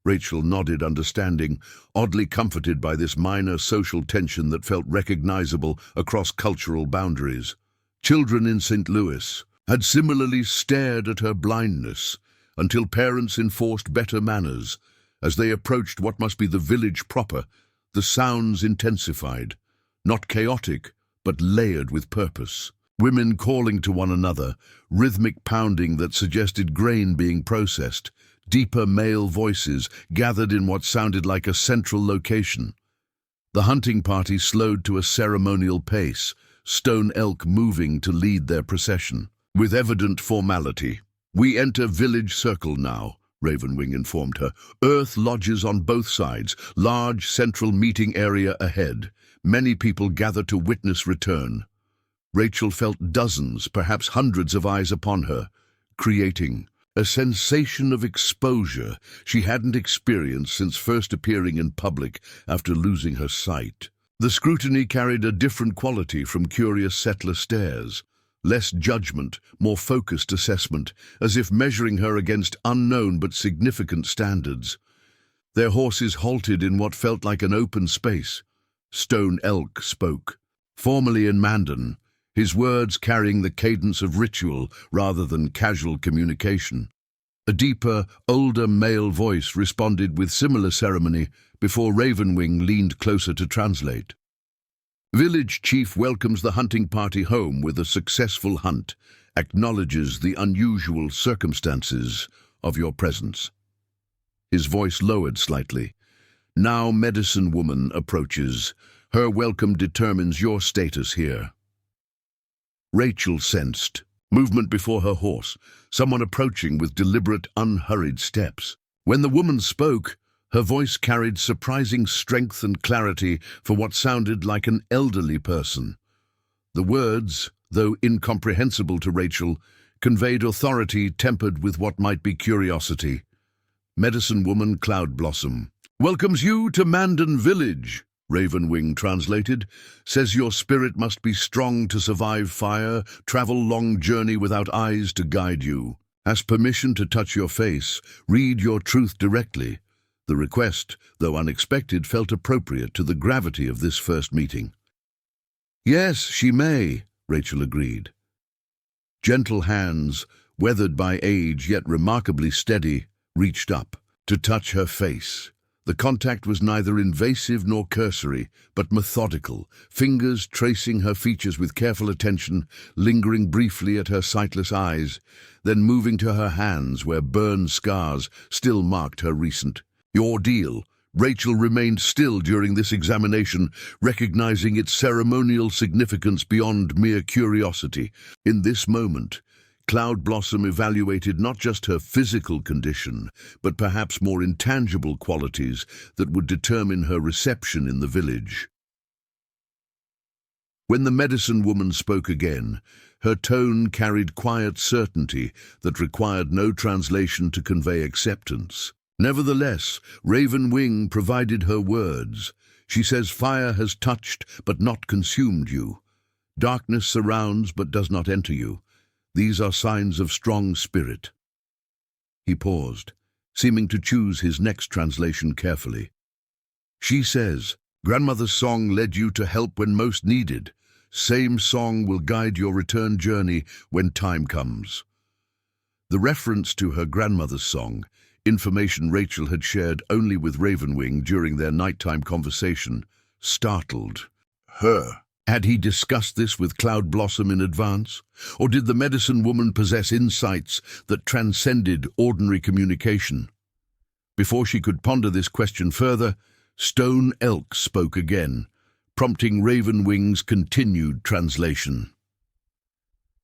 Rachel nodded, understanding, oddly comforted by this minor social tension that felt recognizable across cultural boundaries. Children in St. Louis had similarly stared at her blindness until parents enforced better manners. As they approached what must be the village proper, the sounds intensified, not chaotic, but layered with purpose. Women calling to one another, rhythmic pounding that suggested grain being processed, deeper male voices gathered in what sounded like a central location. The hunting party slowed to a ceremonial pace, stone elk moving to lead their procession. With evident formality, "We enter village circle now," Ravenwing informed her. "Earth lodges on both sides, large central meeting area ahead. Many people gather to witness return." Rachel felt dozens, perhaps hundreds of eyes upon her, creating a sensation of exposure she hadn't experienced since first appearing in public after losing her sight. The scrutiny carried a different quality from curious settler stares. Less judgment, more focused assessment, as if measuring her against unknown but significant standards. Their horses halted in what felt like an open space. Stone Elk spoke, formally in Mandan, his words carrying the cadence of ritual rather than casual communication. A deeper, older male voice responded with similar ceremony before Ravenwing leaned closer to translate. "Village chief welcomes the hunting party home with a successful hunt, acknowledges the unusual circumstances of your presence." His voice lowered slightly. "Now Medicine Woman approaches. Her welcome determines your status here." Rachel sensed movement before her horse, someone approaching with deliberate, unhurried steps. When the woman spoke, her voice carried surprising strength and clarity for what sounded like an elderly person. The words, though incomprehensible to Rachel, conveyed authority tempered with what might be curiosity. "Medicine Woman Cloud Blossom welcomes you to Mandan Village," Ravenwing translated. "Says your spirit must be strong to survive fire, travel long journey without eyes to guide you. Has permission to touch your face, read your truth directly." The request, though unexpected, felt appropriate to the gravity of this first meeting. "Yes, she may," Rachel agreed. Gentle hands, weathered by age yet remarkably steady, reached up to touch her face. The contact was neither invasive nor cursory, but methodical, fingers tracing her features with careful attention, lingering briefly at her sightless eyes, then moving to her hands where burned scars still marked her recent ordeal. Rachel remained still during this examination, recognizing its ceremonial significance beyond mere curiosity. In this moment, Cloud Blossom evaluated not just her physical condition, but perhaps more intangible qualities that would determine her reception in the village. When the Medicine Woman spoke again, her tone carried quiet certainty that required no translation to convey acceptance. Nevertheless, Ravenwing provided her words. She says fire has touched but not consumed you. Darkness surrounds but does not enter you. These are signs of strong spirit. He paused, seeming to choose his next translation carefully. She says, "Grandmother's song led you to help when most needed. Same song will guide your return journey when time comes." The reference to her grandmother's song, information Rachel had shared only with Ravenwing during their nighttime conversation, startled her. Had he discussed this with Cloud Blossom in advance? Or did the medicine woman possess insights that transcended ordinary communication? Before she could ponder this question further, Stone Elk spoke again, prompting Ravenwing's continued translation.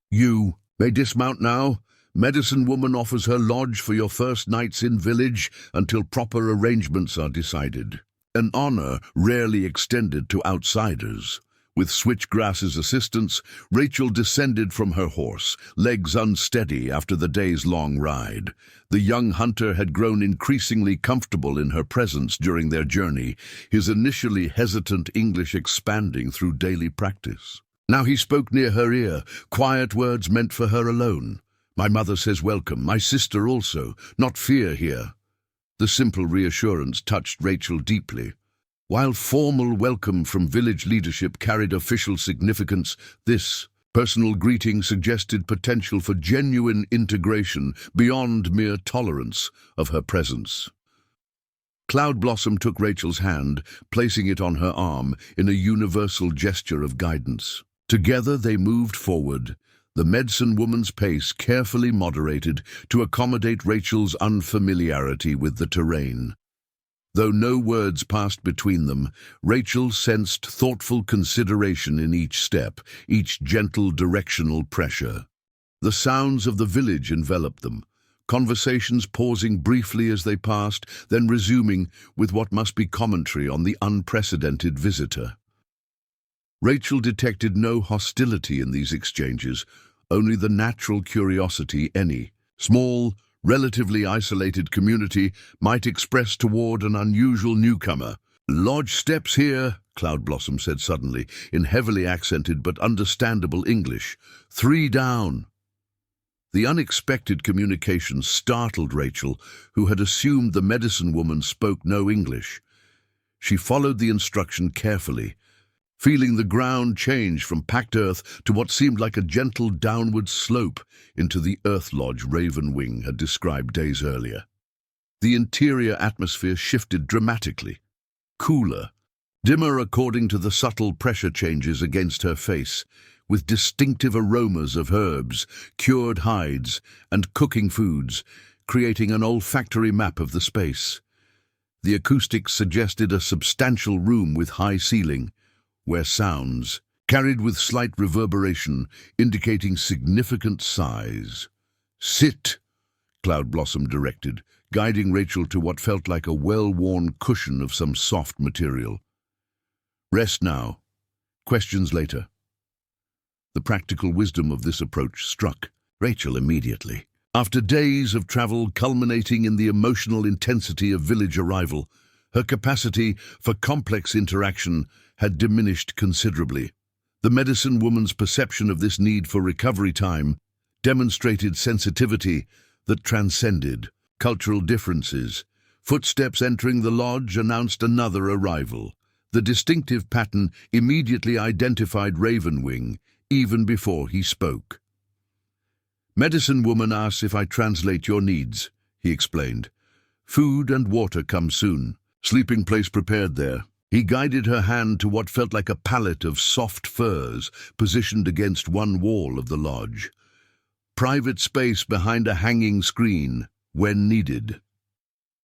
"You may dismount now. Medicine woman offers her lodge for your first nights in village until proper arrangements are decided. An honor rarely extended to outsiders." With Switchgrass's assistance, Rachel descended from her horse, legs unsteady after the day's long ride. The young hunter had grown increasingly comfortable in her presence during their journey, his initially hesitant English expanding through daily practice. Now he spoke near her ear, quiet words meant for her alone. "My mother says welcome, my sister also, not fear here." The simple reassurance touched Rachel deeply. While formal welcome from village leadership carried official significance, this personal greeting suggested potential for genuine integration beyond mere tolerance of her presence. Cloud Blossom took Rachel's hand, placing it on her arm in a universal gesture of guidance. Together they moved forward, the medicine woman's pace carefully moderated to accommodate Rachel's unfamiliarity with the terrain. Though no words passed between them, Rachel sensed thoughtful consideration in each step, each gentle directional pressure. The sounds of the village enveloped them, conversations pausing briefly as they passed, then resuming with what must be commentary on the unprecedented visitor. Rachel detected no hostility in these exchanges, only the natural curiosity any small, relatively isolated community might express toward an unusual newcomer. "Lodge steps here," Cloud Blossom said suddenly, in heavily accented but understandable English. "3 down." The unexpected communication startled Rachel, who had assumed the medicine woman spoke no English. She followed the instruction carefully, feeling the ground change from packed earth to what seemed like a gentle downward slope into the earth lodge Ravenwing had described days earlier. The interior atmosphere shifted dramatically, cooler, dimmer according to the subtle pressure changes against her face, with distinctive aromas of herbs, cured hides, and cooking foods, creating an olfactory map of the space. The acoustics suggested a substantial room with high ceiling, where sounds, carried with slight reverberation, indicating significant size. "Sit," Cloud Blossom directed, guiding Rachel to what felt like a well-worn cushion of some soft material. "Rest now. Questions later." The practical wisdom of this approach struck Rachel immediately. After days of travel culminating in the emotional intensity of village arrival, her capacity for complex interaction had diminished considerably. The medicine woman's perception of this need for recovery time demonstrated sensitivity that transcended cultural differences. Footsteps entering the lodge announced another arrival. The distinctive pattern immediately identified Ravenwing, even before he spoke. "Medicine woman asks if I translate your needs," he explained. "Food and water come soon. Sleeping place prepared there." He guided her hand to what felt like a pallet of soft furs positioned against one wall of the lodge. Private space behind a hanging screen, when needed.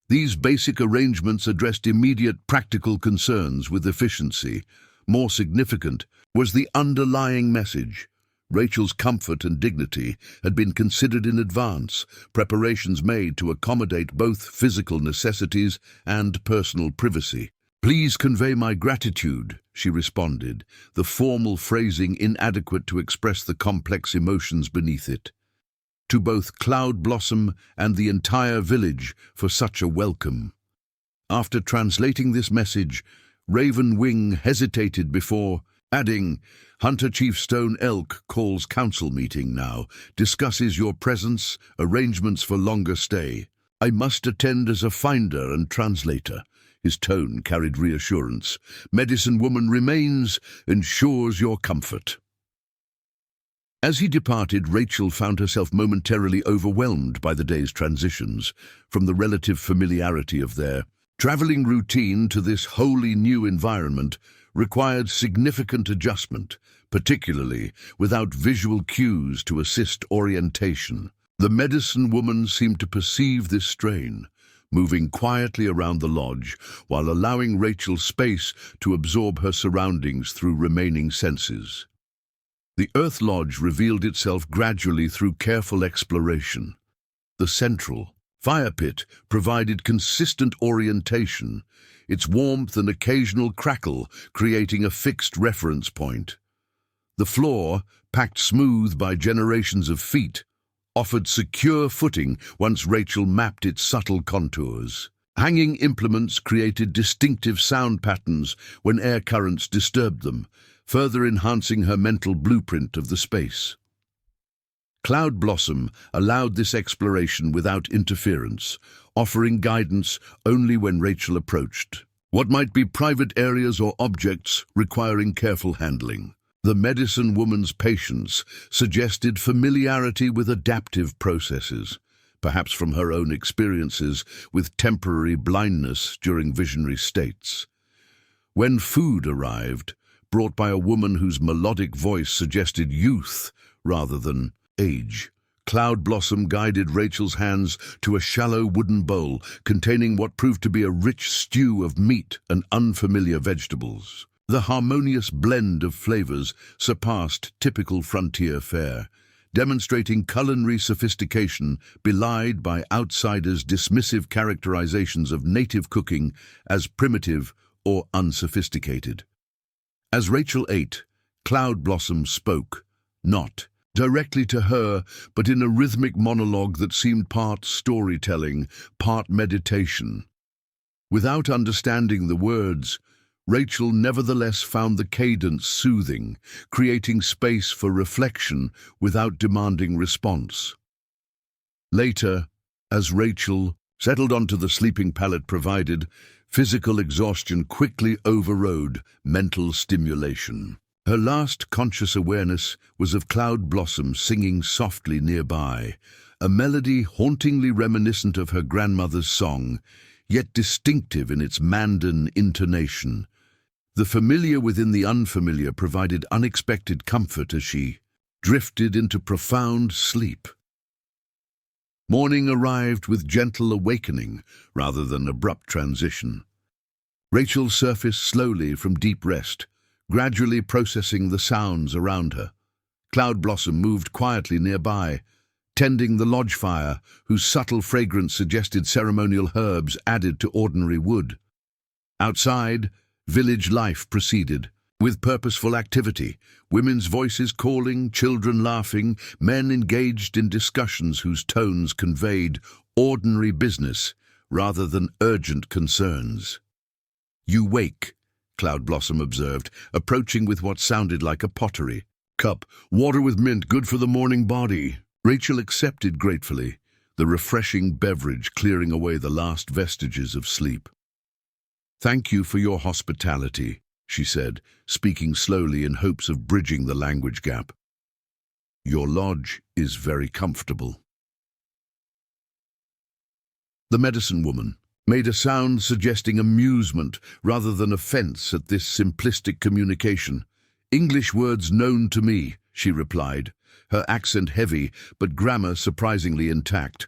These basic arrangements addressed immediate practical concerns with efficiency. More significant was the underlying message. Rachel's comfort and dignity had been considered in advance, preparations made to accommodate both physical necessities and personal privacy. "Please convey my gratitude," she responded, the formal phrasing inadequate to express the complex emotions beneath it. "To both Cloud Blossom and the entire village for such a welcome." After translating this message, Ravenwing hesitated before adding, "Hunter Chief Stone Elk calls council meeting now, discusses your presence, arrangements for longer stay. I must attend as a finder and translator." His tone carried reassurance. "Medicine woman remains, ensures your comfort." As he departed, Rachel found herself momentarily overwhelmed by the day's transitions, from the relative familiarity of their traveling routine to this wholly new environment. required significant adjustment, particularly without visual cues to assist orientation. The medicine woman seemed to perceive this strain, moving quietly around the lodge while allowing Rachel space to absorb her surroundings through remaining senses. The Earth Lodge revealed itself gradually through careful exploration. The central fire pit provided consistent orientation, its warmth and occasional crackle creating a fixed reference point. The floor, packed smooth by generations of feet, offered secure footing once Rachel mapped its subtle contours. Hanging implements created distinctive sound patterns when air currents disturbed them, further enhancing her mental blueprint of the space. Cloud Blossom allowed this exploration without interference, offering guidance only when Rachel approached what might be private areas or objects requiring careful handling. The medicine woman's patience suggested familiarity with adaptive processes, perhaps from her own experiences with temporary blindness during visionary states. When food arrived, brought by a woman whose melodic voice suggested youth rather than age, Cloud Blossom guided Rachel's hands to a shallow wooden bowl containing what proved to be a rich stew of meat and unfamiliar vegetables. The harmonious blend of flavors surpassed typical frontier fare, demonstrating culinary sophistication belied by outsiders' dismissive characterizations of native cooking as primitive or unsophisticated. As Rachel ate, Cloud Blossom spoke, not directly to her, but in a rhythmic monologue that seemed part storytelling, part meditation. Without understanding the words, Rachel nevertheless found the cadence soothing, creating space for reflection without demanding response. Later, as Rachel settled onto the sleeping pallet provided, physical exhaustion quickly overrode mental stimulation. Her last conscious awareness was of Cloud Blossom singing softly nearby, a melody hauntingly reminiscent of her grandmother's song, yet distinctive in its Mandan intonation. The familiar within the unfamiliar provided unexpected comfort as she drifted into profound sleep. Morning arrived with gentle awakening rather than abrupt transition. Rachel surfaced slowly from deep rest, gradually processing the sounds around her. Cloud Blossom moved quietly nearby, tending the lodge fire, whose subtle fragrance suggested ceremonial herbs added to ordinary wood. Outside, village life proceeded, with purposeful activity, women's voices calling, children laughing, men engaged in discussions whose tones conveyed ordinary business rather than urgent concerns. "You wake," Cloud Blossom observed, approaching with what sounded like a pottery cup. "Water with mint, good for the morning body." Rachel accepted gratefully, the refreshing beverage clearing away the last vestiges of sleep. "Thank you for your hospitality," she said, speaking slowly in hopes of bridging the language gap. "Your lodge is very comfortable." The medicine woman made a sound suggesting amusement rather than offense at this simplistic communication. "English words known to me," she replied, her accent heavy but grammar surprisingly intact.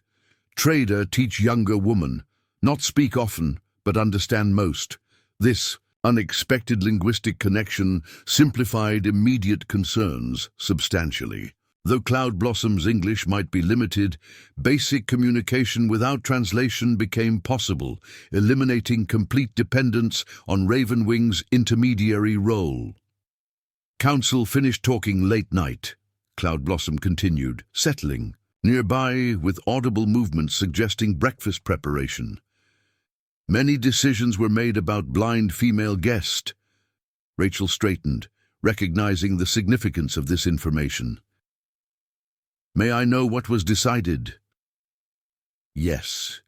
"Trader teach younger woman, not speak often, but understand most." This unexpected linguistic connection simplified immediate concerns substantially. Though Cloud Blossom's English might be limited, basic communication without translation became possible, eliminating complete dependence on Ravenwing's intermediary role. "Council finished talking late night," Cloud Blossom continued, settling nearby with audible movements suggesting breakfast preparation. "Many decisions were made about blind female guest." Rachel straightened, recognizing the significance of this information. "May I know what was decided?" "Yes."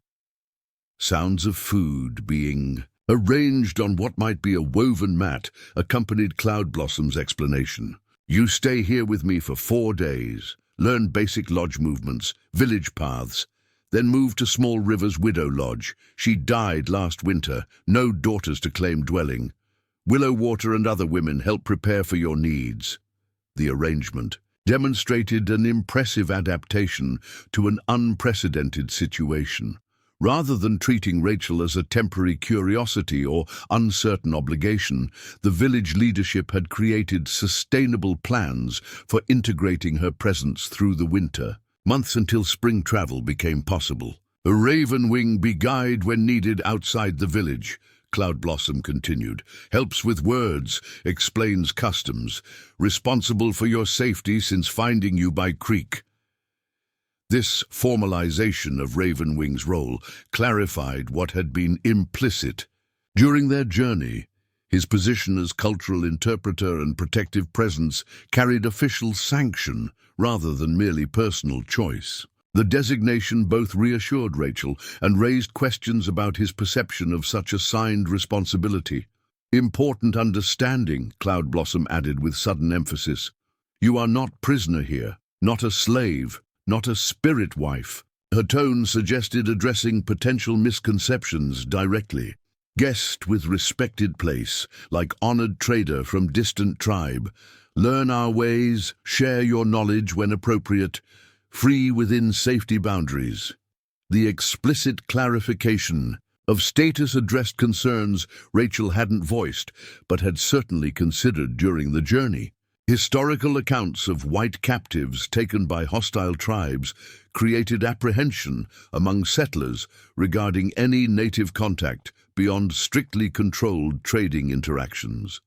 Sounds of food being arranged on what might be a woven mat accompanied Cloud Blossom's explanation. "You stay here with me for 4 days, learn basic lodge movements, village paths, then move to Small River's widow lodge. She died last winter, no daughters to claim dwelling. Willow Water and other women help prepare for your needs. The arrangement demonstrated an impressive adaptation to an unprecedented situation. Rather than treating Rachel as a temporary curiosity or uncertain obligation, the village leadership had created sustainable plans for integrating her presence through the winter, months until spring travel became possible. A raven wing be guide when needed outside the village, Cloud Blossom continued. Helps with words, explains customs, responsible for your safety since finding you by creek. This formalization of Ravenwing's role clarified what had been implicit. During their journey, his position as cultural interpreter and protective presence carried official sanction rather than merely personal choice. The designation both reassured Rachel and raised questions about his perception of such assigned responsibility. Important understanding, Cloud Blossom added with sudden emphasis. You are not prisoner here, not a slave, not a spirit wife. Her tone suggested addressing potential misconceptions directly. Guest with respected place, like honored trader from distant tribe. Learn our ways, share your knowledge when appropriate, free within safety boundaries. The explicit clarification of status-addressed concerns Rachel hadn't voiced, but had certainly considered during the journey. Historical accounts of white captives taken by hostile tribes created apprehension among settlers regarding any native contact beyond strictly controlled trading interactions.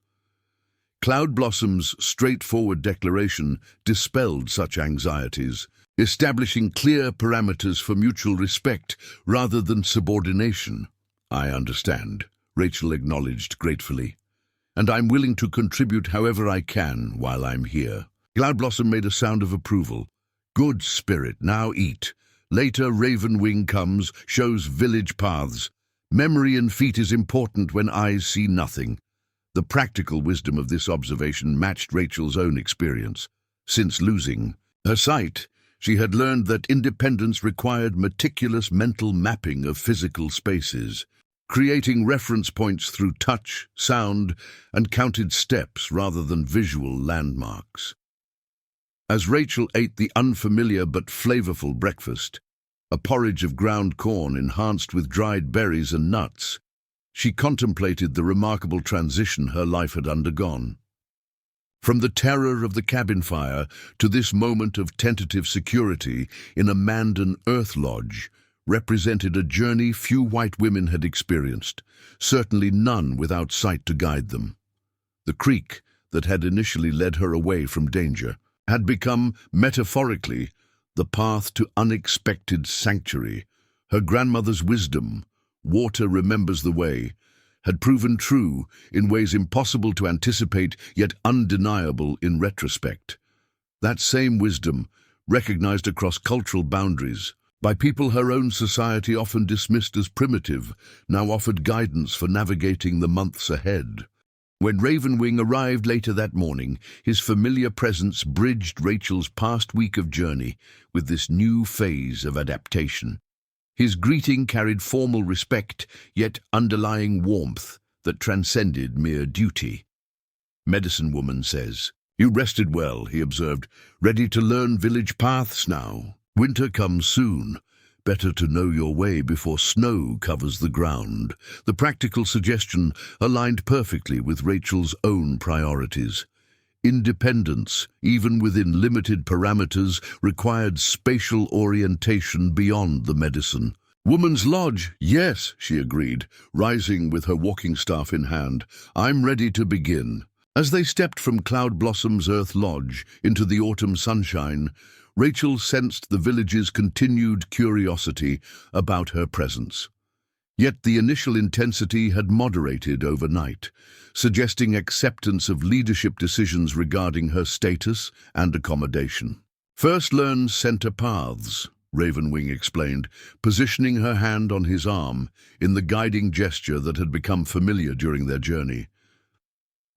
Cloud Blossom's straightforward declaration dispelled such anxieties, establishing clear parameters for mutual respect rather than subordination. I understand, Rachel acknowledged gratefully, and I'm willing to contribute however I can while I'm here. Cloud Blossom made a sound of approval. Good spirit, now eat. Later Ravenwing comes, shows village paths. Memory and feet is important when eyes see nothing. The practical wisdom of this observation matched Rachel's own experience. Since losing her sight, she had learned that independence required meticulous mental mapping of physical spaces, creating reference points through touch, sound, and counted steps rather than visual landmarks. As Rachel ate the unfamiliar but flavorful breakfast, a porridge of ground corn enhanced with dried berries and nuts, she contemplated the remarkable transition her life had undergone. From the terror of the cabin fire to this moment of tentative security in a Mandan earth lodge represented a journey few white women had experienced, certainly none without sight to guide them. The creek that had initially led her away from danger had become, metaphorically, the path to unexpected sanctuary. Her grandmother's wisdom, water remembers the way, had proven true in ways impossible to anticipate yet undeniable in retrospect. That same wisdom, recognized across cultural boundaries, by people her own society often dismissed as primitive, now offered guidance for navigating the months ahead. When Ravenwing arrived later that morning, his familiar presence bridged Rachel's past week of journey with this new phase of adaptation. His greeting carried formal respect, yet underlying warmth that transcended mere duty. Medicine Woman says, "You rested well," he observed. "Ready to learn village paths now? Winter comes soon. Better to know your way before snow covers the ground." The practical suggestion aligned perfectly with Rachel's own priorities. Independence, even within limited parameters, required spatial orientation beyond the medicine. "Woman's Lodge, yes," she agreed, rising with her walking staff in hand. "I'm ready to begin." As they stepped from Cloud Blossom's Earth Lodge into the autumn sunshine, Rachel sensed the village's continued curiosity about her presence. Yet the initial intensity had moderated overnight, suggesting acceptance of leadership decisions regarding her status and accommodation. "First learn center paths," Ravenwing explained, positioning her hand on his arm in the guiding gesture that had become familiar during their journey.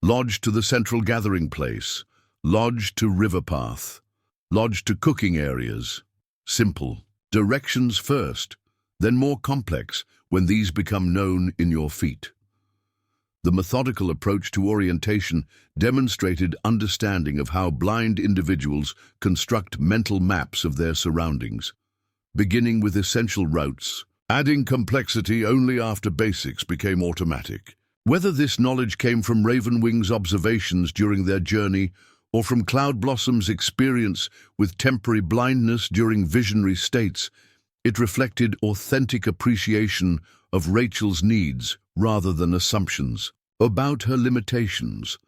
Lodge to the central gathering place, lodge to river path, lodge to cooking areas. Simple. Directions first, then more complex when these become known in your feet. The methodical approach to orientation demonstrated understanding of how blind individuals construct mental maps of their surroundings, beginning with essential routes. Adding complexity only after basics became automatic. Whether this knowledge came from Ravenwing's observations during their journey or from Cloudblossom's experience with temporary blindness during visionary states, it reflected authentic appreciation of Rachel's needs rather than assumptions about her limitations.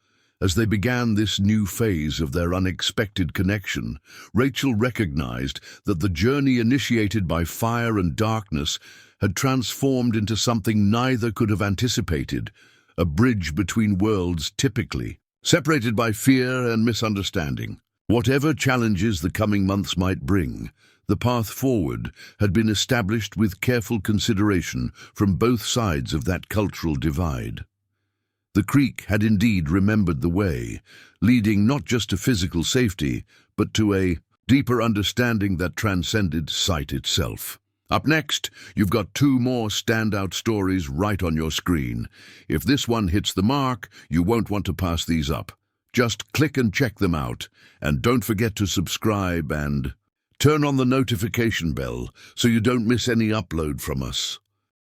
As they began this new phase of their unexpected connection, Rachel recognized that the journey initiated by fire and darkness had transformed into something neither could have anticipated, a bridge between worlds typically separated by fear and misunderstanding. Whatever challenges the coming months might bring, the path forward had been established with careful consideration from both sides of that cultural divide. The creek had indeed remembered the way, leading not just to physical safety, but to a deeper understanding that transcended sight itself. Up next, you've got two more standout stories right on your screen. If this one hits the mark, you won't want to pass these up. Just click and check them out, and don't forget to subscribe and turn on the notification bell so you don't miss any upload from us.